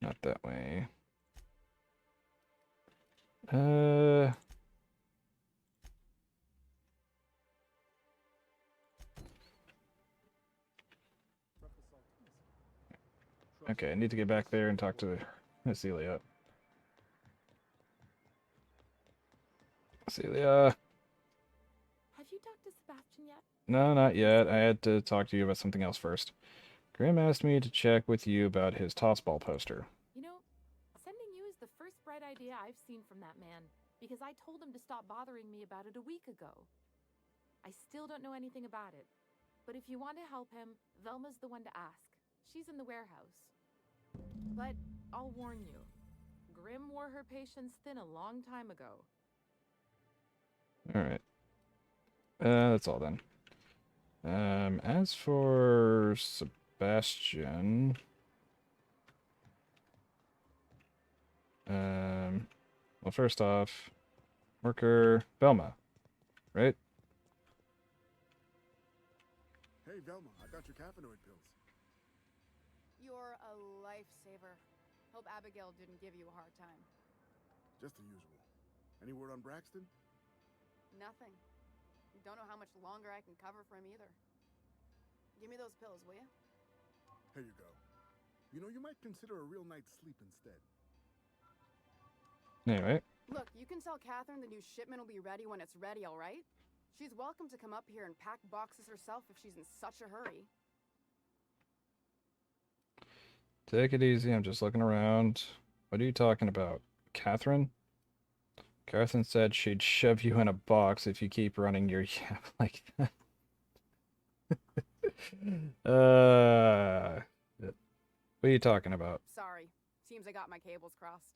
Speaker 1: Not that way. Okay, I need to get back there and talk to Celia. Celia.
Speaker 20: Have you talked to Sebastian yet?
Speaker 1: No, not yet. I had to talk to you about something else first. Grim asked me to check with you about his tossball poster.
Speaker 20: You know, sending you is the first bright idea I've seen from that man, because I told him to stop bothering me about it a week ago. I still don't know anything about it, but if you want to help him, Velma's the one to ask. She's in the warehouse. But I'll warn you, Grim wore her patience thin a long time ago.
Speaker 1: Alright. That's all then. As for Sebastian... well, first off, worker Velma, right?
Speaker 19: Hey, Velma, I got your caffeinoid pills.
Speaker 3: You're a lifesaver. Hope Abigail didn't give you a hard time.
Speaker 19: Just the usual. Any word on Braxton?
Speaker 3: Nothing. Don't know how much longer I can cover for him either. Give me those pills, will you?
Speaker 19: Here you go. You know, you might consider a real night's sleep instead.
Speaker 1: Anyway.
Speaker 3: Look, you can tell Catherine the new shipment will be ready when it's ready, all right? She's welcome to come up here and pack boxes herself if she's in such a hurry.
Speaker 1: Take it easy, I'm just looking around. What are you talking about? Catherine? Catherine said she'd shove you in a box if you keep running your yap like that. What are you talking about?
Speaker 3: Sorry. Seems I got my cables crossed.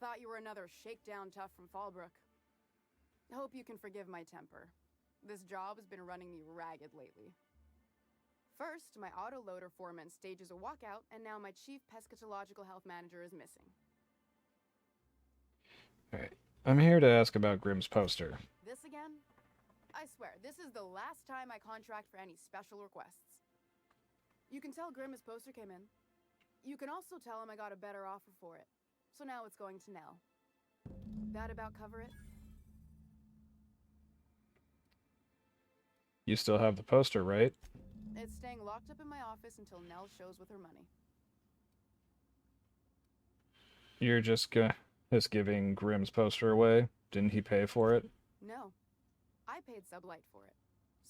Speaker 3: Thought you were another shakedown tough from Fallbrook. Hope you can forgive my temper. This job has been running me ragged lately. First, my autoloader foreman stages a walkout, and now my chief pescatological health manager is missing.
Speaker 1: Alright. I'm here to ask about Grimm's poster.
Speaker 3: This again? I swear, this is the last time I contract for any special requests. You can tell Grimm his poster came in. You can also tell him I got a better offer for it. So now it's going to Nell. That about cover it?
Speaker 1: You still have the poster, right?
Speaker 3: It's staying locked up in my office until Nell shows with her money.
Speaker 1: You're just giving Grimm's poster away? Didn't he pay for it?
Speaker 3: No. I paid Sublight for it.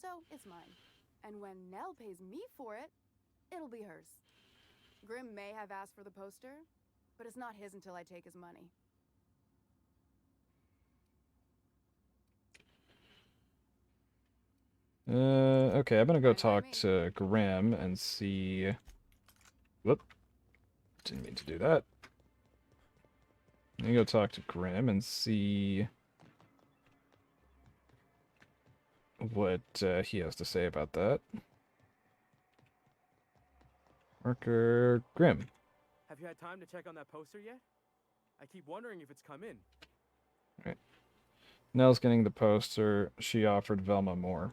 Speaker 3: So it's mine. And when Nell pays me for it, it'll be hers. Grimm may have asked for the poster, but it's not his until I take his money.
Speaker 1: Okay, I'm gonna go talk to Grimm and see... Whoop. Didn't mean to do that. I'm gonna go talk to Grimm and see... what he has to say about that. Worker Grimm.
Speaker 15: Have you had time to check on that poster yet? I keep wondering if it's come in.
Speaker 1: Right. Nell's getting the poster. She offered Velma more.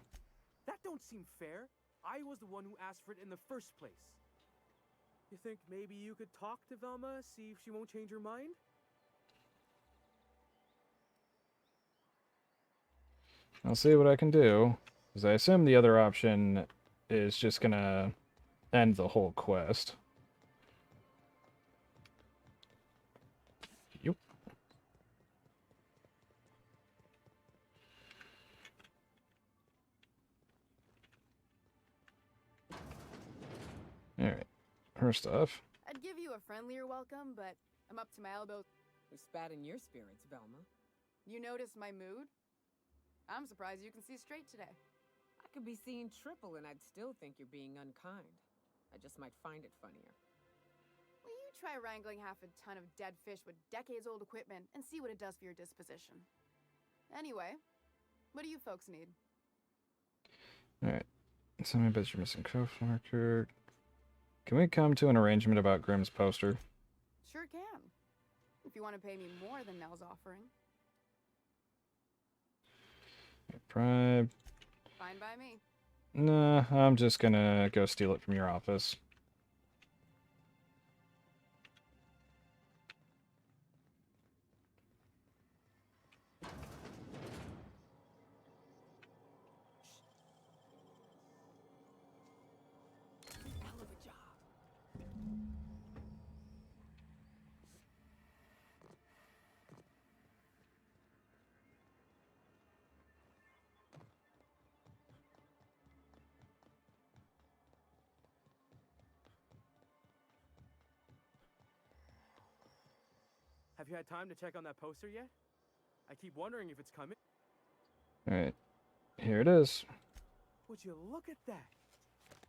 Speaker 15: That don't seem fair. I was the one who asked for it in the first place. You think maybe you could talk to Velma, see if she won't change her mind?
Speaker 1: I'll see what I can do. Because I assume the other option is just gonna end the whole quest. Yep. Alright. Her stuff.
Speaker 3: I'd give you a friendlier welcome, but I'm up to my elbows.
Speaker 17: Who spat in your spirits, Velma?
Speaker 3: You notice my mood? I'm surprised you can see straight today.
Speaker 17: I could be seeing triple and I'd still think you're being unkind. I just might find it funnier.
Speaker 3: Will you try wrangling half a ton of dead fish with decades-old equipment and see what it does for your disposition? Anyway, what do you folks need?
Speaker 1: Alright. So many bits you're missing co-marker. Can we come to an arrangement about Grimm's poster?
Speaker 3: Sure can. If you want to pay me more than Nell's offering.
Speaker 1: Bribe.
Speaker 3: Fine by me.
Speaker 1: Nah, I'm just gonna go steal it from your office.
Speaker 17: Hell of a job.
Speaker 15: Have you had time to check on that poster yet? I keep wondering if it's coming.
Speaker 1: Alright. Here it is.
Speaker 15: Would you look at that?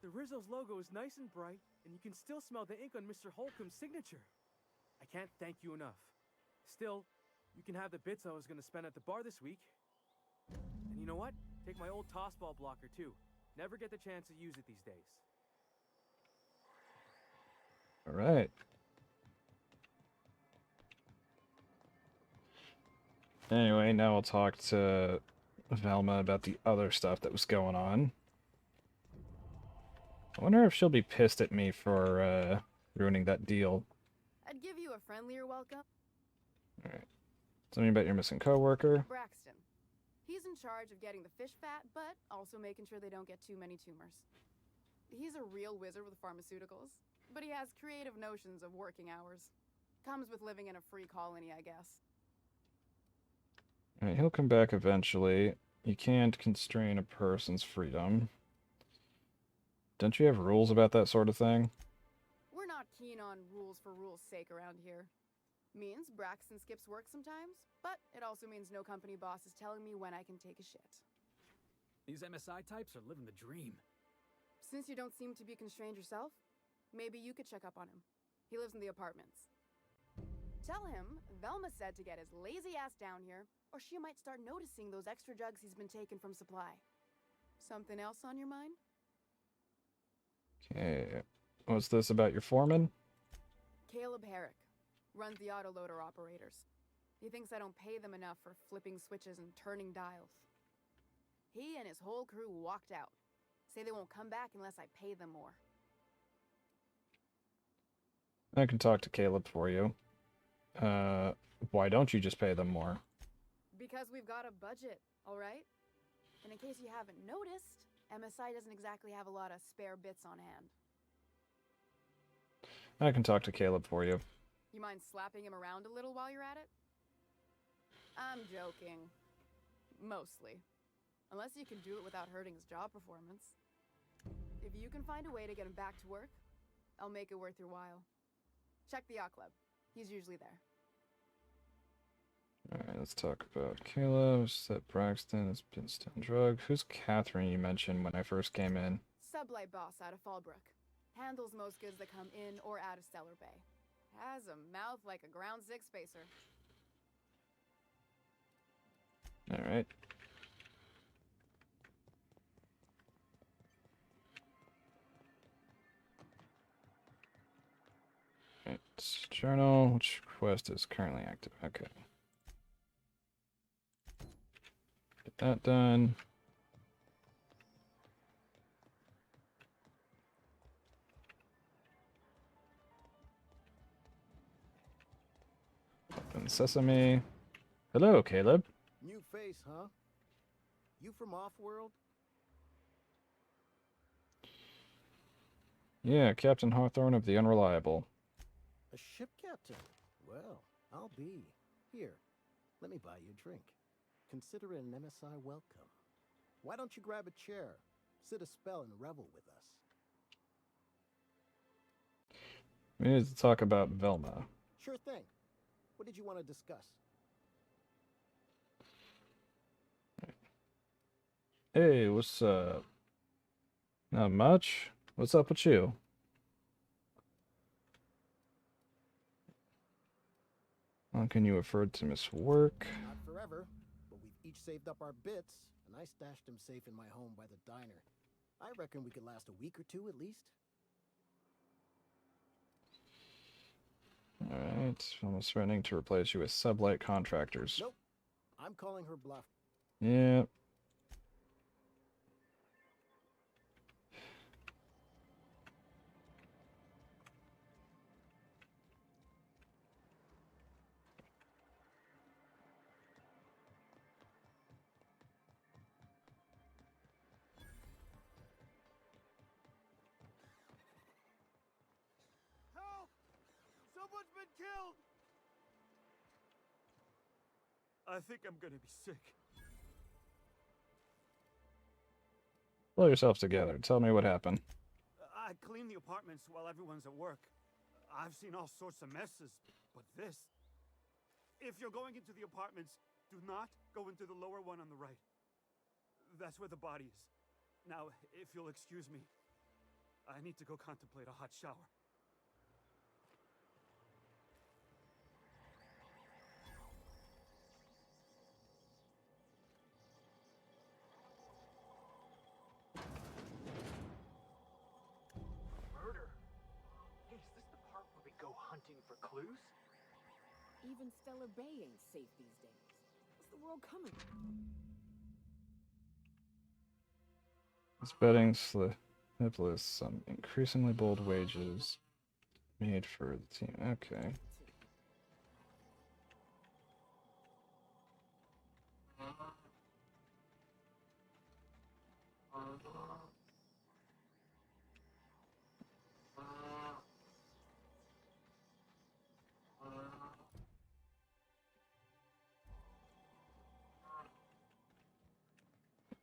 Speaker 15: The Rizzo's logo is nice and bright, and you can still smell the ink on Mr. Holcomb's signature. I can't thank you enough. Still, you can have the bits I was going to spend at the bar this week. And you know what? Take my old tossball blocker, too. Never get the chance to use it these days.
Speaker 1: Alright. Anyway, now we'll talk to Velma about the other stuff that was going on. I wonder if she'll be pissed at me for ruining that deal.
Speaker 3: I'd give you a friendlier welcome.
Speaker 1: Alright. Tell me about your missing coworker.
Speaker 3: Braxton. He's in charge of getting the fish fat, but also making sure they don't get too many tumors. He's a real wizard with pharmaceuticals, but he has creative notions of working hours. Comes with living in a free colony, I guess.
Speaker 1: Alright, he'll come back eventually. You can't constrain a person's freedom. Don't you have rules about that sort of thing?
Speaker 3: We're not keen on rules for rules' sake around here. Means Braxton skips work sometimes, but it also means no company boss is telling me when I can take a shit.
Speaker 10: These MSI types are living the dream.
Speaker 3: Since you don't seem to be constrained yourself, maybe you could check up on him. He lives in the apartments. Tell him Velma said to get his lazy ass down here, or she might start noticing those extra jugs he's been taking from supply. Something else on your mind?
Speaker 1: Okay. What's this about your foreman?
Speaker 3: Caleb Herrick runs the autoloader operators. He thinks I don't pay them enough for flipping switches and turning dials. He and his whole crew walked out. Say they won't come back unless I pay them more.
Speaker 1: I can talk to Caleb for you. Why don't you just pay them more?
Speaker 3: Because we've got a budget, all right? And in case you haven't noticed, MSI doesn't exactly have a lot of spare bits on hand.
Speaker 1: I can talk to Caleb for you.
Speaker 3: You mind slapping him around a little while you're at it? I'm joking. Mostly. Unless you can do it without hurting his job performance. If you can find a way to get him back to work, I'll make it worth your while. Check the yacht club. He's usually there.
Speaker 1: Alright, let's talk about Caleb. Said Braxton has been still drug. Who's Catherine you mentioned when I first came in?
Speaker 3: Sublight boss out of Fallbrook. Handles most goods that come in or out of Stellar Bay. Has a mouth like a ground six spacer.
Speaker 1: Alright. Alright, journal. Which quest is currently active? Okay. Get that done. Open sesame. Hello, Caleb.
Speaker 21: New face, huh? You from Offworld?
Speaker 1: Yeah, Captain Hawthorne of the Unreliable.
Speaker 21: A ship captain? Well, I'll be. Here, let me buy you a drink. Consider it an MSI welcome. Why don't you grab a chair, sit a spell, and revel with us?
Speaker 1: We need to talk about Velma.
Speaker 21: Sure thing. What did you want to discuss?
Speaker 1: Hey, what's up? Not much. What's up with you? How can you afford to miss work?
Speaker 21: Not forever, but we've
Speaker 2: each saved up our bits, and I stashed them safe in my home by the diner. I reckon we could last a week or two at least.
Speaker 1: Alright, almost threatening to replace you with sublight contractors.
Speaker 2: Nope. I'm calling her bluff.
Speaker 1: Yeah.
Speaker 6: Help! Someone's been killed! I think I'm gonna be sick.
Speaker 1: Pull yourself together. Tell me what happened.
Speaker 6: I clean the apartments while everyone's at work. I've seen all sorts of messes, but this... If you're going into the apartments, do not go into the lower one on the right. That's where the body is. Now, if you'll excuse me, I need to go contemplate a hot shower.
Speaker 12: Murder? Hey, is this the part where we go hunting for clues?
Speaker 17: Even Stellar Bay ain't safe these days. What's the world coming?
Speaker 1: This betting slip lists some increasingly bold wages made for the team. Okay.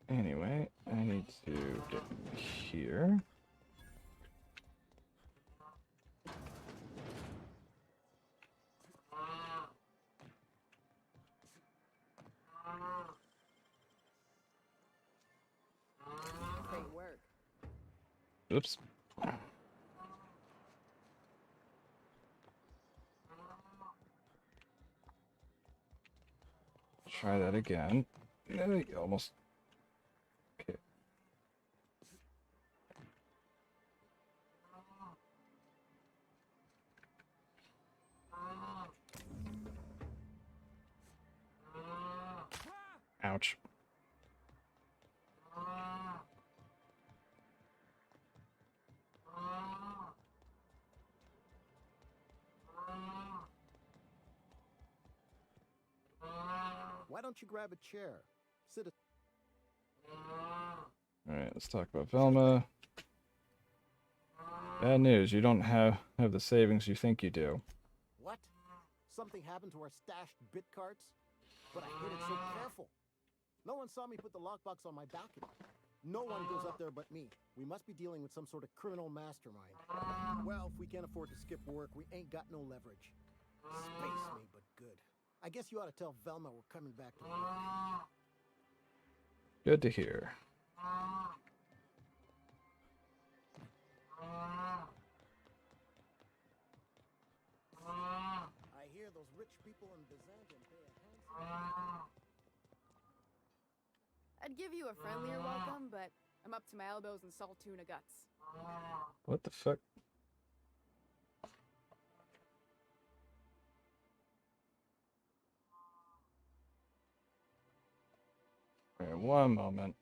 Speaker 1: Anyway, I need to get here.
Speaker 17: Great work.
Speaker 1: Oops. Try that again. Almost. Okay. Ouch.
Speaker 2: Why don't you grab a chair? Sit.
Speaker 1: Alright, let's talk about Velma. Bad news, you don't have the savings you think you do.
Speaker 2: What? Something happened to our stashed bit carts? But I hid it so careful. No one saw me put the lockbox on my balcony. No one goes up there but me. We must be dealing with some sort of criminal mastermind. Well, if we can't afford to skip work, we ain't got no leverage. Space me, but good. I guess you ought to tell Velma we're coming back to work.
Speaker 1: Good to hear.
Speaker 2: I hear those rich people in Byzantium pay a handsome...
Speaker 3: I'd give you a friendlier welcome, but I'm up to my elbows in salt tuna guts.
Speaker 1: What the fuck? Alright, one moment.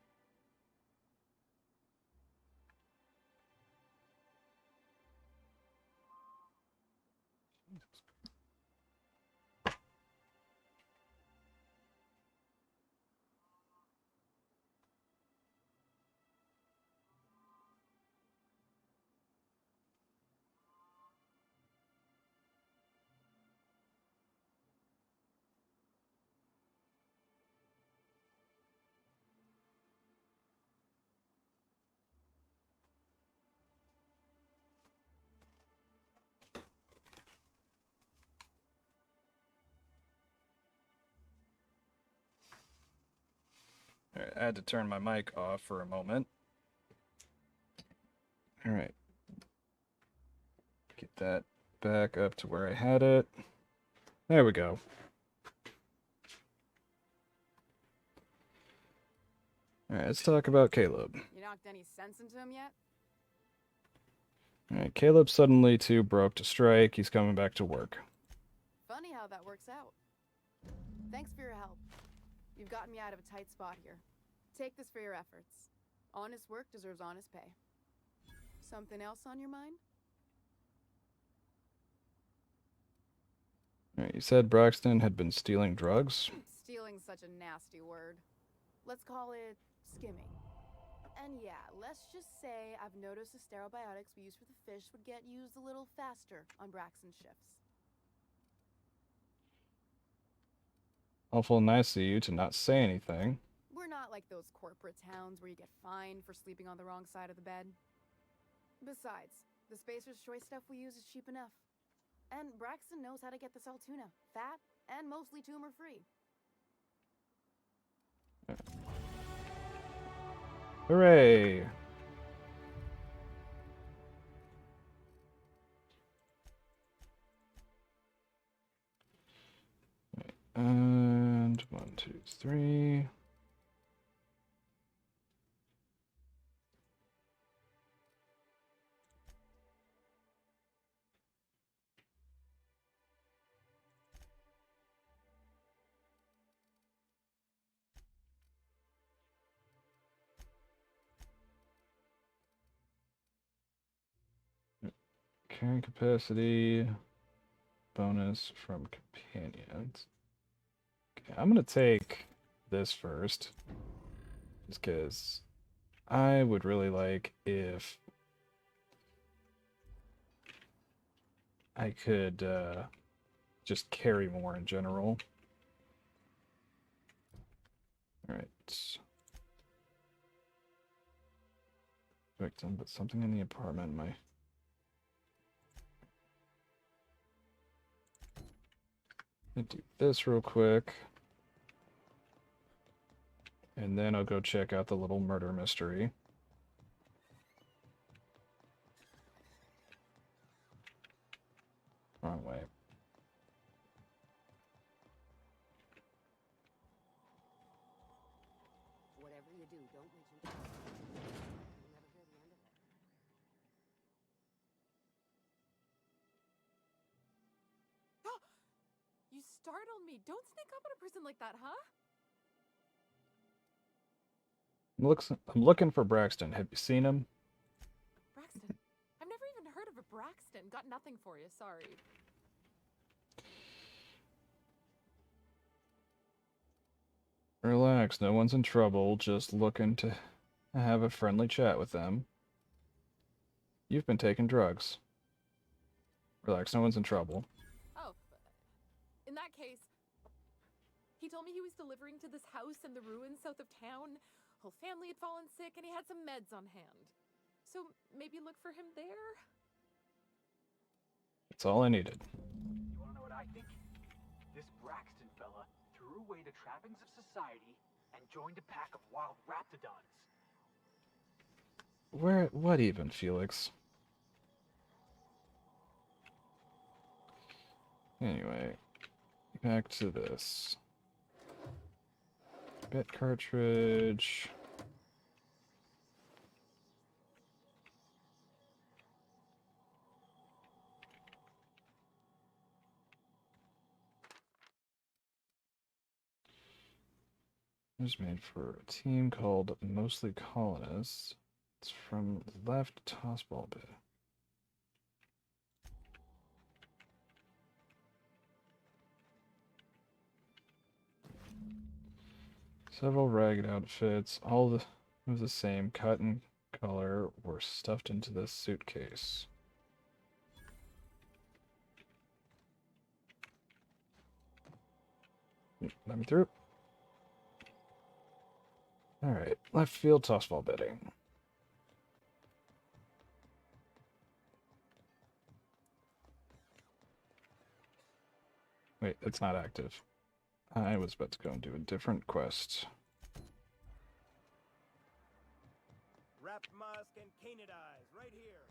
Speaker 1: Alright, I had to turn my mic off for a moment. Alright. Get that back up to where I had it. There we go. Alright, let's talk about Caleb.
Speaker 3: You knocked any sense into him yet?
Speaker 1: Alright, Caleb's suddenly too broke to strike. He's coming back to work.
Speaker 3: Funny how that works out. Thanks for your help. You've gotten me out of a tight spot here. Take this for your efforts. Honest work deserves honest pay. Something else on your mind?
Speaker 1: Alright, you said Braxton had been stealing drugs?
Speaker 3: Stealing's such a nasty word. Let's call it skimming. And yeah, let's just say I've noticed the stereobiotics we use for the fish would get used a little faster on Braxton's shifts.
Speaker 1: Awful nice of you to not say anything.
Speaker 3: We're not like those corporate towns where you get fined for sleeping on the wrong side of the bed. Besides, the Spacer's Choice stuff we use is cheap enough. And Braxton knows how to get the Saltuna, fat and mostly tumor-free.
Speaker 1: Hooray! And 1, 2, 3. Carrying capacity bonus from companions. Okay, I'm gonna take this first, just because I would really like if I could just carry more in general. Alright. Victim, but something in the apartment might... Let me do this real quick. And then I'll go check out the little murder mystery. Wrong way.
Speaker 11: Whatever you do, don't mention You'll never hear the end of it.
Speaker 20: You startled me. Don't sneak up on a person like that, huh?
Speaker 1: I'm looking for Braxton. Have you seen him?
Speaker 20: Braxton? I've never even heard of a Braxton. Got nothing for you, sorry.
Speaker 1: Relax, no one's in trouble. Just looking to have a friendly chat with them. You've been taking drugs. Relax, no one's in trouble.
Speaker 20: Oh, in that case, he told me he was delivering to this house in the ruins south of town. Whole family had fallen sick and he had some meds on hand. So maybe look for him there?
Speaker 1: That's all I needed.
Speaker 10: You wanna know what I think? This Braxton fella threw away the trappings of society and joined a pack of wild raptidons.
Speaker 1: What even, Felix? Anyway, back to this. Bit cartridge. It was made for a team called Mostly Colonists. It's from left tossball bit. Several ragged outfits, all of the same cut and color, were stuffed into this suitcase. Let me through. Alright, left field tossball bidding. Wait, it's not active. I was about to go and do a different quest.
Speaker 6: Wrapped musk and canid eyes, right here.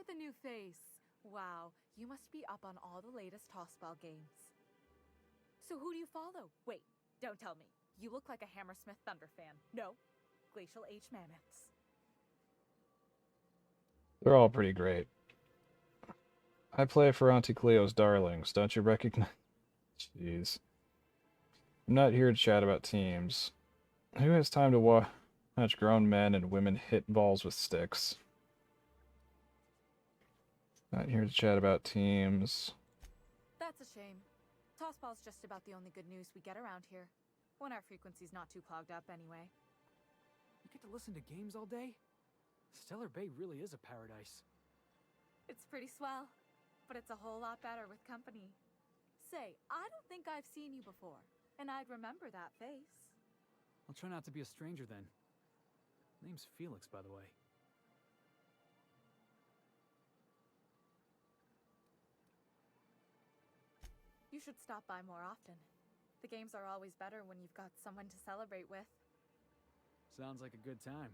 Speaker 13: with a new face. Wow, you must be up on all the latest tossball games. So who do you follow? Wait, don't tell me. You look like a Hammersmith Thunder fan. No, Glacial H Mammoths.
Speaker 1: They're all pretty great. I play for Auntie Cleo's darlings. Don't you recognize? Jeez. I'm not here to chat about teams. Who has time to watch grown men and women hit balls with sticks? Not here to chat about teams.
Speaker 13: That's a shame. Tossball's just about the only good news we get around here. When our frequency's not too clogged up anyway.
Speaker 10: You get to listen to games all day? Stellar Bay really is a paradise.
Speaker 13: It's pretty swell, but it's a whole lot better with company. Say, I don't think I've seen you before, and I'd remember that face.
Speaker 10: I'll try not to be a stranger then. Name's Felix, by the way.
Speaker 13: You should stop by more often. The games are always better when you've got someone to celebrate with.
Speaker 10: Sounds like a good time.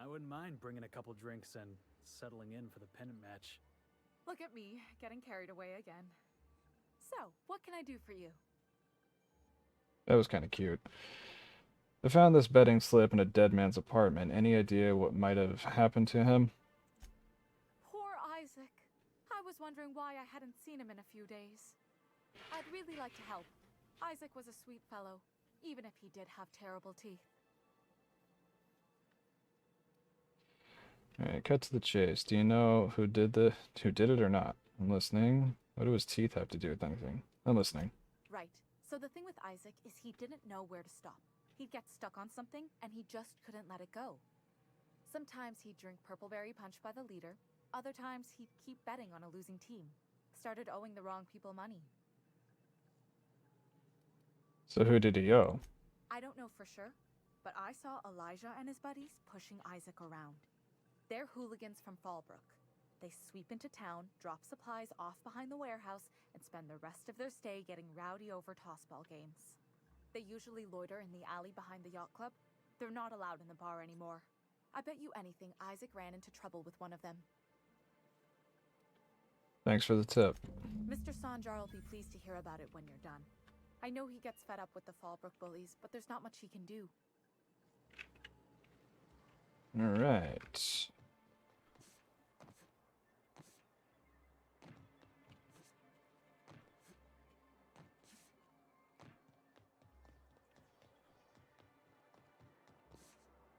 Speaker 10: I wouldn't mind bringing a couple drinks and settling in for the pennant match.
Speaker 13: Look at me, getting carried away again. So, what can I do for you?
Speaker 1: That was kind of cute. I found this betting slip in a dead man's apartment. Any idea what might have happened to him?
Speaker 13: Poor Isaac. I was wondering why I hadn't seen him in a few days. I'd really like to help. Isaac was a sweet fellow, even if he did have terrible teeth.
Speaker 1: Alright, cut to the chase. Do you know who did it or not? I'm listening. What do his teeth have to do with anything? I'm listening.
Speaker 13: Right. So the thing with Isaac is he didn't know where to stop. He'd get stuck on something, and he just couldn't let it go. Sometimes he'd drink Purpleberry Punch by the liter. Other times he'd keep betting on a losing team. Started owing the wrong people money.
Speaker 1: So who did he owe?
Speaker 13: I don't know for sure, but I saw Elijah and his buddies pushing Isaac around. They're hooligans from Fallbrook. They sweep into town, drop supplies off behind the warehouse, and spend the rest of their stay getting rowdy over tossball games. They usually loiter in the alley behind the yacht club. They're not allowed in the bar anymore. I bet you anything Isaac ran into trouble with one of them.
Speaker 1: Thanks for the tip.
Speaker 13: Mr. Sanjar will be pleased to hear about it when you're done. I know he gets fed up with the Fallbrook bullies, but there's not much he can do.
Speaker 1: Alright.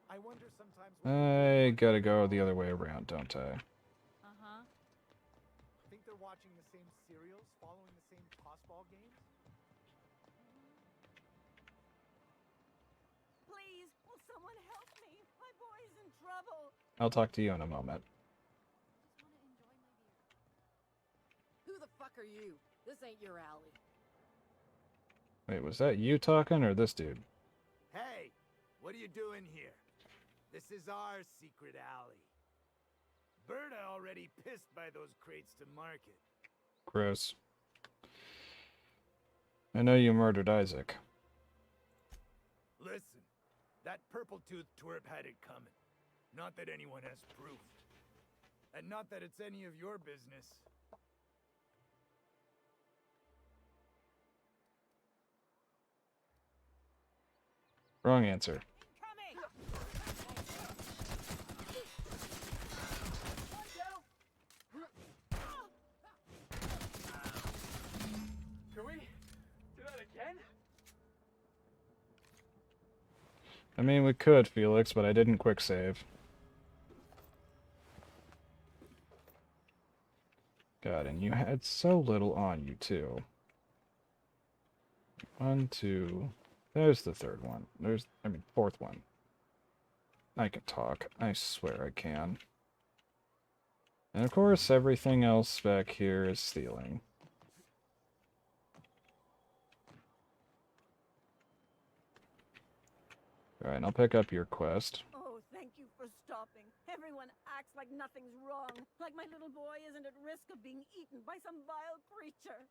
Speaker 2: I wonder sometimes.
Speaker 1: I gotta go the other way around, don't I?
Speaker 13: Uh-huh.
Speaker 2: Think they're watching the same serials, following the same tossball games?
Speaker 17: Please, will someone help me? My boy's in trouble.
Speaker 1: I'll talk to you in a moment.
Speaker 11: Who the fuck are you? This ain't your alley.
Speaker 1: Wait, was that you talking or this dude?
Speaker 16: Hey, what are you doing here? This is our secret alley. Berta already pissed by those crates to market.
Speaker 1: Gross. I know you murdered Isaac.
Speaker 16: Listen, that purple-toothed twerp had it coming. Not that anyone has proof. And not that it's any of your business.
Speaker 1: Wrong answer.
Speaker 15: Can we do that again?
Speaker 1: I mean, we could, Felix, but I didn't quick save. God, and you had so little on you, too. 1, 2... There's the third one. Fourth one. I can talk. I swear I can. And of course, everything else back here is stealing. Alright, I'll pick up your quest.
Speaker 17: Oh, thank you for stopping. Everyone acts like nothing's wrong. Like my little boy isn't at risk of being eaten by some vile creature.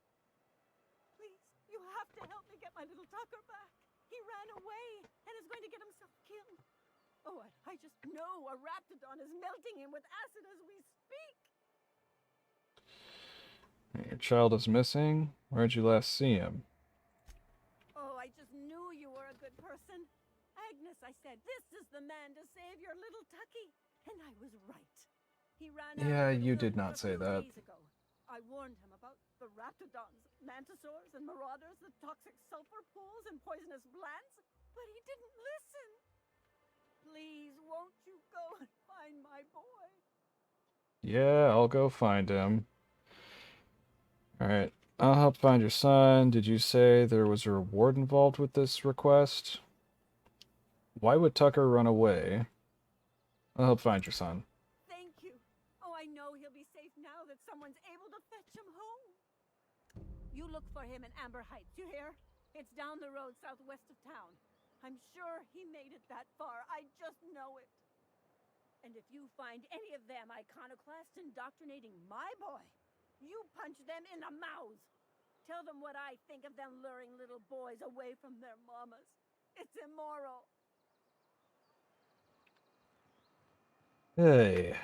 Speaker 17: Please, you have to help me get my little Tucker back. He ran away and is going to get himself killed. Oh, I just know a raptidon is melting him with acid as we speak.
Speaker 1: Your child is missing? Where'd you last see him?
Speaker 7: Oh, I just knew you were a good person. Agnes, I said, this is the man to save your little Tucky. And I was right. He ran
Speaker 1: Yeah,
Speaker 7: out of the
Speaker 1: you did
Speaker 7: village
Speaker 1: not
Speaker 7: a
Speaker 1: say
Speaker 7: few
Speaker 1: that.
Speaker 7: days ago. I warned him about the raptidons, mantisaurs, and marauders, the toxic sulfur pools, and poisonous plants, but he didn't listen. Please, won't you go and find my boy?
Speaker 1: Yeah, I'll go find him. Alright, I'll help find your son. Did you say there was a reward involved with this request? Why would Tucker run away? I'll help find your son.
Speaker 7: Thank you. Oh, I know he'll be safe now that someone's able to fetch him home. You look for him in Amber Heights, you hear? It's down the road southwest of town. I'm sure he made it that far. I just know it. And if you find any of them iconoclasts indoctrinating my boy, you punch them in the mouths. Tell them what I think of them luring little boys away from their mamas. It's immoral.
Speaker 1: Hey.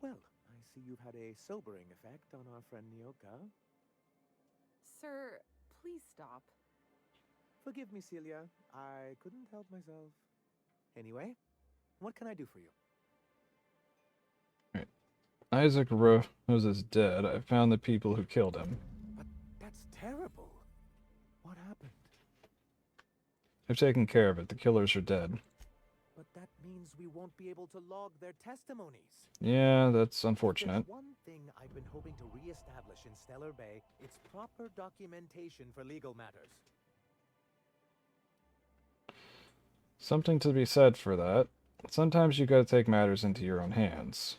Speaker 21: Well, I see you've had a sobering effect on our friend Nyoka.
Speaker 17: Sir, please stop.
Speaker 21: Forgive me, Celia. I couldn't help myself. Anyway, what can I do for you?
Speaker 1: Isaac Rose is dead. I found the people who killed him.
Speaker 21: But that's terrible. What happened?
Speaker 1: I've taken care of it. The killers are dead.
Speaker 21: But that means we won't be able to log their testimonies.
Speaker 1: Yeah, that's unfortunate.
Speaker 21: If there's one thing I've been hoping to re-establish in Stellar Bay, it's proper documentation for legal matters.
Speaker 1: Something to be said for that. Sometimes you gotta take matters into your own hands.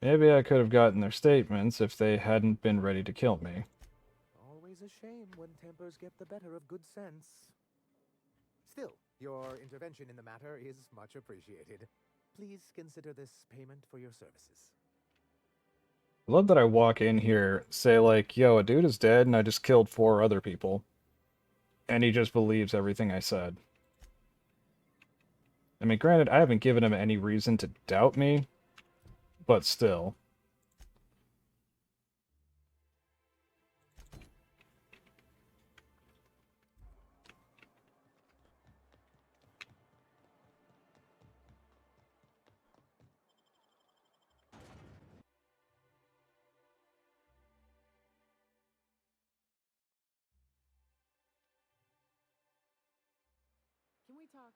Speaker 1: Maybe I could have gotten their statements if they hadn't been ready to kill me.
Speaker 21: Always a shame when tempers get the better of good sense. Still, your intervention in the matter is much appreciated. Please consider this payment for your services.
Speaker 1: I love that I walk in here, say like, yo, a dude is dead and I just killed 4 other people. And he just believes everything I said. I mean, granted, I haven't given him any reason to doubt me, but still.
Speaker 17: Can we talk?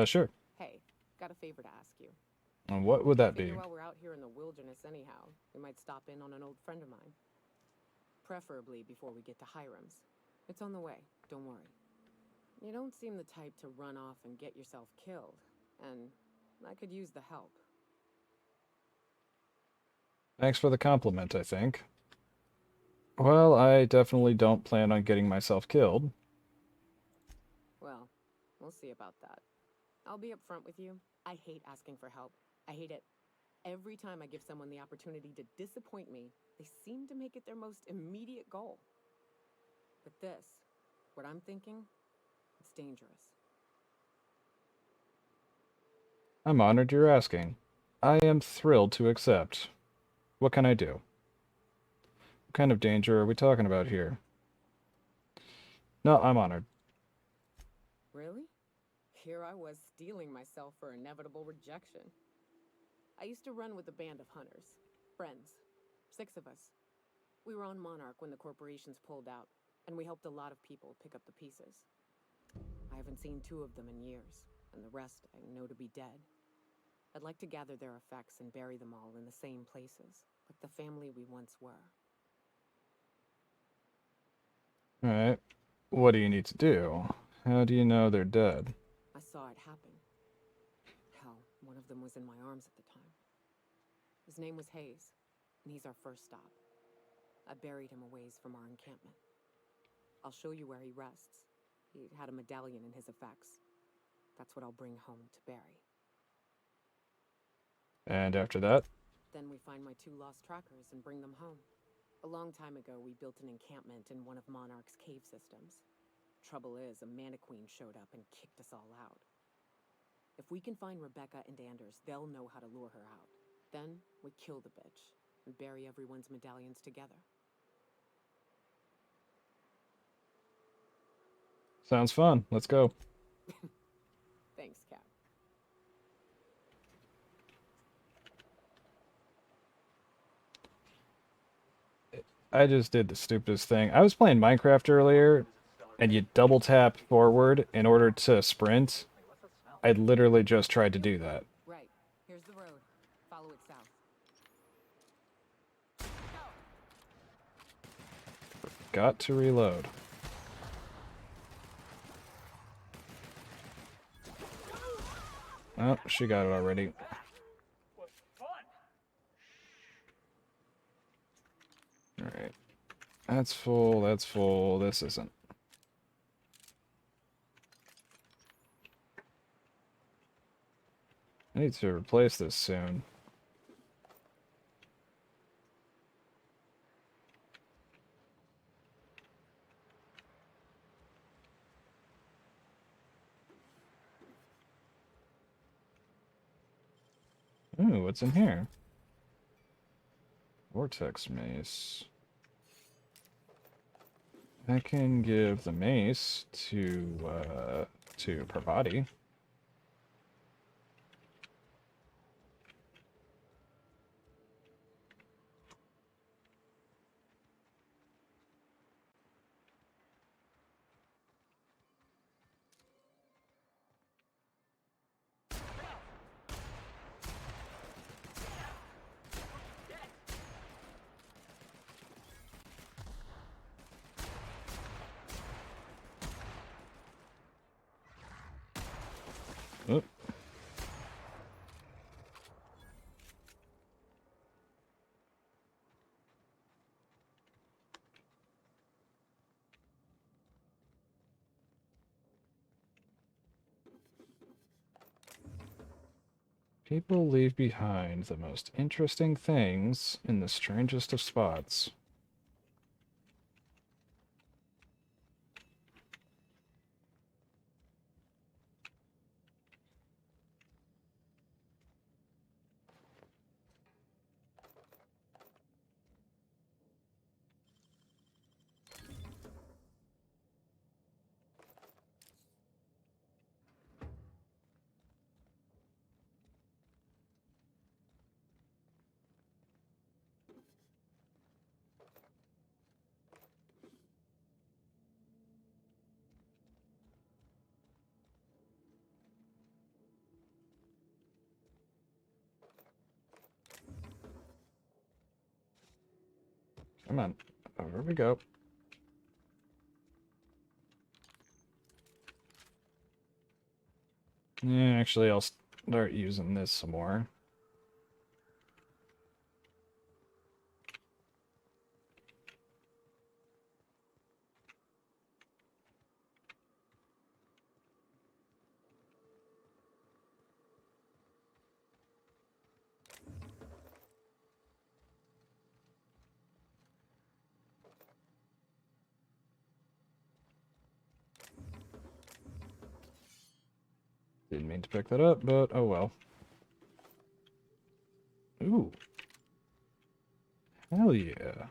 Speaker 1: Sure.
Speaker 17: Hey, got a favor to ask you.
Speaker 1: And what would that be?
Speaker 17: Figure while we're out here in the wilderness anyhow, we might stop in on an old friend of mine. Preferably before we get to Hiram's. It's on the way, don't worry. You don't seem the type to run off and get yourself killed, and I could use the help.
Speaker 1: Thanks for the compliment, I think. Well, I definitely don't plan on getting myself killed.
Speaker 17: Well, we'll see about that. I'll be upfront with you. I hate asking for help. I hate it. Every time I give someone the opportunity to disappoint me, they seem to make it their most immediate goal. But this, what I'm thinking, it's dangerous.
Speaker 1: I'm honored you're asking. I am thrilled to accept. What can I do? What kind of danger are we talking about here? No, I'm honored.
Speaker 17: Really? Here I was steeling myself for inevitable rejection. I used to run with a band of hunters. Friends. 6 of us. We were on Monarch when the corporations pulled out, and we helped a lot of people pick up the pieces. I haven't seen 2 of them in years, and the rest I know to be dead. I'd like to gather their effects and bury them all in the same places, like the family we once were.
Speaker 1: Alright. What do you need to do? How do you know they're dead?
Speaker 17: I saw it happen. Hell, one of them was in my arms at the time. His name was Hayes, and he's our first stop. I buried him a ways from our encampment. I'll show you where he rests. He had a medallion in his effects. That's what I'll bring home to bury.
Speaker 1: And after that?
Speaker 17: Then we find my 2 lost trackers and bring them home. A long time ago, we built an encampment in one of Monarch's cave systems. Trouble is, a Mana Queen showed up and kicked us all out. If we can find Rebecca and Anders, they'll know how to lure her out. Then we kill the bitch and bury everyone's medallions together.
Speaker 1: Sounds fun. Let's go.
Speaker 17: Thanks, Cap.
Speaker 1: I just did the stupidest thing. I was playing Minecraft earlier, and you double tap forward in order to sprint. I literally just tried to do that.
Speaker 17: Right. Here's the road. Follow it south.
Speaker 1: Got to reload. Oh, she got it already. Alright. That's full, that's full, this isn't. I need to replace this soon. Ooh, what's in here? Vortex mace. I can give the mace to Parvati. Oop. People leave behind the most interesting things in the strangest of spots. Come on. Over we go. Yeah, actually, I'll start using this some more. Didn't mean to pick that up, but oh well. Ooh. Hell yeah.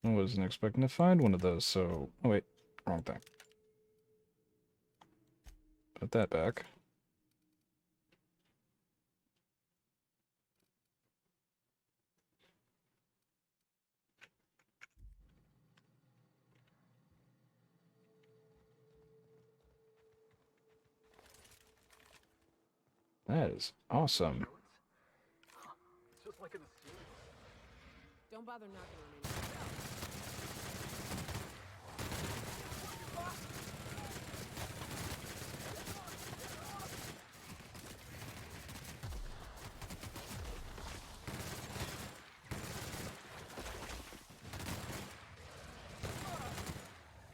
Speaker 1: I wasn't expecting to find one of those, so... Oh wait, wrong thing. Put that back. That is awesome.
Speaker 17: Just like in the series. Don't bother knocking on anything.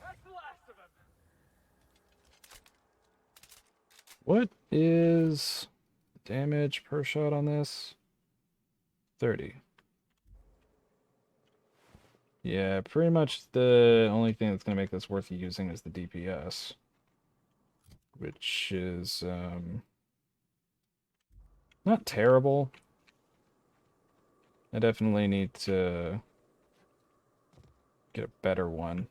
Speaker 10: That's the last of him.
Speaker 1: What is damage per shot on this? 30. Yeah, pretty much the only thing that's going to make this worth using is the DPS. which is not terrible. I definitely need to get a better one.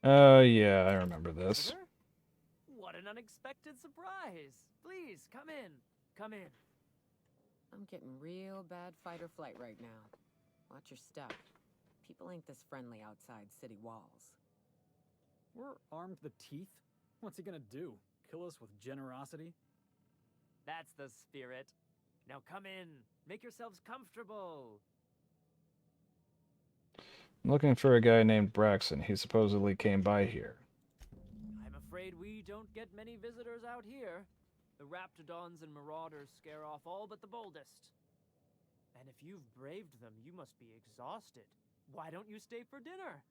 Speaker 1: Oh, yeah, I remember this.
Speaker 4: Visitor? What an unexpected surprise! Please, come in. Come in.
Speaker 17: I'm getting real bad fight or flight right now. Watch your step. People ain't this friendly outside city walls.
Speaker 10: We're armed to the teeth. What's he gonna do? Kill us with generosity?
Speaker 4: That's the spirit. Now come in. Make yourselves comfortable.
Speaker 1: I'm looking for a guy named Braxton. He supposedly came by here.
Speaker 4: I'm afraid we don't get many visitors out here. The Raptidons and Marauders scare off all but the boldest. And if you've braved them, you must be exhausted. Why don't you stay for dinner?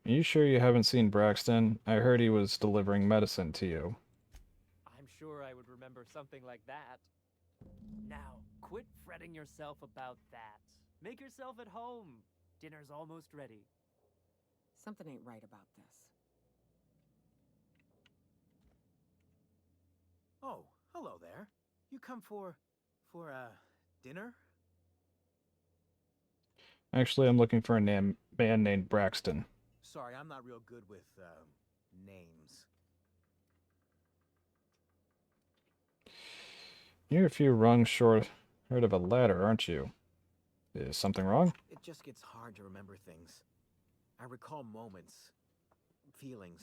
Speaker 1: Are you sure you haven't seen Braxton? I heard he was delivering medicine to you.
Speaker 4: I'm sure I would remember something like that. Now, quit fretting yourself about that. Make yourself at home. Dinner's almost ready.
Speaker 17: Something ain't right about this.
Speaker 16: Oh, hello there. You come for dinner?
Speaker 1: Actually, I'm looking for a man named Braxton.
Speaker 16: Sorry, I'm not real good with, names.
Speaker 1: You're a few rungs short of a ladder, aren't you? Is something wrong?
Speaker 16: It just gets hard to remember things. I recall moments, feelings,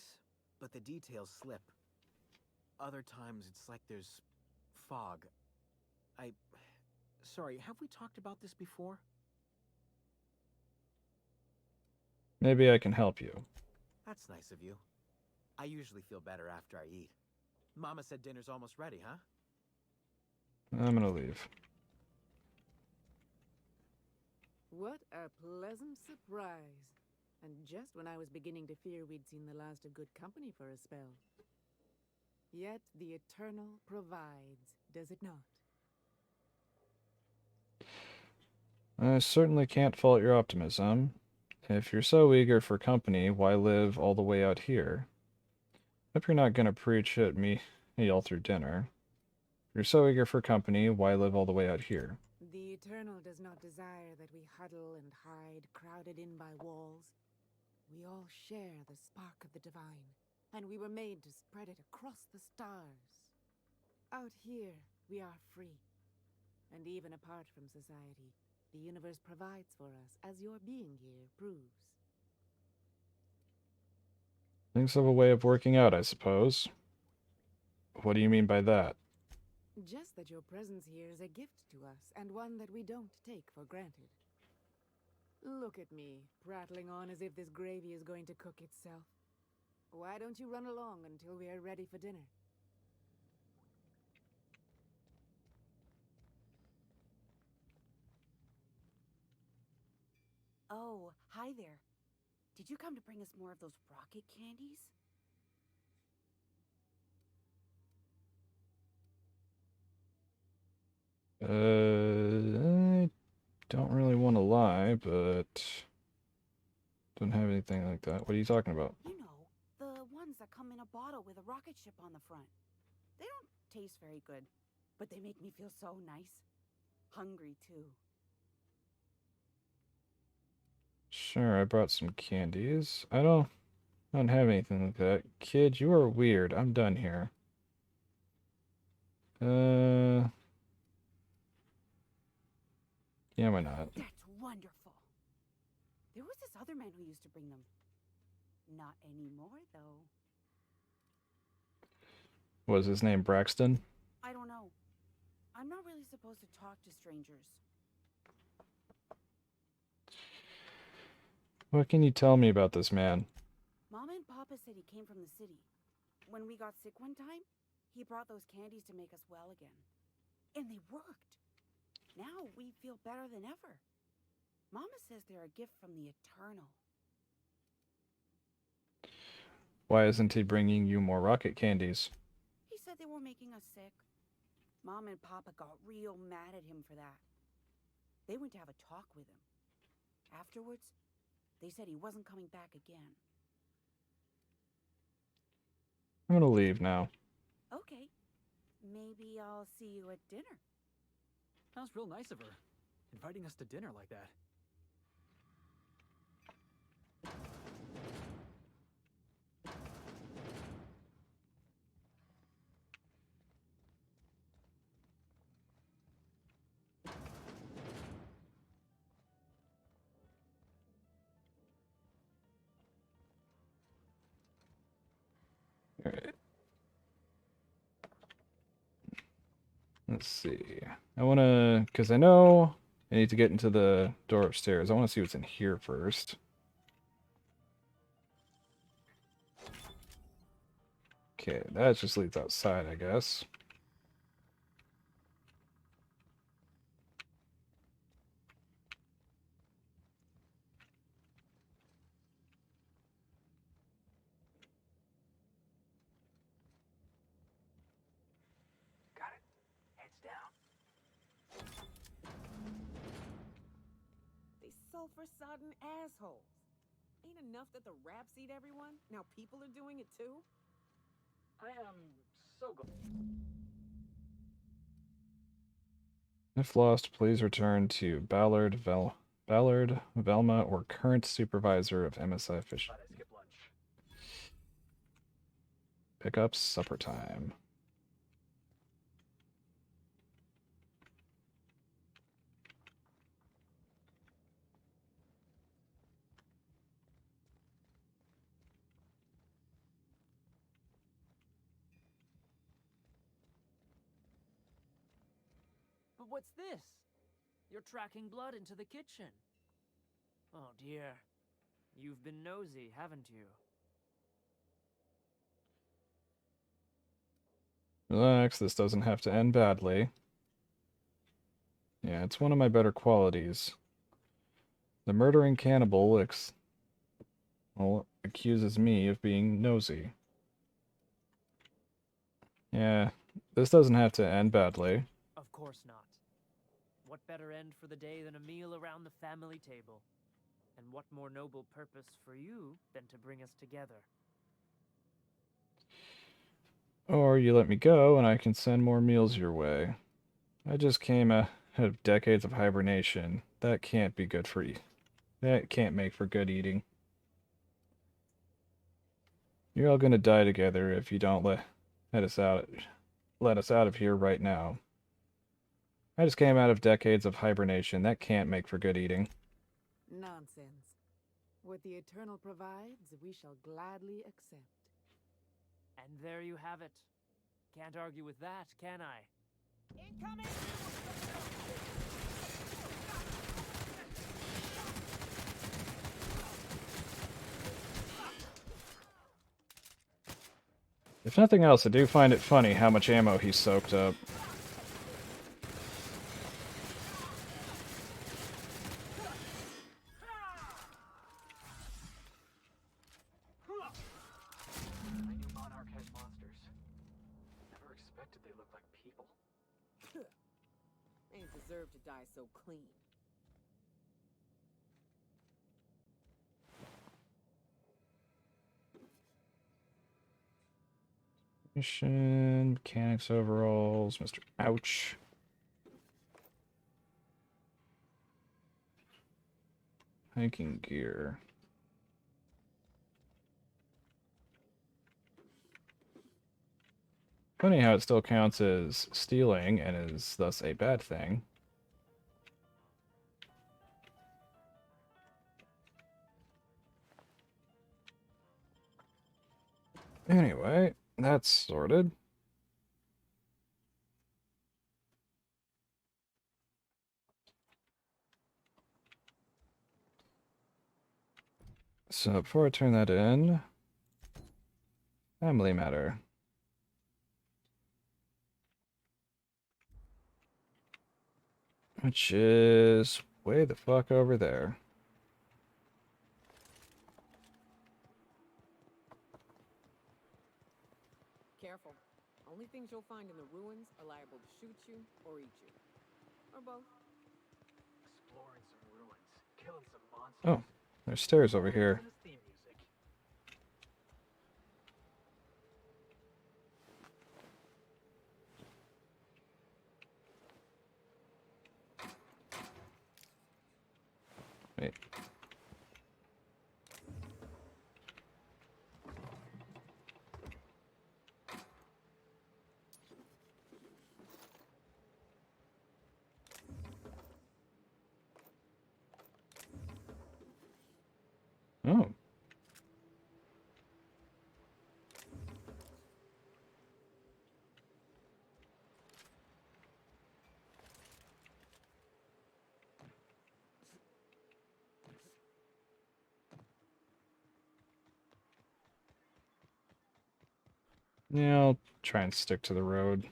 Speaker 16: but the details slip. Other times, it's like there's fog. Sorry, have we talked about this before?
Speaker 1: Maybe I can help you.
Speaker 16: That's nice of you. I usually feel better after I eat. Mama said dinner's almost ready, huh?
Speaker 1: I'm gonna leave.
Speaker 9: What a pleasant surprise. And just when I was beginning to fear we'd seen the last of good company for a spell. Yet the Eternal provides, does it not?
Speaker 1: I certainly can't fault your optimism. If you're so eager for company, why live all the way out here? Hope you're not gonna preach at me all through dinner. If you're so eager for company, why live all the way out here?
Speaker 9: The Eternal does not desire that we huddle and hide, crowded in by walls. We all share the spark of the divine, and we were made to spread it across the stars. Out here, we are free. And even apart from society, the universe provides for us, as your being here proves.
Speaker 1: Things have a way of working out, I suppose. What do you mean by that?
Speaker 9: Just that your presence here is a gift to us, and one that we don't take for granted. Look at me, prattling on as if this gravy is going to cook itself. Why don't you run along until we are ready for dinner?
Speaker 22: Oh, hi there. Did you come to bring us more of those rocket candies?
Speaker 1: I don't really want to lie, but don't have anything like that. What are you talking about?
Speaker 22: You know, the ones that come in a bottle with a rocket ship on the front. They don't taste very good, but they make me feel so nice. Hungry, too.
Speaker 1: Sure, I brought some candies. I don't have anything like that. Kid, you are weird. I'm done here. Yeah, why not?
Speaker 22: That's wonderful. There was this other man who used to bring them. Not anymore, though.
Speaker 1: Was his name Braxton?
Speaker 22: I don't know. I'm not really supposed to talk to strangers.
Speaker 1: What can you tell me about this man?
Speaker 22: Mama and Papa said he came from the city. When we got sick one time, he brought those candies to make us well again. And they worked. Now we feel better than ever. Mama says they're a gift from the Eternal.
Speaker 1: Why isn't he bringing you more rocket candies?
Speaker 22: He said they were making us sick. Mom and Papa got real mad at him for that. They went to have a talk with him. Afterwards, they said he wasn't coming back again.
Speaker 1: I'm gonna leave now.
Speaker 22: Okay. Maybe I'll see you at dinner.
Speaker 10: That was real nice of her, inviting us to dinner like that.
Speaker 1: Alright. Let's see. I wanna, because I know I need to get into the door upstairs. I want to see what's in here first. Okay, that just leads outside, I guess.
Speaker 17: Got it. Heads down.
Speaker 9: They sulfur-sodden assholes. Ain't enough that the raps eat everyone? Now people are doing it too?
Speaker 17: I am so glad.
Speaker 1: If lost, please return to Ballard, Velma, or current supervisor of MSI Fishing.
Speaker 17: Glad I skipped lunch.
Speaker 1: Pick up supper time.
Speaker 4: But what's this? You're tracking blood into the kitchen. Oh dear. You've been nosy, haven't you?
Speaker 1: Relax, this doesn't have to end badly. Yeah, it's one of my better qualities. The murdering cannibal accuses me of being nosy. Yeah, this doesn't have to end badly.
Speaker 4: Of course not. What better end for the day than a meal around the family table? And what more noble purpose for you than to bring us together?
Speaker 1: Or you let me go and I can send more meals your way. I just came out of decades of hibernation. That can't be good for you. That can't make for good eating. You're all gonna die together if you don't let us out of here right now. I just came out of decades of hibernation. That can't make for good eating.
Speaker 9: Nonsense. What the Eternal provides, we shall gladly accept.
Speaker 4: And there you have it. Can't argue with that, can I?
Speaker 9: Incoming!
Speaker 1: If nothing else, I do find it funny how much ammo he soaked up.
Speaker 17: I knew Monarch had monsters. Never expected they looked like people.
Speaker 9: Ain't deserved to die so clean.
Speaker 1: Mission, mechanics overalls, Mr. Ouch. Hiking gear. Funny how it still counts as stealing and is thus a bad thing. Anyway, that's sorted. So before I turn that in, family matter. Which is way the fuck over there.
Speaker 17: Careful. Only things you'll find in the ruins are liable to shoot you or eat you. Or both.
Speaker 10: Exploring some ruins, killing some monsters.
Speaker 1: Oh, there's stairs over here.
Speaker 10: Theme music.
Speaker 1: Wait. Oh. Yeah, I'll try and stick to the road.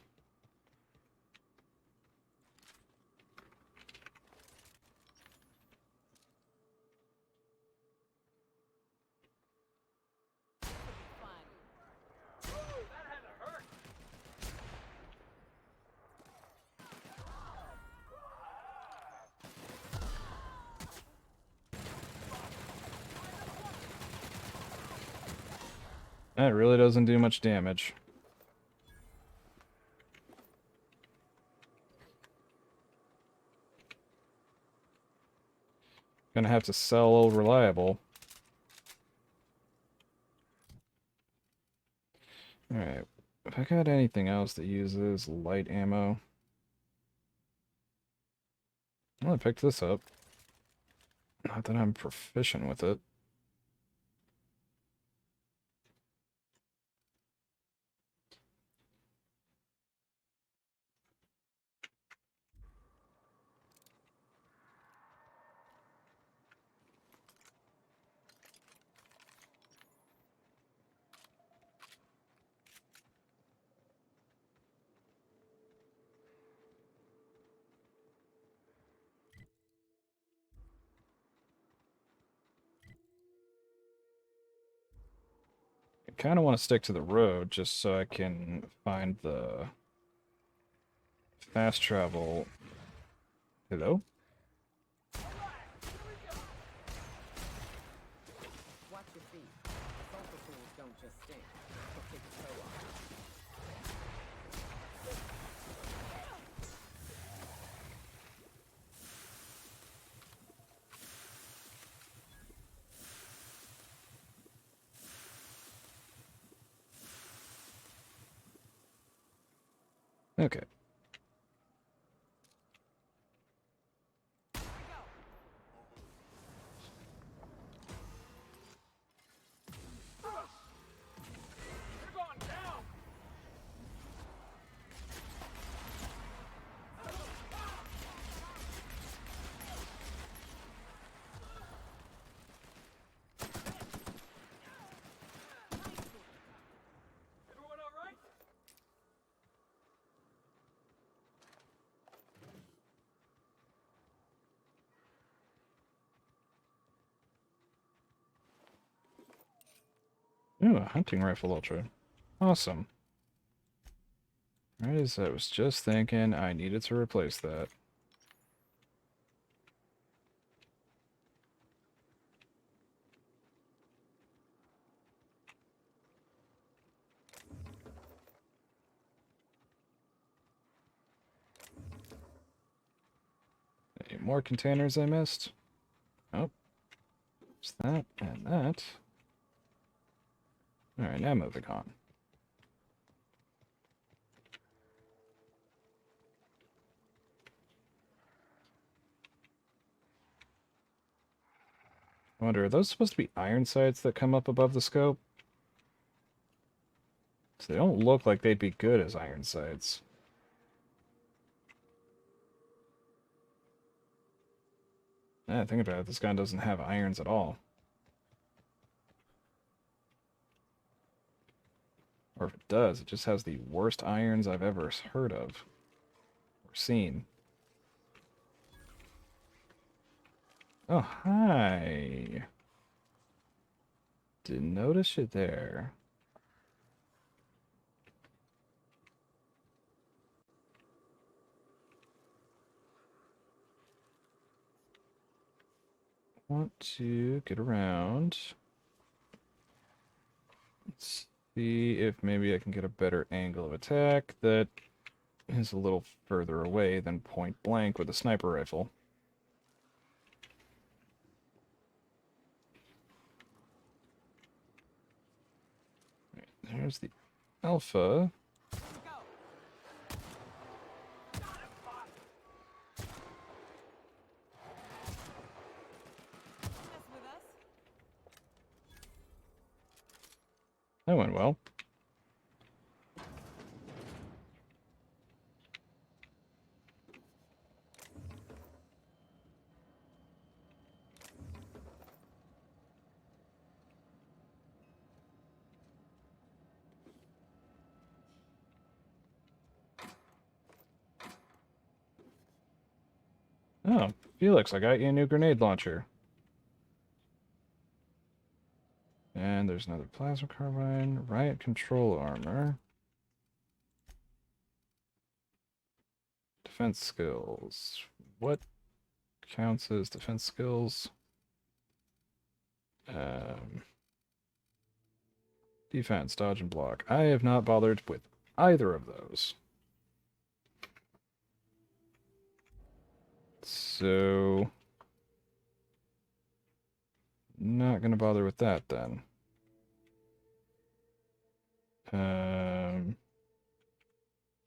Speaker 1: That really doesn't do much damage. Gonna have to sell old reliable. Alright. If I got anything else that uses light ammo. Well, I picked this up. Not that I'm proficient with it. I kind of want to stick to the road just so I can find the fast travel. Hello?
Speaker 17: Watch your feet. Sulfur pools don't just stink. They'll take your toe off.
Speaker 1: Okay.
Speaker 10: Everyone all right?
Speaker 1: Ooh, a hunting rifle ultra. Awesome. Right as I was just thinking, I needed to replace that. Any more containers I missed? Oh. Just that and that. Alright, now moving on. I wonder, are those supposed to be iron sights that come up above the scope? So they don't look like they'd be good as iron sights. Yeah, think about it, this gun doesn't have irons at all. Or if it does, it just has the worst irons I've ever heard of. Or seen. Oh, hi. Didn't notice you there. want to get around. Let's see if maybe I can get a better angle of attack that is a little further away than point blank with a sniper rifle. Right, there's the Alpha. That went well. Oh, Felix, I got you a new grenade launcher. And there's another plasma carbine, riot control armor. Defense skills. What counts as defense skills? Defense, dodge, and block. I have not bothered with either of those. So, not gonna bother with that then.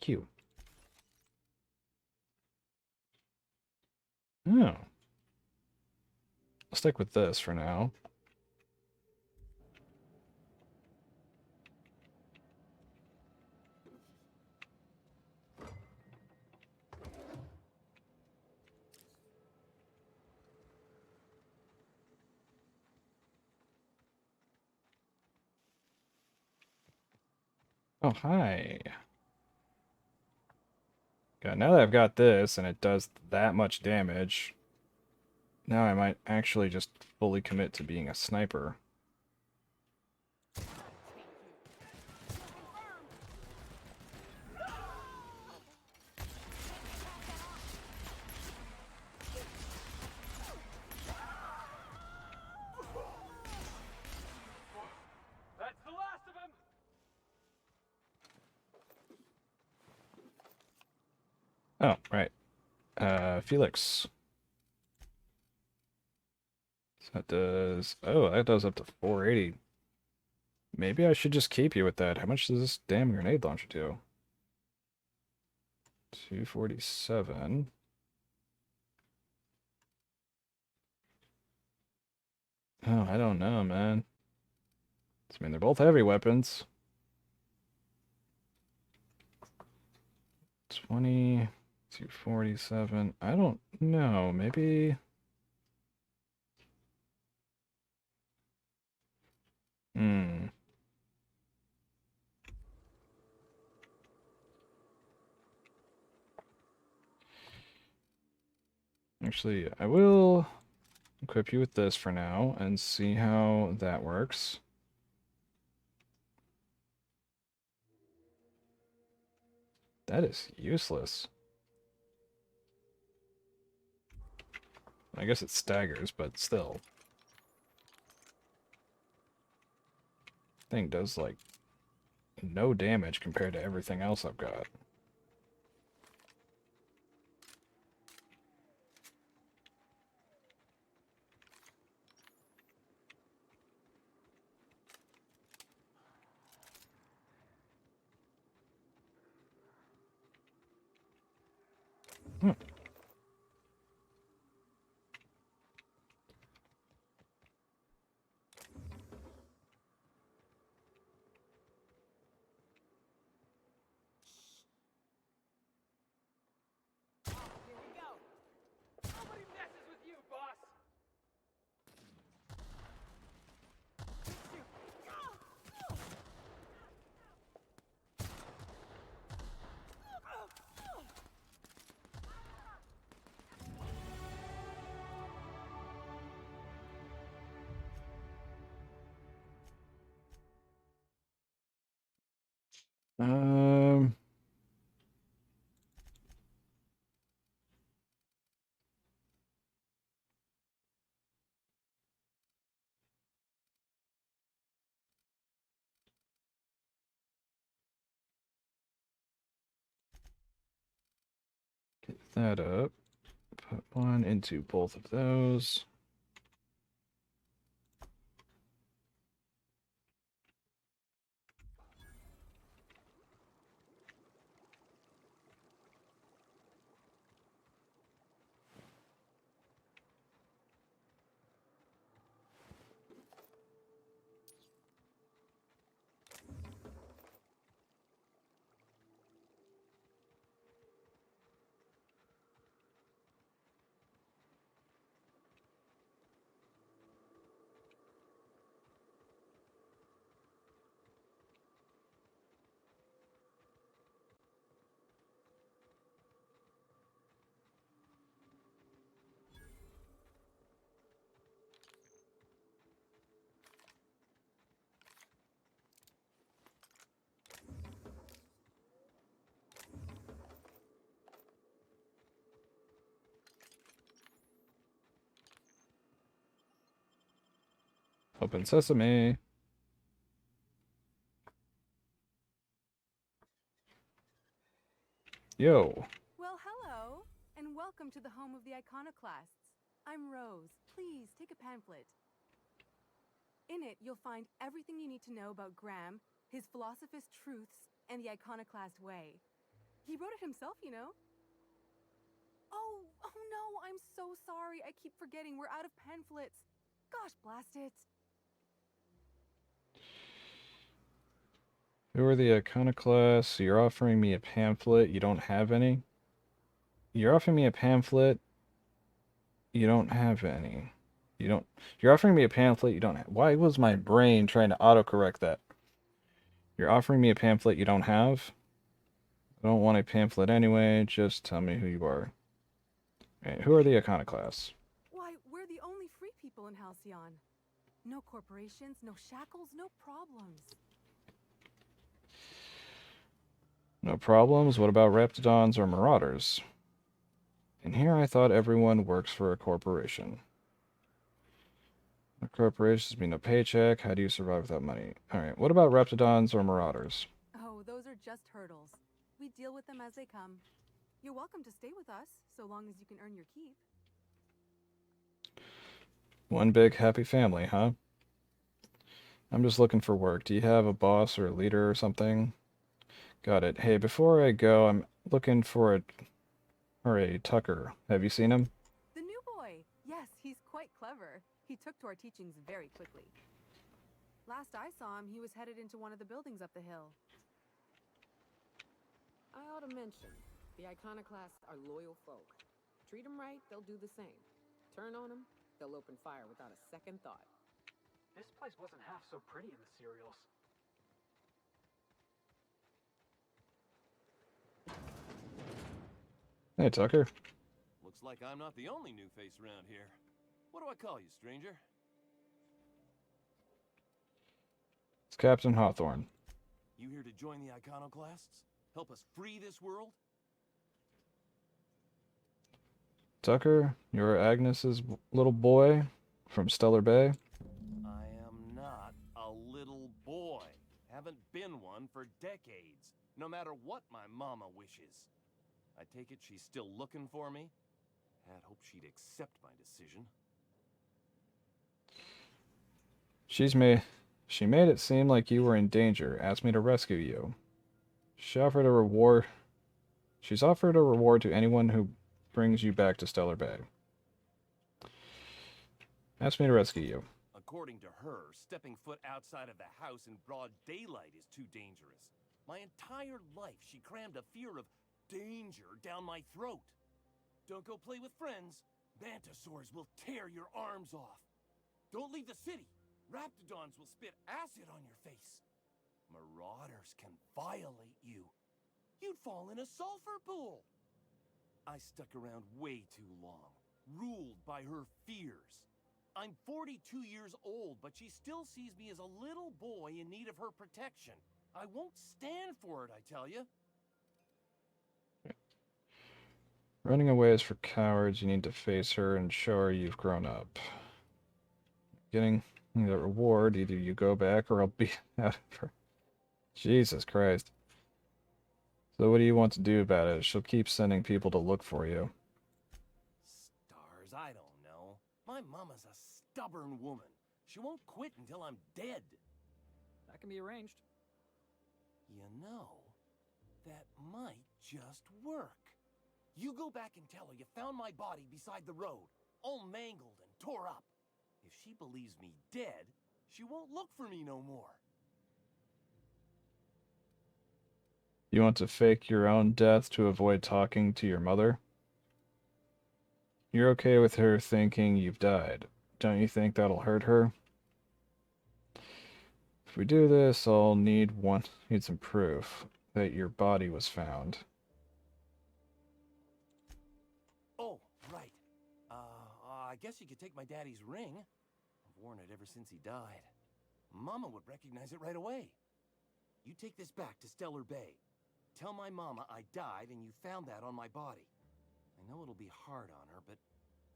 Speaker 1: Q. Oh. I'll stick with this for now. Oh, hi. God, now that I've got this and it does that much damage, now I might actually just fully commit to being a sniper.
Speaker 15: That's the last of him!
Speaker 1: Oh, right. Felix. So that does... Oh, that does up to 480. Maybe I should just keep you with that. How much does this damn grenade launcher do? 247. Oh, I don't know, man. I mean, they're both heavy weapons. 20, 247. I don't know. Maybe... Hmm. Actually, I will equip you with this for now and see how that works. That is useless. I guess it staggers, but still. Thing does, like, no damage compared to everything else I've got. Hmm.
Speaker 15: Here we go! Nobody messes with you, boss!
Speaker 1: Um... that up. Put one into both of those. Open sesame. Yo.
Speaker 3: Well, hello, and welcome to the home of the iconoclasts. I'm Rose. Please take a pamphlet. In it, you'll find everything you need to know about Graham, his philosophous truths, and the iconoclast way. He wrote it himself, you know. Oh no, I'm so sorry. I keep forgetting we're out of pamphlets. Gosh, blast it.
Speaker 1: Who are the iconoclasts? You're offering me a pamphlet. You don't have any? You're offering me a pamphlet. You don't have any. You're offering me a pamphlet. You don't have. Why was my brain trying to autocorrect that? You're offering me a pamphlet you don't have? I don't want a pamphlet anyway. Just tell me who you are. Right, who are the iconoclasts?
Speaker 3: Why, we're the only free people in Halcyon. No corporations, no shackles, no problems.
Speaker 1: No problems? What about Raptidons or Marauders? And here I thought everyone works for a corporation. A corporations mean no paycheck. How do you survive without money? Alright, what about Raptidons or Marauders?
Speaker 3: Oh, those are just hurdles. We deal with them as they come. You're welcome to stay with us, so long as you can earn your keep.
Speaker 1: One big happy family, huh? I'm just looking for work. Do you have a boss or a leader or something? Got it. Hey, before I go, I'm looking for a Tucker. Have you seen him?
Speaker 3: The new boy! Yes, he's quite clever. He took to our teachings very quickly. Last I saw him, he was headed into one of the buildings up the hill.
Speaker 17: I ought to mention, the iconoclasts are loyal folk. Treat them right, they'll do the same. Turn on them, they'll open fire without a second thought.
Speaker 10: This place wasn't half so pretty in the serials.
Speaker 1: Hey, Tucker.
Speaker 5: Looks like I'm not the only new face around here. What do I call you, stranger?
Speaker 1: It's Captain Hawthorne.
Speaker 5: You here to join the iconoclasts? Help us free this world?
Speaker 1: Tucker, you're Agnes's little boy from Stellar Bay?
Speaker 5: I am not a little boy. Haven't been one for decades, no matter what my mama wishes. I take it she's still looking for me? Had hoped she'd accept my decision.
Speaker 1: She made it seem like you were in danger, asked me to rescue you. She's offered a reward to anyone who brings you back to Stellar Bay. Asked me to rescue you.
Speaker 5: According to her, stepping foot outside of the house in broad daylight is too dangerous. My entire life she crammed a fear of danger down my throat. Don't go play with friends. Mantisaurs will tear your arms off. Don't leave the city. Raptidons will spit acid on your face. Marauders can violate you. You'd fall in a sulfur pool. I stuck around way too long, ruled by her fears. I'm 42 years old, but she still sees me as a little boy in need of her protection. I won't stand for it, I tell you.
Speaker 1: Running away is for cowards. You need to face her and show her you've grown up. Getting the reward, either you go back or I'll be out of her. Jesus Christ. So what do you want to do about it? She'll keep sending people to look for you.
Speaker 5: Stars, I don't know. My mama's a stubborn woman. She won't quit until I'm dead.
Speaker 10: That can be arranged.
Speaker 5: You know, that might just work. You go back and tell her you found my body beside the road, all mangled and tore up. If she believes me dead, she won't look for me no more.
Speaker 1: You want to fake your own death to avoid talking to your mother? You're okay with her thinking you've died. Don't you think that'll hurt her? If we do this, I'll need some proof that your body was found.
Speaker 5: Oh, right. I guess you could take my daddy's ring. I've worn it ever since he died. Mama would recognize it right away. You take this back to Stellar Bay. Tell my mama I died and you found that on my body. I know it'll be hard on her, but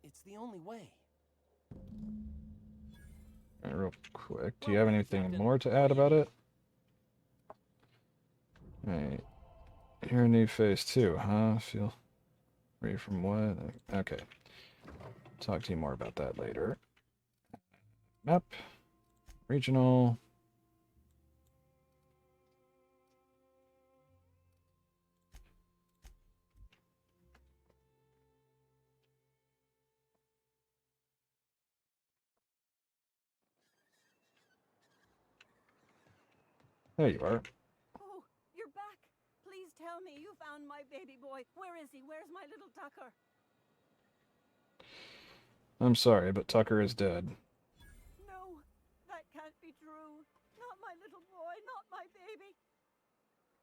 Speaker 5: it's the only way.
Speaker 1: Real quick, do you have anything more to add about it? Hey, you're a new face too, huh? Feel free from what? Okay. Talk to you more about that later. Map. Regional. There you are.
Speaker 7: Oh, you're back. Please tell me you found my baby boy. Where is he? Where's my little Tucker?
Speaker 1: I'm sorry, but Tucker is dead.
Speaker 7: No, that can't be true. Not my little boy, not my baby.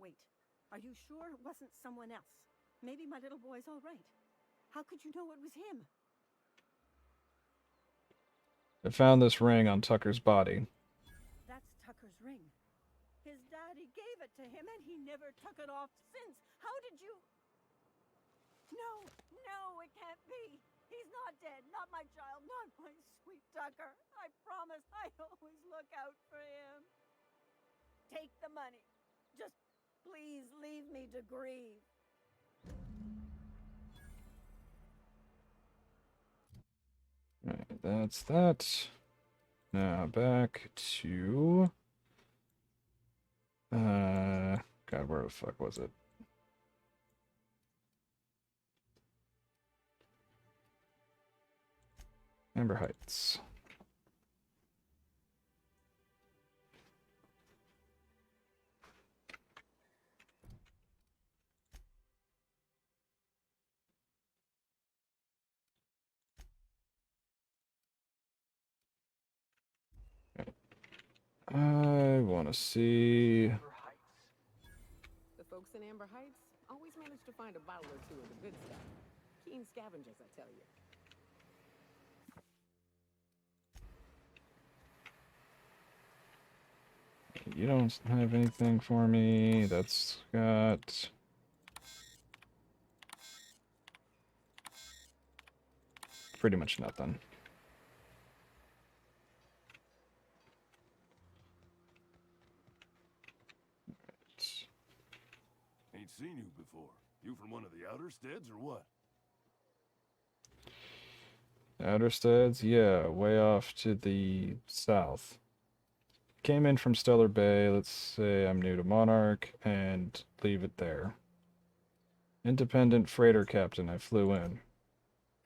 Speaker 7: Wait, are you sure it wasn't someone else? Maybe my little boy's all right. How could you know it was him?
Speaker 1: I found this ring on Tucker's body.
Speaker 7: That's Tucker's ring. His daddy gave it to him and he never took it off since. How did you... No, no, it can't be. He's not dead. Not my child. Not my sweet Tucker. I promise I always look out for him. Take the money. Just please leave me to grieve.
Speaker 1: Alright, that's that. Now back to... God, where the fuck was it? Amber Heights. I want to see...
Speaker 17: The folks in Amber Heights always manage to find a bottle or two of the good stuff. Keen scavengers, I tell you.
Speaker 1: You don't have anything for me. That's got... pretty much nothing.
Speaker 8: Ain't seen you before. You from one of the outer steads or what?
Speaker 1: Outer Steads? Yeah, way off to the south. Came in from Stellar Bay. Let's say I'm new to Monarch and leave it there. Independent freighter captain. I flew in.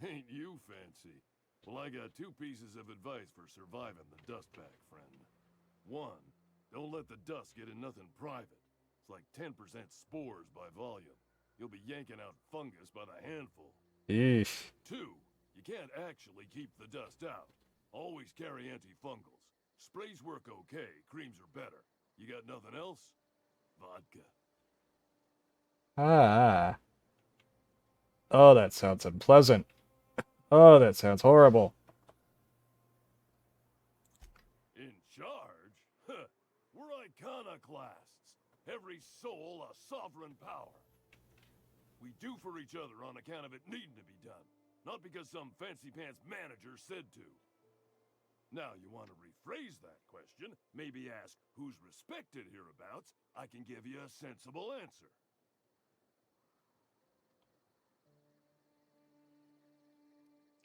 Speaker 8: Ain't you fancy? Well, I got two pieces of advice for surviving the dust pack, friend. One, don't let the dust get in nothing private. It's like 10% spores by volume. You'll be yanking out fungus by the handful.
Speaker 1: Eesh.
Speaker 8: Two, you can't actually keep the dust out. Always carry antifungals. Sprays work okay, creams are better. You got nothing else? Vodka.
Speaker 1: Ah. Oh, that sounds unpleasant. Oh, that sounds horrible.
Speaker 8: In charge? Huh. We're iconoclasts. Every soul a sovereign power. We do for each other on account of it needing to be done. Not because some fancy-pants manager said to. Now, you want to rephrase that question, maybe ask who's respected hereabouts, I can give you a sensible answer.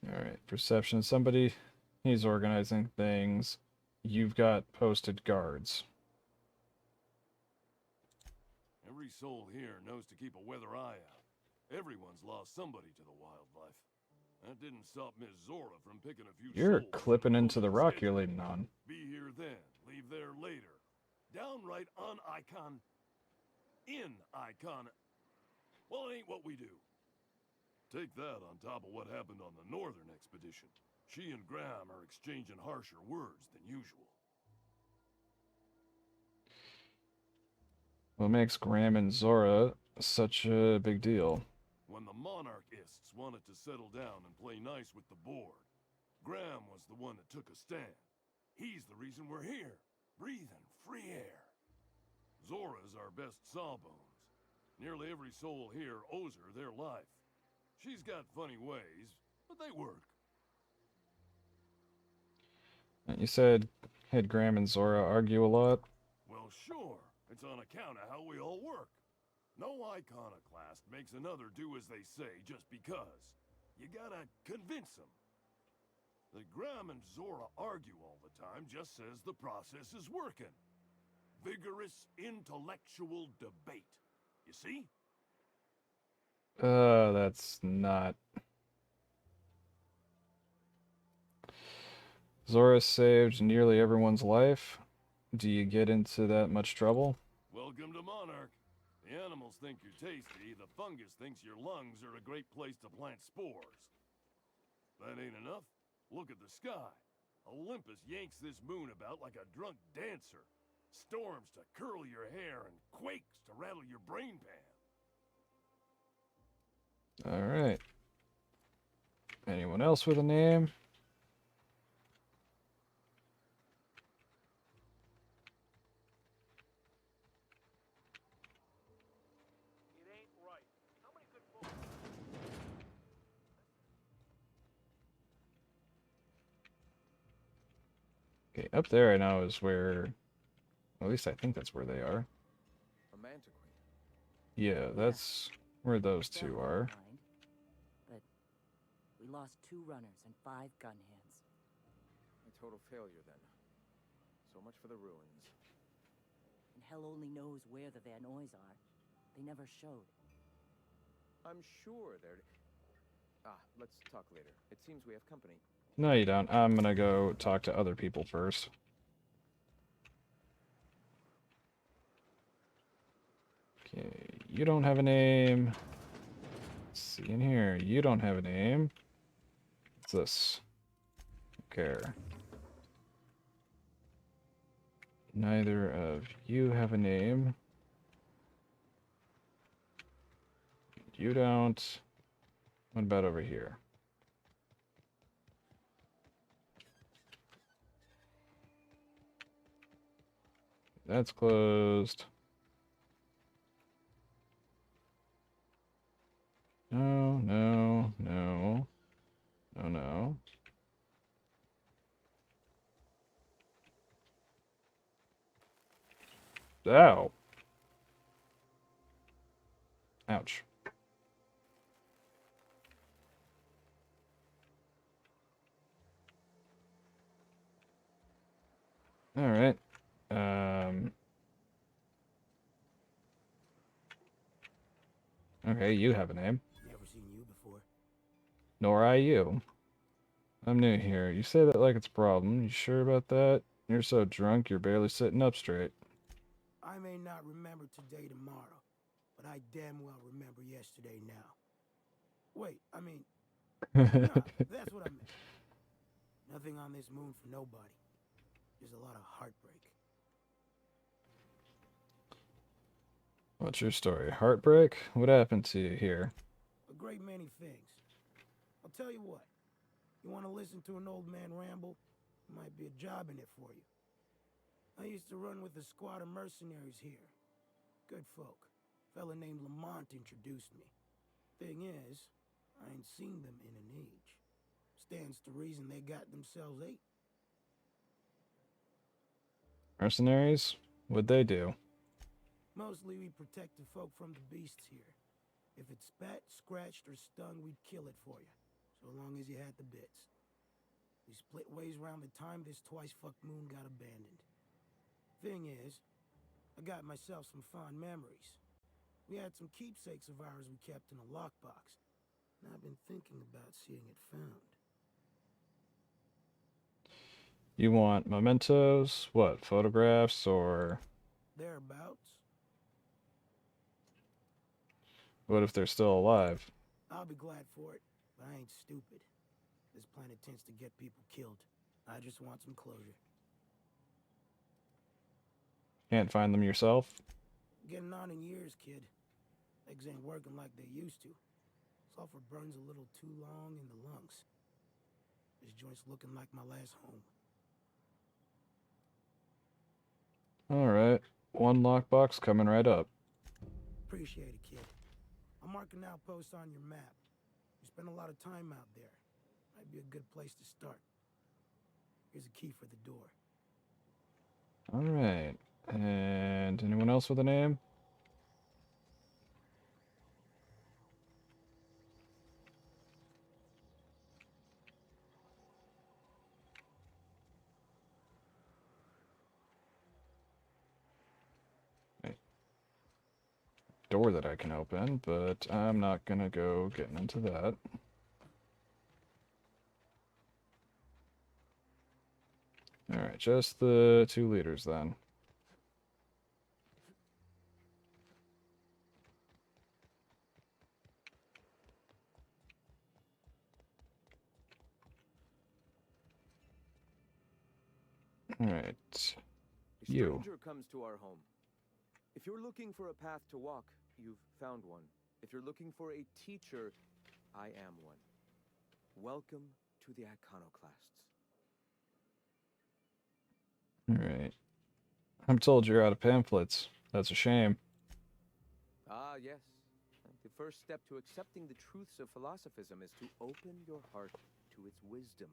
Speaker 1: Alright, perception. Somebody, he's organizing things. You've got posted guards.
Speaker 8: Every soul here knows to keep a weather eye out. Everyone's lost somebody to the wildlife. That didn't stop Miss Zora from picking a few
Speaker 1: You're
Speaker 8: souls
Speaker 1: clipping
Speaker 8: from
Speaker 1: into the rock you're leaning on.
Speaker 8: Be here then, leave there later. Downright un-icon... in-icon... Well, it ain't what we do. Take that on top of what happened on the northern expedition. She and Graham are exchanging harsher words than usual.
Speaker 1: What makes Graham and Zora such a big deal?
Speaker 8: When the monarchists wanted to settle down and play nice with the board, Graham was the one that took a stand. He's the reason we're here, breathing free air. Zora's our best sawbones. Nearly every soul here owes her their life. She's got funny ways, but they work.
Speaker 1: You said had Graham and Zora argue a lot?
Speaker 8: Well, sure. It's on account of how we all work. No iconoclast makes another do as they say just because. You gotta convince them. That Graham and Zora argue all the time just says the process is working. Vigorous intellectual debate. You see?
Speaker 1: That's not... Zora saved nearly everyone's life. Do you get into that much trouble?
Speaker 8: Welcome to Monarch. The animals think you're tasty, the fungus thinks your lungs are a great place to plant spores. That ain't enough? Look at the sky. Olympus yanks this moon about like a drunk dancer. Storms to curl your hair and quakes to rattle your brain pan.
Speaker 1: Alright. Anyone else with a name? Okay, up there I know is where... At least I think that's where they are.
Speaker 15: A mantiquine.
Speaker 1: Yeah, that's where those two are.
Speaker 14: But we lost 2 runners and 5 gun hands.
Speaker 15: A total failure, then. So much for the ruins.
Speaker 14: And hell only knows where the Vanoys are. They never showed.
Speaker 15: I'm sure they're... let's talk later. It seems we have company.
Speaker 1: No, you don't. I'm gonna go talk to other people first. Okay, you don't have a name. Let's see in here. You don't have a name. What's this? Okay. Neither of you have a name. You don't. What about over here? That's closed. No, no, no. No, no. Ow. Ouch. All right. Okay, you have a name.
Speaker 2: Never seen you before.
Speaker 1: Nor I you. I'm new here. You say that like it's a problem. You sure about that? You're so drunk you're barely sitting up straight.
Speaker 2: I may not remember today tomorrow, but I damn well remember yesterday now. Wait, I mean... nah, that's what I meant. Nothing on this moon for nobody. There's a lot of heartbreak.
Speaker 1: What's your story? Heartbreak? What happened to you here?
Speaker 2: A great many things. I'll tell you what. You want to listen to an old man ramble? There might be a job in it for you. I used to run with a squad of mercenaries here. Good folk. A fella named Lamont introduced me. Thing is, I ain't seen them in an age. Stands to reason they got themselves ate.
Speaker 1: Mercenaries? What'd they do?
Speaker 2: Mostly we protect the folk from the beasts here. If it's spat, scratched, or stung, we'd kill it for you.
Speaker 18: so long as you had the bits. We split ways around the time this twice-fucked moon got abandoned. Thing is, I got myself some fond memories. We had some keepsakes of ours we kept in a lockbox, and I've been thinking about seeing it found.
Speaker 1: You want mementos? What, photographs or...
Speaker 18: Thereabouts.
Speaker 1: What if they're still alive?
Speaker 18: I'll be glad for it, but I ain't stupid. This planet tends to get people killed. I just want some closure.
Speaker 1: Can't find them yourself?
Speaker 18: Getting on in years, kid. Legs ain't working like they used to. Sulfur burns a little too long in the lungs. This joint's looking like my last home.
Speaker 1: Alright, one lockbox coming right up.
Speaker 18: Appreciate it, kid. I'm marking outposts on your map. You spend a lot of time out there. Might be a good place to start. Here's a key for the door.
Speaker 1: Alright, and anyone else with a name? Door that I can open, but I'm not gonna go getting into that. Alright, just the 2 liters then. Alright.
Speaker 19: A
Speaker 1: You.
Speaker 19: stranger comes to our home. If you're looking for a path to walk, you've found one. If you're looking for a teacher, I am one. Welcome to the Iconoclasts.
Speaker 1: Alright. I'm told you're out of pamphlets. That's a shame.
Speaker 19: Ah, yes. The first step to accepting the truths of philosophism is to open your heart to its wisdom.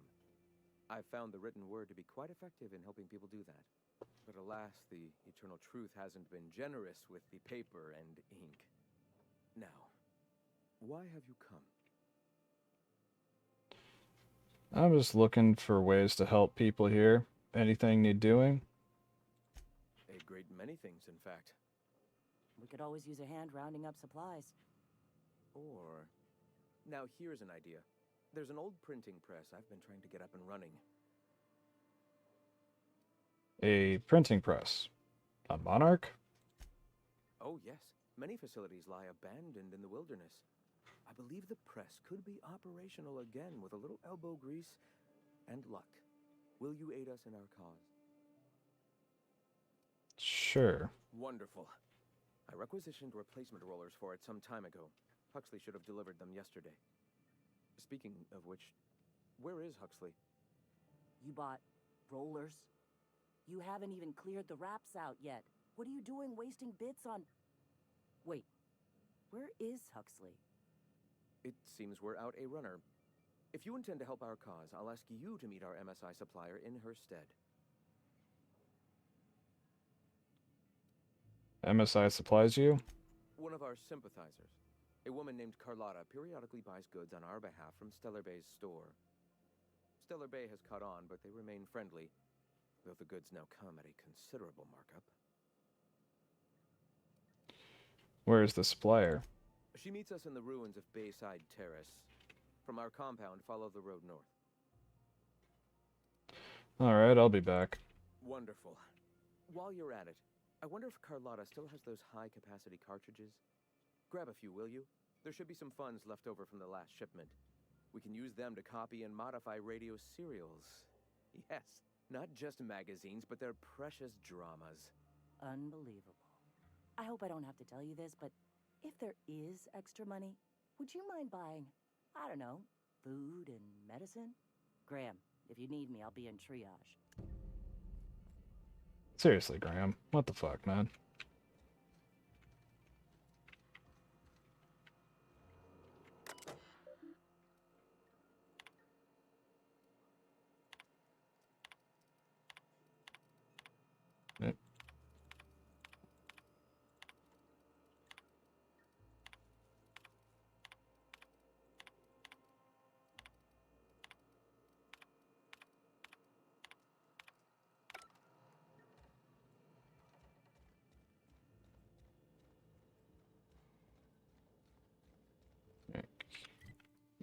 Speaker 19: I've found the written word to be quite effective in helping people do that. But alas, the eternal truth hasn't been generous with the paper and ink. Now, why have you come?
Speaker 1: I'm just looking for ways to help people here. Anything need doing?
Speaker 19: A great many things, in fact.
Speaker 14: We could always use a hand rounding up supplies.
Speaker 19: Or... Now, here's an idea. There's an old printing press I've been trying to get up and running.
Speaker 1: A printing press. A monarch?
Speaker 19: Oh, yes. Many facilities lie abandoned in the wilderness. I believe the press could be operational again with a little elbow grease and luck. Will you aid us in our cause?
Speaker 1: Sure.
Speaker 19: Wonderful. I requisitioned replacement rollers for it some time ago. Huxley should have delivered them yesterday. Speaking of which, where is Huxley?
Speaker 14: You bought rollers? You haven't even cleared the wraps out yet. What are you doing wasting bits on... Wait, where is Huxley?
Speaker 19: It seems we're out a runner. If you intend to help our cause, I'll ask you to meet our MSI supplier in her stead.
Speaker 1: MSI supplies you?
Speaker 19: One of our sympathizers. A woman named Carlotta periodically buys goods on our behalf from Stellar Bay's store. Stellar Bay has caught on, but they remain friendly, though the goods now come at a considerable markup.
Speaker 1: Where's the supplier?
Speaker 19: She meets us in the ruins of Bayside Terrace. From our compound, follow the road north.
Speaker 1: Alright, I'll be back.
Speaker 19: Wonderful. While you're at it, I wonder if Carlotta still has those high-capacity cartridges? Grab a few, will you? There should be some funds left over from the last shipment. We can use them to copy and modify radio serials. Yes, not just magazines, but their precious dramas.
Speaker 14: Unbelievable. I hope I don't have to tell you this, but if there is extra money, would you mind buying, I don't know, food and medicine? Graham, if you need me, I'll be in triage.
Speaker 1: Seriously, Graham. What the fuck, man?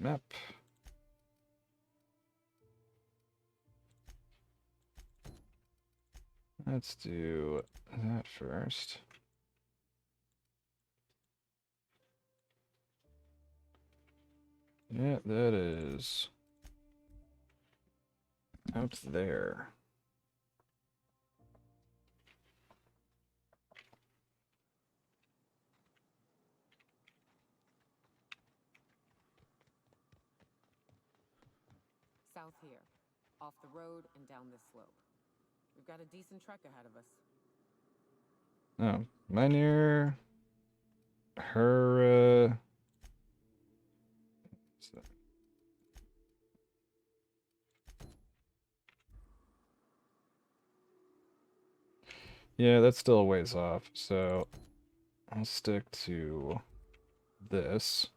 Speaker 1: map. Let's do that first. Yeah, that is out there.
Speaker 17: South here, off the road and down this slope. We've got a decent trek ahead of us.
Speaker 1: Oh, am I near her, yeah, that's still a ways off, so I'll stick to this.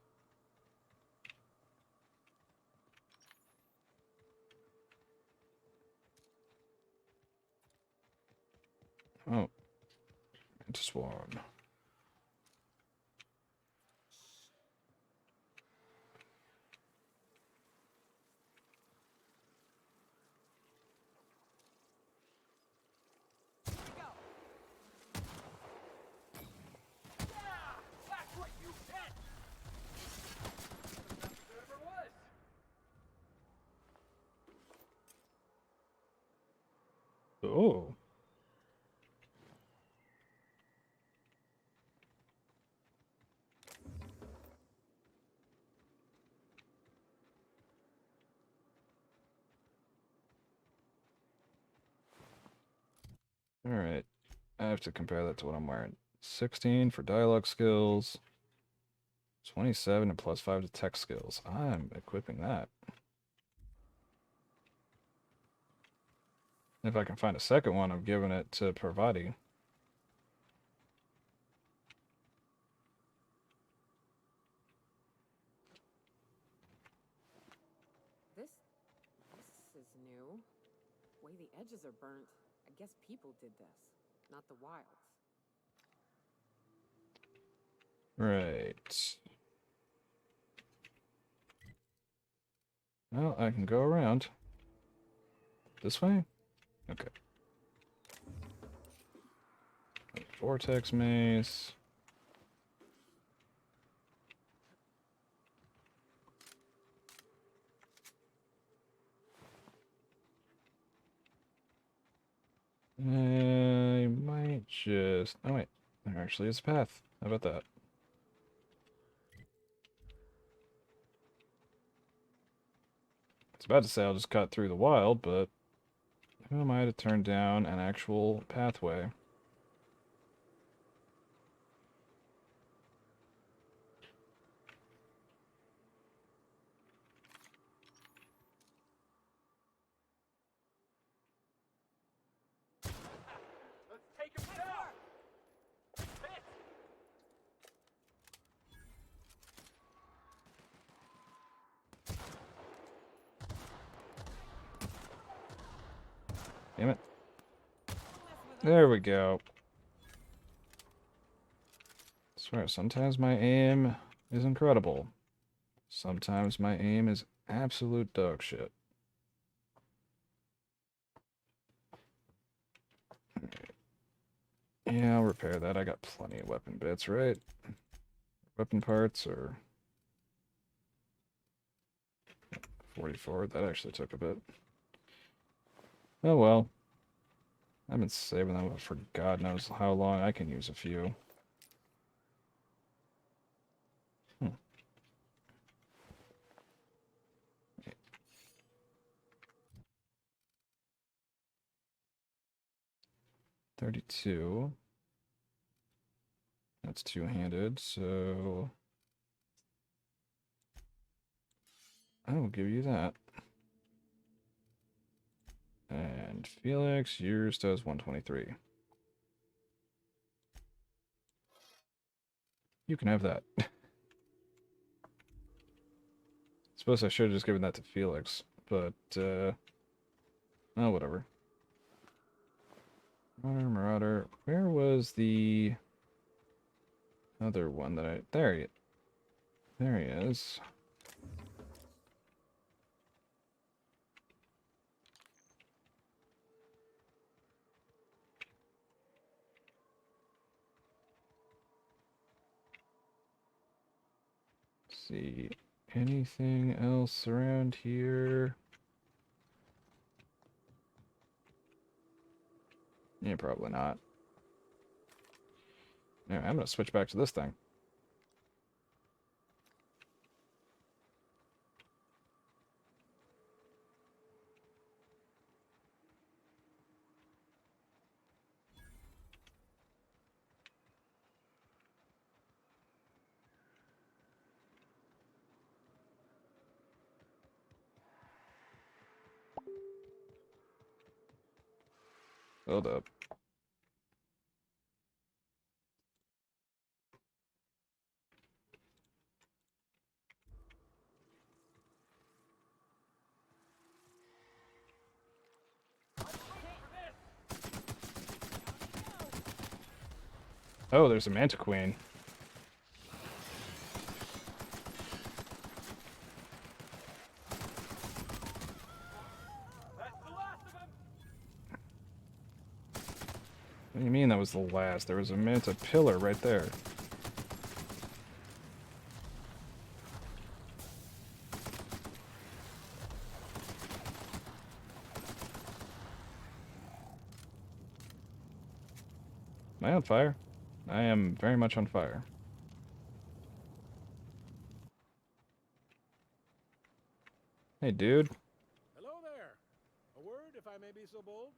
Speaker 1: Oh, into swarm.
Speaker 4: That's what you get! Whatever it was.
Speaker 1: Oh. Alright. I have to compare that to what I'm wearing. 16 for dialogue skills. 27 and +5 to tech skills. I'm equipping that. If I can find a second one, I'm giving it to Parvati.
Speaker 17: This is new. Way the edges are burnt. I guess people did this, not the wilds.
Speaker 1: Right. Well, I can go around. This way? Okay. Vortex mace. I might just... Oh wait, there actually is a path. How about that? I was about to say I'll just cut through the wild, but who am I to turn down an actual pathway?
Speaker 4: Let's take him down!
Speaker 1: Damn it. There we go. I swear, sometimes my aim is incredible. Sometimes my aim is absolute dog shit. Yeah, I'll repair that. I got plenty of weapon bits, right? Weapon parts or 44. That actually took a bit. Oh well. I've been saving them for God knows how long. I can use a few. 32. That's two-handed, so I will give you that. And Felix, yours does 123. You can have that. Suppose I should have just given that to Felix, but, oh, whatever. Marauder. Where was the other one that I... There he is. See anything else around here? Yeah, probably not. Alright, I'm gonna switch back to this thing. Hold up. Oh, there's a Manta Queen. What do you mean that was the last? There was a Manta Pillar right there. Am I on fire? I am very much on fire. Hey, dude.
Speaker 12: Hello there. A word, if I may be so bold?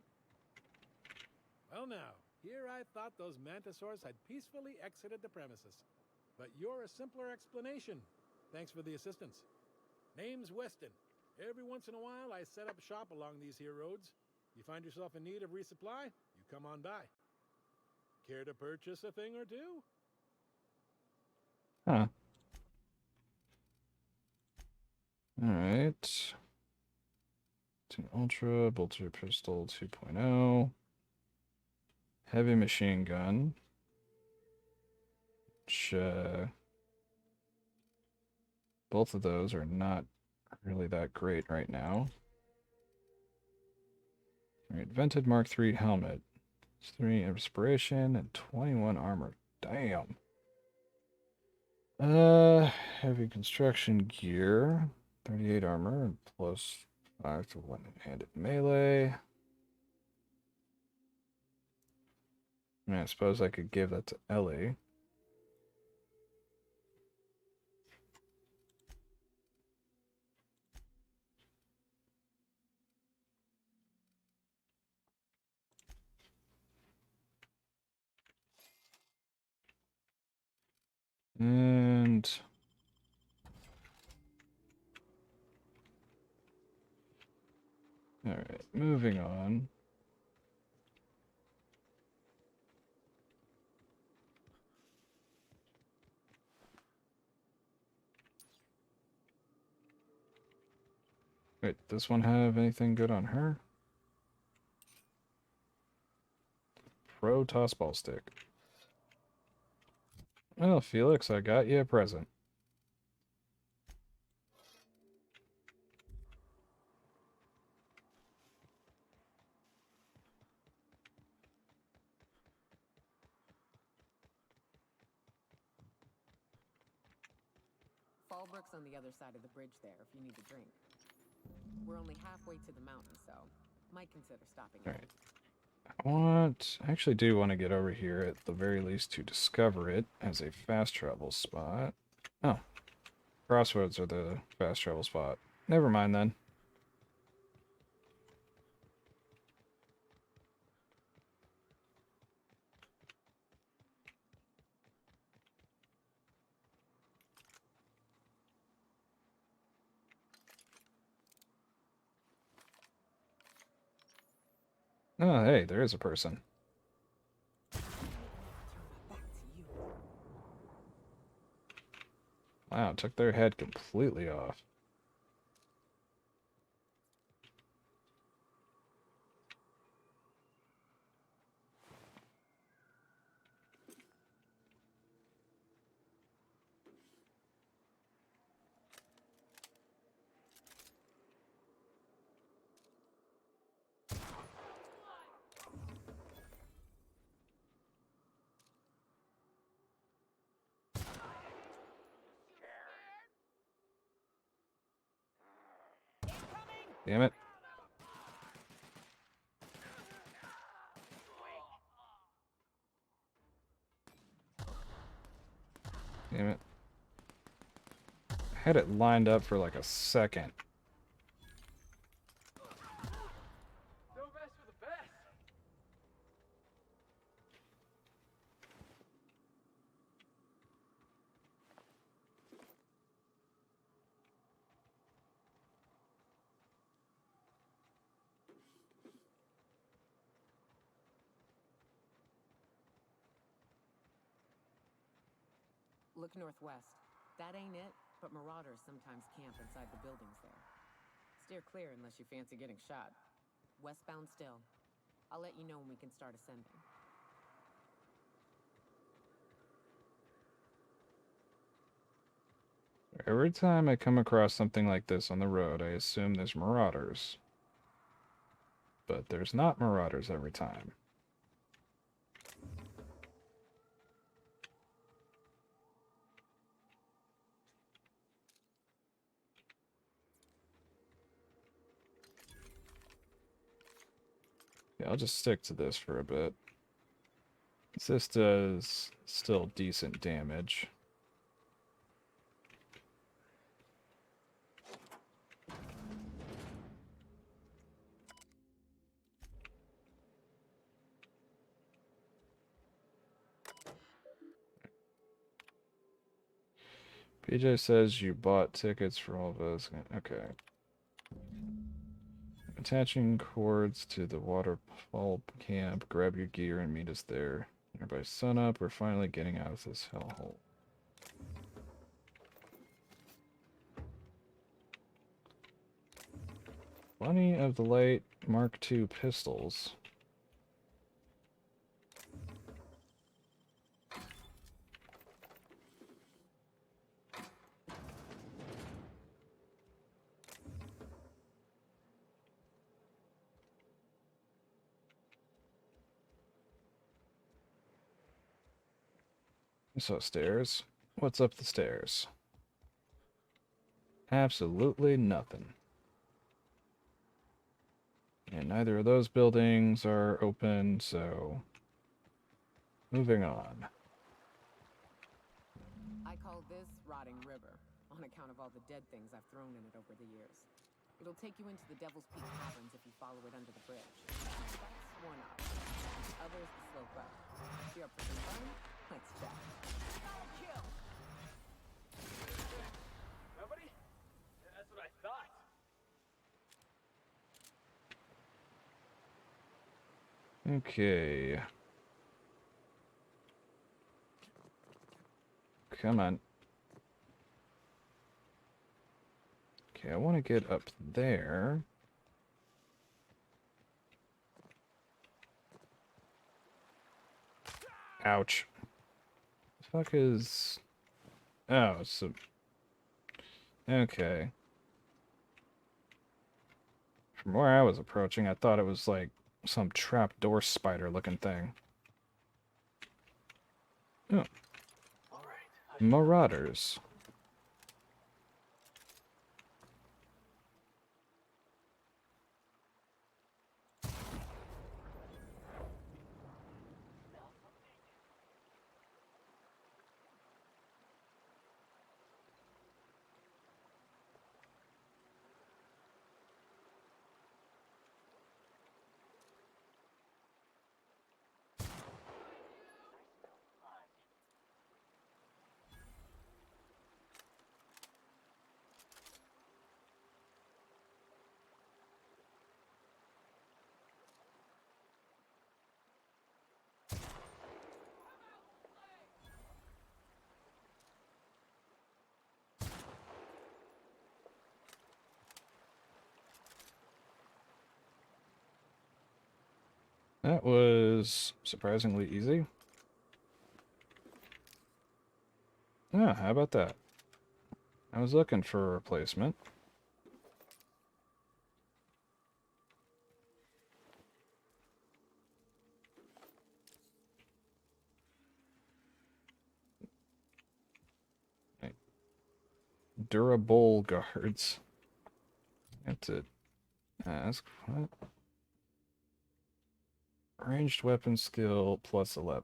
Speaker 12: Well now, here I thought those mantisaurs had peacefully exited the premises. But you're a simpler explanation. Thanks for the assistance. Name's Weston. Every once in a while, I set up shop along these here roads. You find yourself in need of resupply, you come on by. Care to purchase a thing or two?
Speaker 1: Huh. Alright. It's an Ultra, Bolter Pistol 2.0. Heavy Machine Gun. Which, both of those are not really that great right now. Alright, Vented Mark III Helmet. 3 Inspiration and 21 Armor. Damn. Heavy Construction Gear. 38 Armor and plus 5 to one-handed melee. I mean, I suppose I could give that to Ellie. And all right, moving on. Wait, does one have anything good on her? Pro tossball stick. Well, Felix, I got you a present.
Speaker 17: Fallbrook's on the other side of the bridge there if you need a drink. We're only halfway to the mountain, so might consider stopping in.
Speaker 1: I actually do want to get over here at the very least to discover it as a fast travel spot. Oh, crossroads are the fast travel spot. Never mind then. Oh, hey, there is a person. Wow, took their head completely off. Damn it. Damn it. I had it lined up for like a second.
Speaker 4: No best for the best.
Speaker 17: Look northwest. That ain't it, but marauders sometimes camp inside the buildings there. Steer clear unless you fancy getting shot. Westbound still. I'll let you know when we can start ascending.
Speaker 1: Every time I come across something like this on the road, I assume there's marauders. But there's not marauders every time. Yeah, I'll just stick to this for a bit. This does still decent damage. PJ says you bought tickets for all of us. Okay. Attaching cords to the waterfall camp. Grab your gear and meet us there. And by sunup, we're finally getting out of this hellhole. Plenty of the light Mark II pistols. So stairs. What's up the stairs? Absolutely nothing. And neither of those buildings are open, so moving on.
Speaker 17: I call this Rotting River, on account of all the dead things I've thrown in it over the years. It'll take you into the Devil's Peak Caverns if you follow it under the bridge. That's one option. The other is the slope up. If you're up for some fun, let's chat. Kill!
Speaker 4: Nobody? That's what I thought.
Speaker 1: Okay. Come on. Okay, I want to get up there. Ouch. The fuck is... Oh, it's a... Okay. From where I was approaching, I thought it was like some trapdoor spider looking thing. Oh. Marauders. That was surprisingly easy. Yeah, how about that? I was looking for a replacement. Durable guards. That's it. Ask what? Ranged weapon skill plus 11.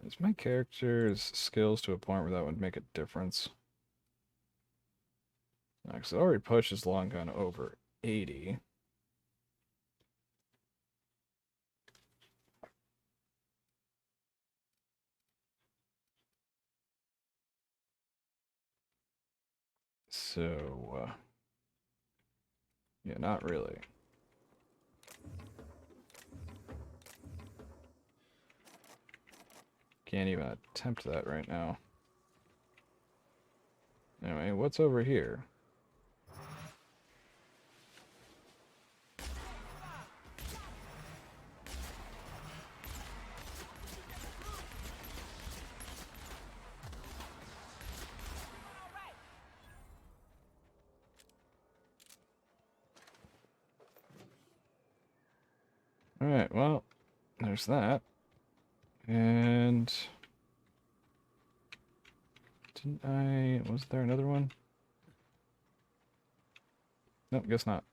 Speaker 1: Is my character's skills to a point where that would make a difference? Because it already pushes long gun over 80. So, yeah, not really. Can't even attempt that right now. Anyway, what's over here? Alright, well, there's that. And... didn't I... was there another one? Nope, guess not.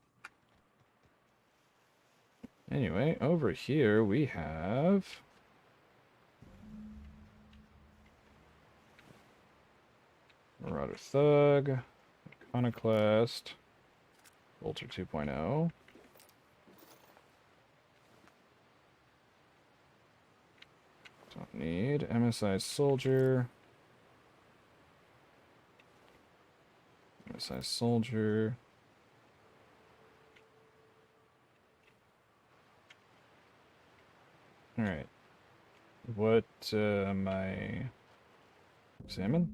Speaker 1: Anyway, over here we have... Marauder Thug, Iconoclast, Bolter 2.0. Don't need MSI Soldier. MSI Soldier. Alright. What am I... examine?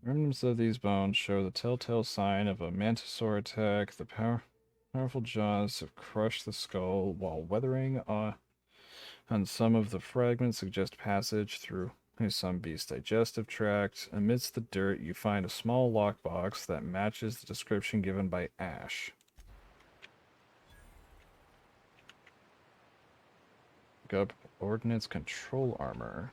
Speaker 1: Remnants of these bones show the telltale sign of a mantisaur attack. The powerful jaws have crushed the skull, while weathering on some of the fragments suggest passage through some beast's digestive tract. Amidst the dirt, you find a small lockbox that matches the description given by Ash. Gub Ordnance Control Armor.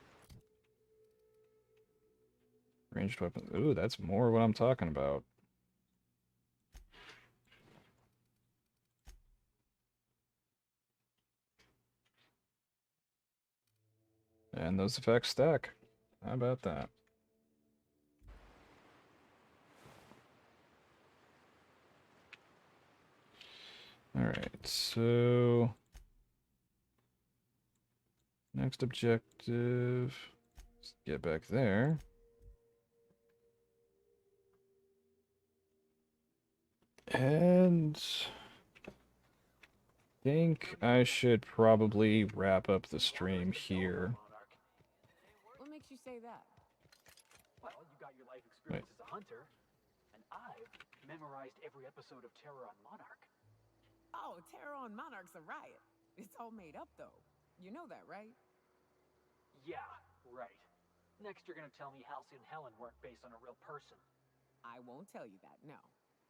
Speaker 1: Ranged weapons. Ooh, that's more what I'm talking about. And those effects stack. How about that? Alright, so... next objective... let's get back there. And... think I should probably wrap up the stream here.
Speaker 17: What makes you say that?
Speaker 10: Well, you got your life experience as a hunter, and I've memorized every episode of Terror on Monarch.
Speaker 17: Oh, Terror on Monarch's a riot. It's all made up, though. You know that, right?
Speaker 10: Yeah, right. Next, you're gonna tell me Halcyon and Helen weren't based on a real person.
Speaker 17: I won't tell you that, no.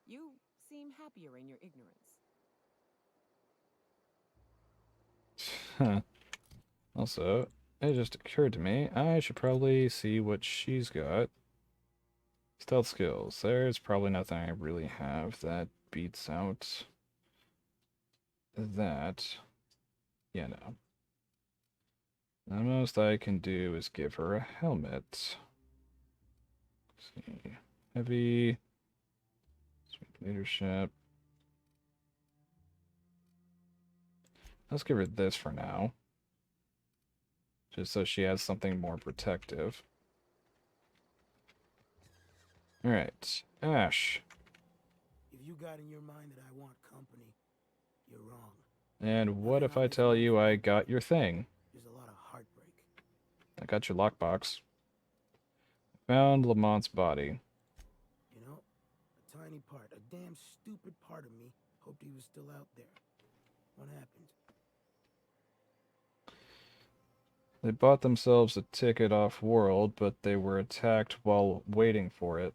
Speaker 17: You seem happier in your ignorance.
Speaker 1: Huh. Also, it just occurred to me, I should probably see what she's got. Stealth skills. There's probably nothing I really have that beats out that. Yeah, no. The most I can do is give her a helmet. Let's see. Heavy. Sweet leadership. Let's give her this for now. Just so she has something more protective. Alright. Ash.
Speaker 18: If you got in your mind that I want company, you're wrong.
Speaker 1: And what if I tell you I got your thing?
Speaker 18: There's a lot of heartbreak.
Speaker 1: I got your lockbox. Found Lamont's body.
Speaker 18: You know, a tiny part, a damn stupid part of me hoped he was still out there. What happened?
Speaker 1: They bought themselves a ticket off-world, but they were attacked while waiting for it.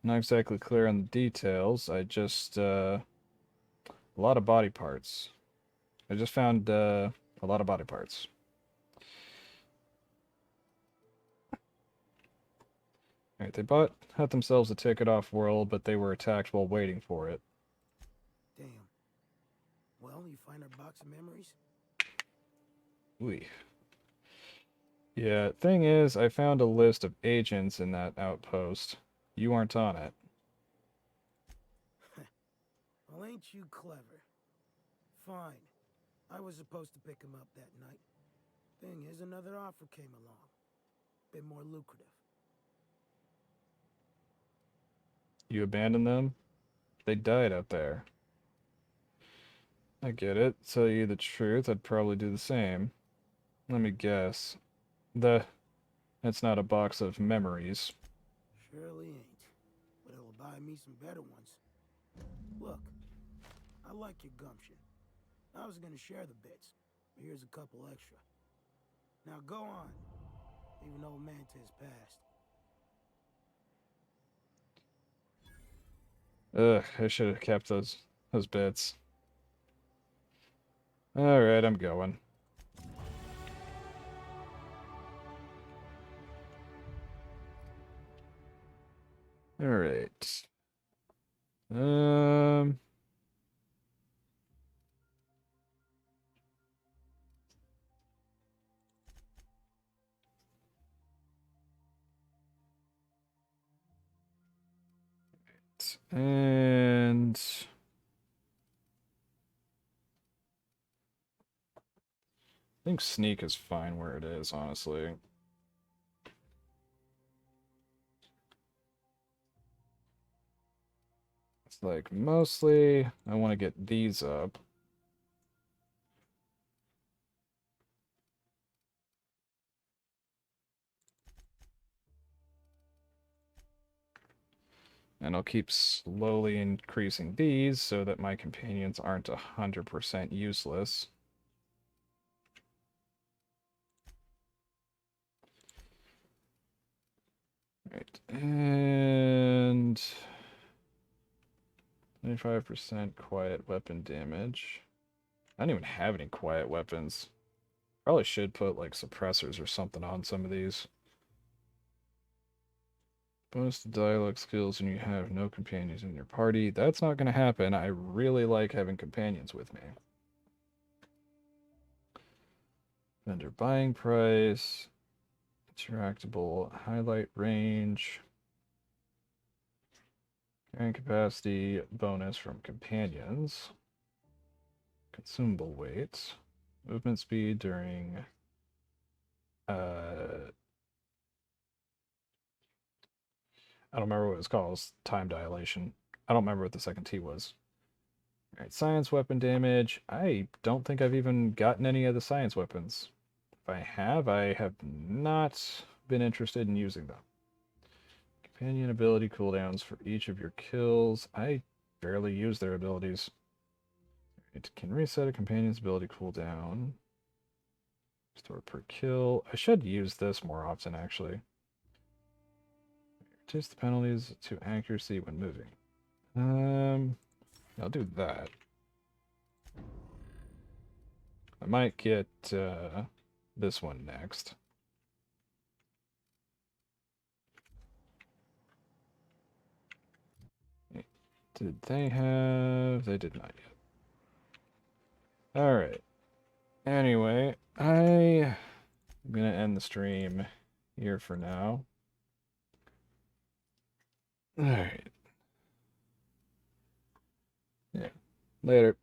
Speaker 1: Not exactly clear on the details. I just, a lot of body parts. I just found, a lot of body parts. Alright, they had themselves a ticket off world, but they were attacked while waiting for it.
Speaker 18: Damn. Well, you find our box of memories?
Speaker 1: Ooh. Yeah, thing is, I found a list of agents in that outpost. You aren't on it.
Speaker 18: Well, ain't you clever? Fine. I was supposed to pick him up that night. Thing is, another offer came along. Bit more lucrative.
Speaker 1: You abandoned them? They died out there. I get it. Tell you the truth, I'd probably do the same. Let me guess. That's not a box of memories.
Speaker 18: Surely ain't. But it'll buy me some better ones. Look, I like your gumption. I was gonna share the bits. Here's a couple extra. Now go on. Even old Mantis passed.
Speaker 1: Ugh, I should have kept those bits. Alright, I'm going. Alright. And I think sneak is fine where it is, honestly. It's like mostly I want to get these up. And I'll keep slowly increasing these so that my companions aren't 100% useless. Right, and 25% quiet weapon damage. I don't even have any quiet weapons. Probably should put like suppressors or something on some of these. Bonus to dialogue skills when you have no companions in your party. That's not going to happen. I really like having companions with me. Vendor buying price. Interactable highlight range. Carrying capacity bonus from companions. Consumable weight. Movement speed during I don't remember what it was called. It's time dilation. I don't remember what the second T was. Alright, science weapon damage. I don't think I've even gotten any of the science weapons. If I have not been interested in using them. Companion ability cooldowns for each of your kills. I barely use their abilities. It can reset a companion's ability cooldown. Restore per kill. I should use this more often, actually. Reduce the penalties to accuracy when moving. I'll do that. I might get this one next. Did they have... They did not yet. Alright. Anyway, I'm gonna end the stream here for now. Alright. Yeah. Later.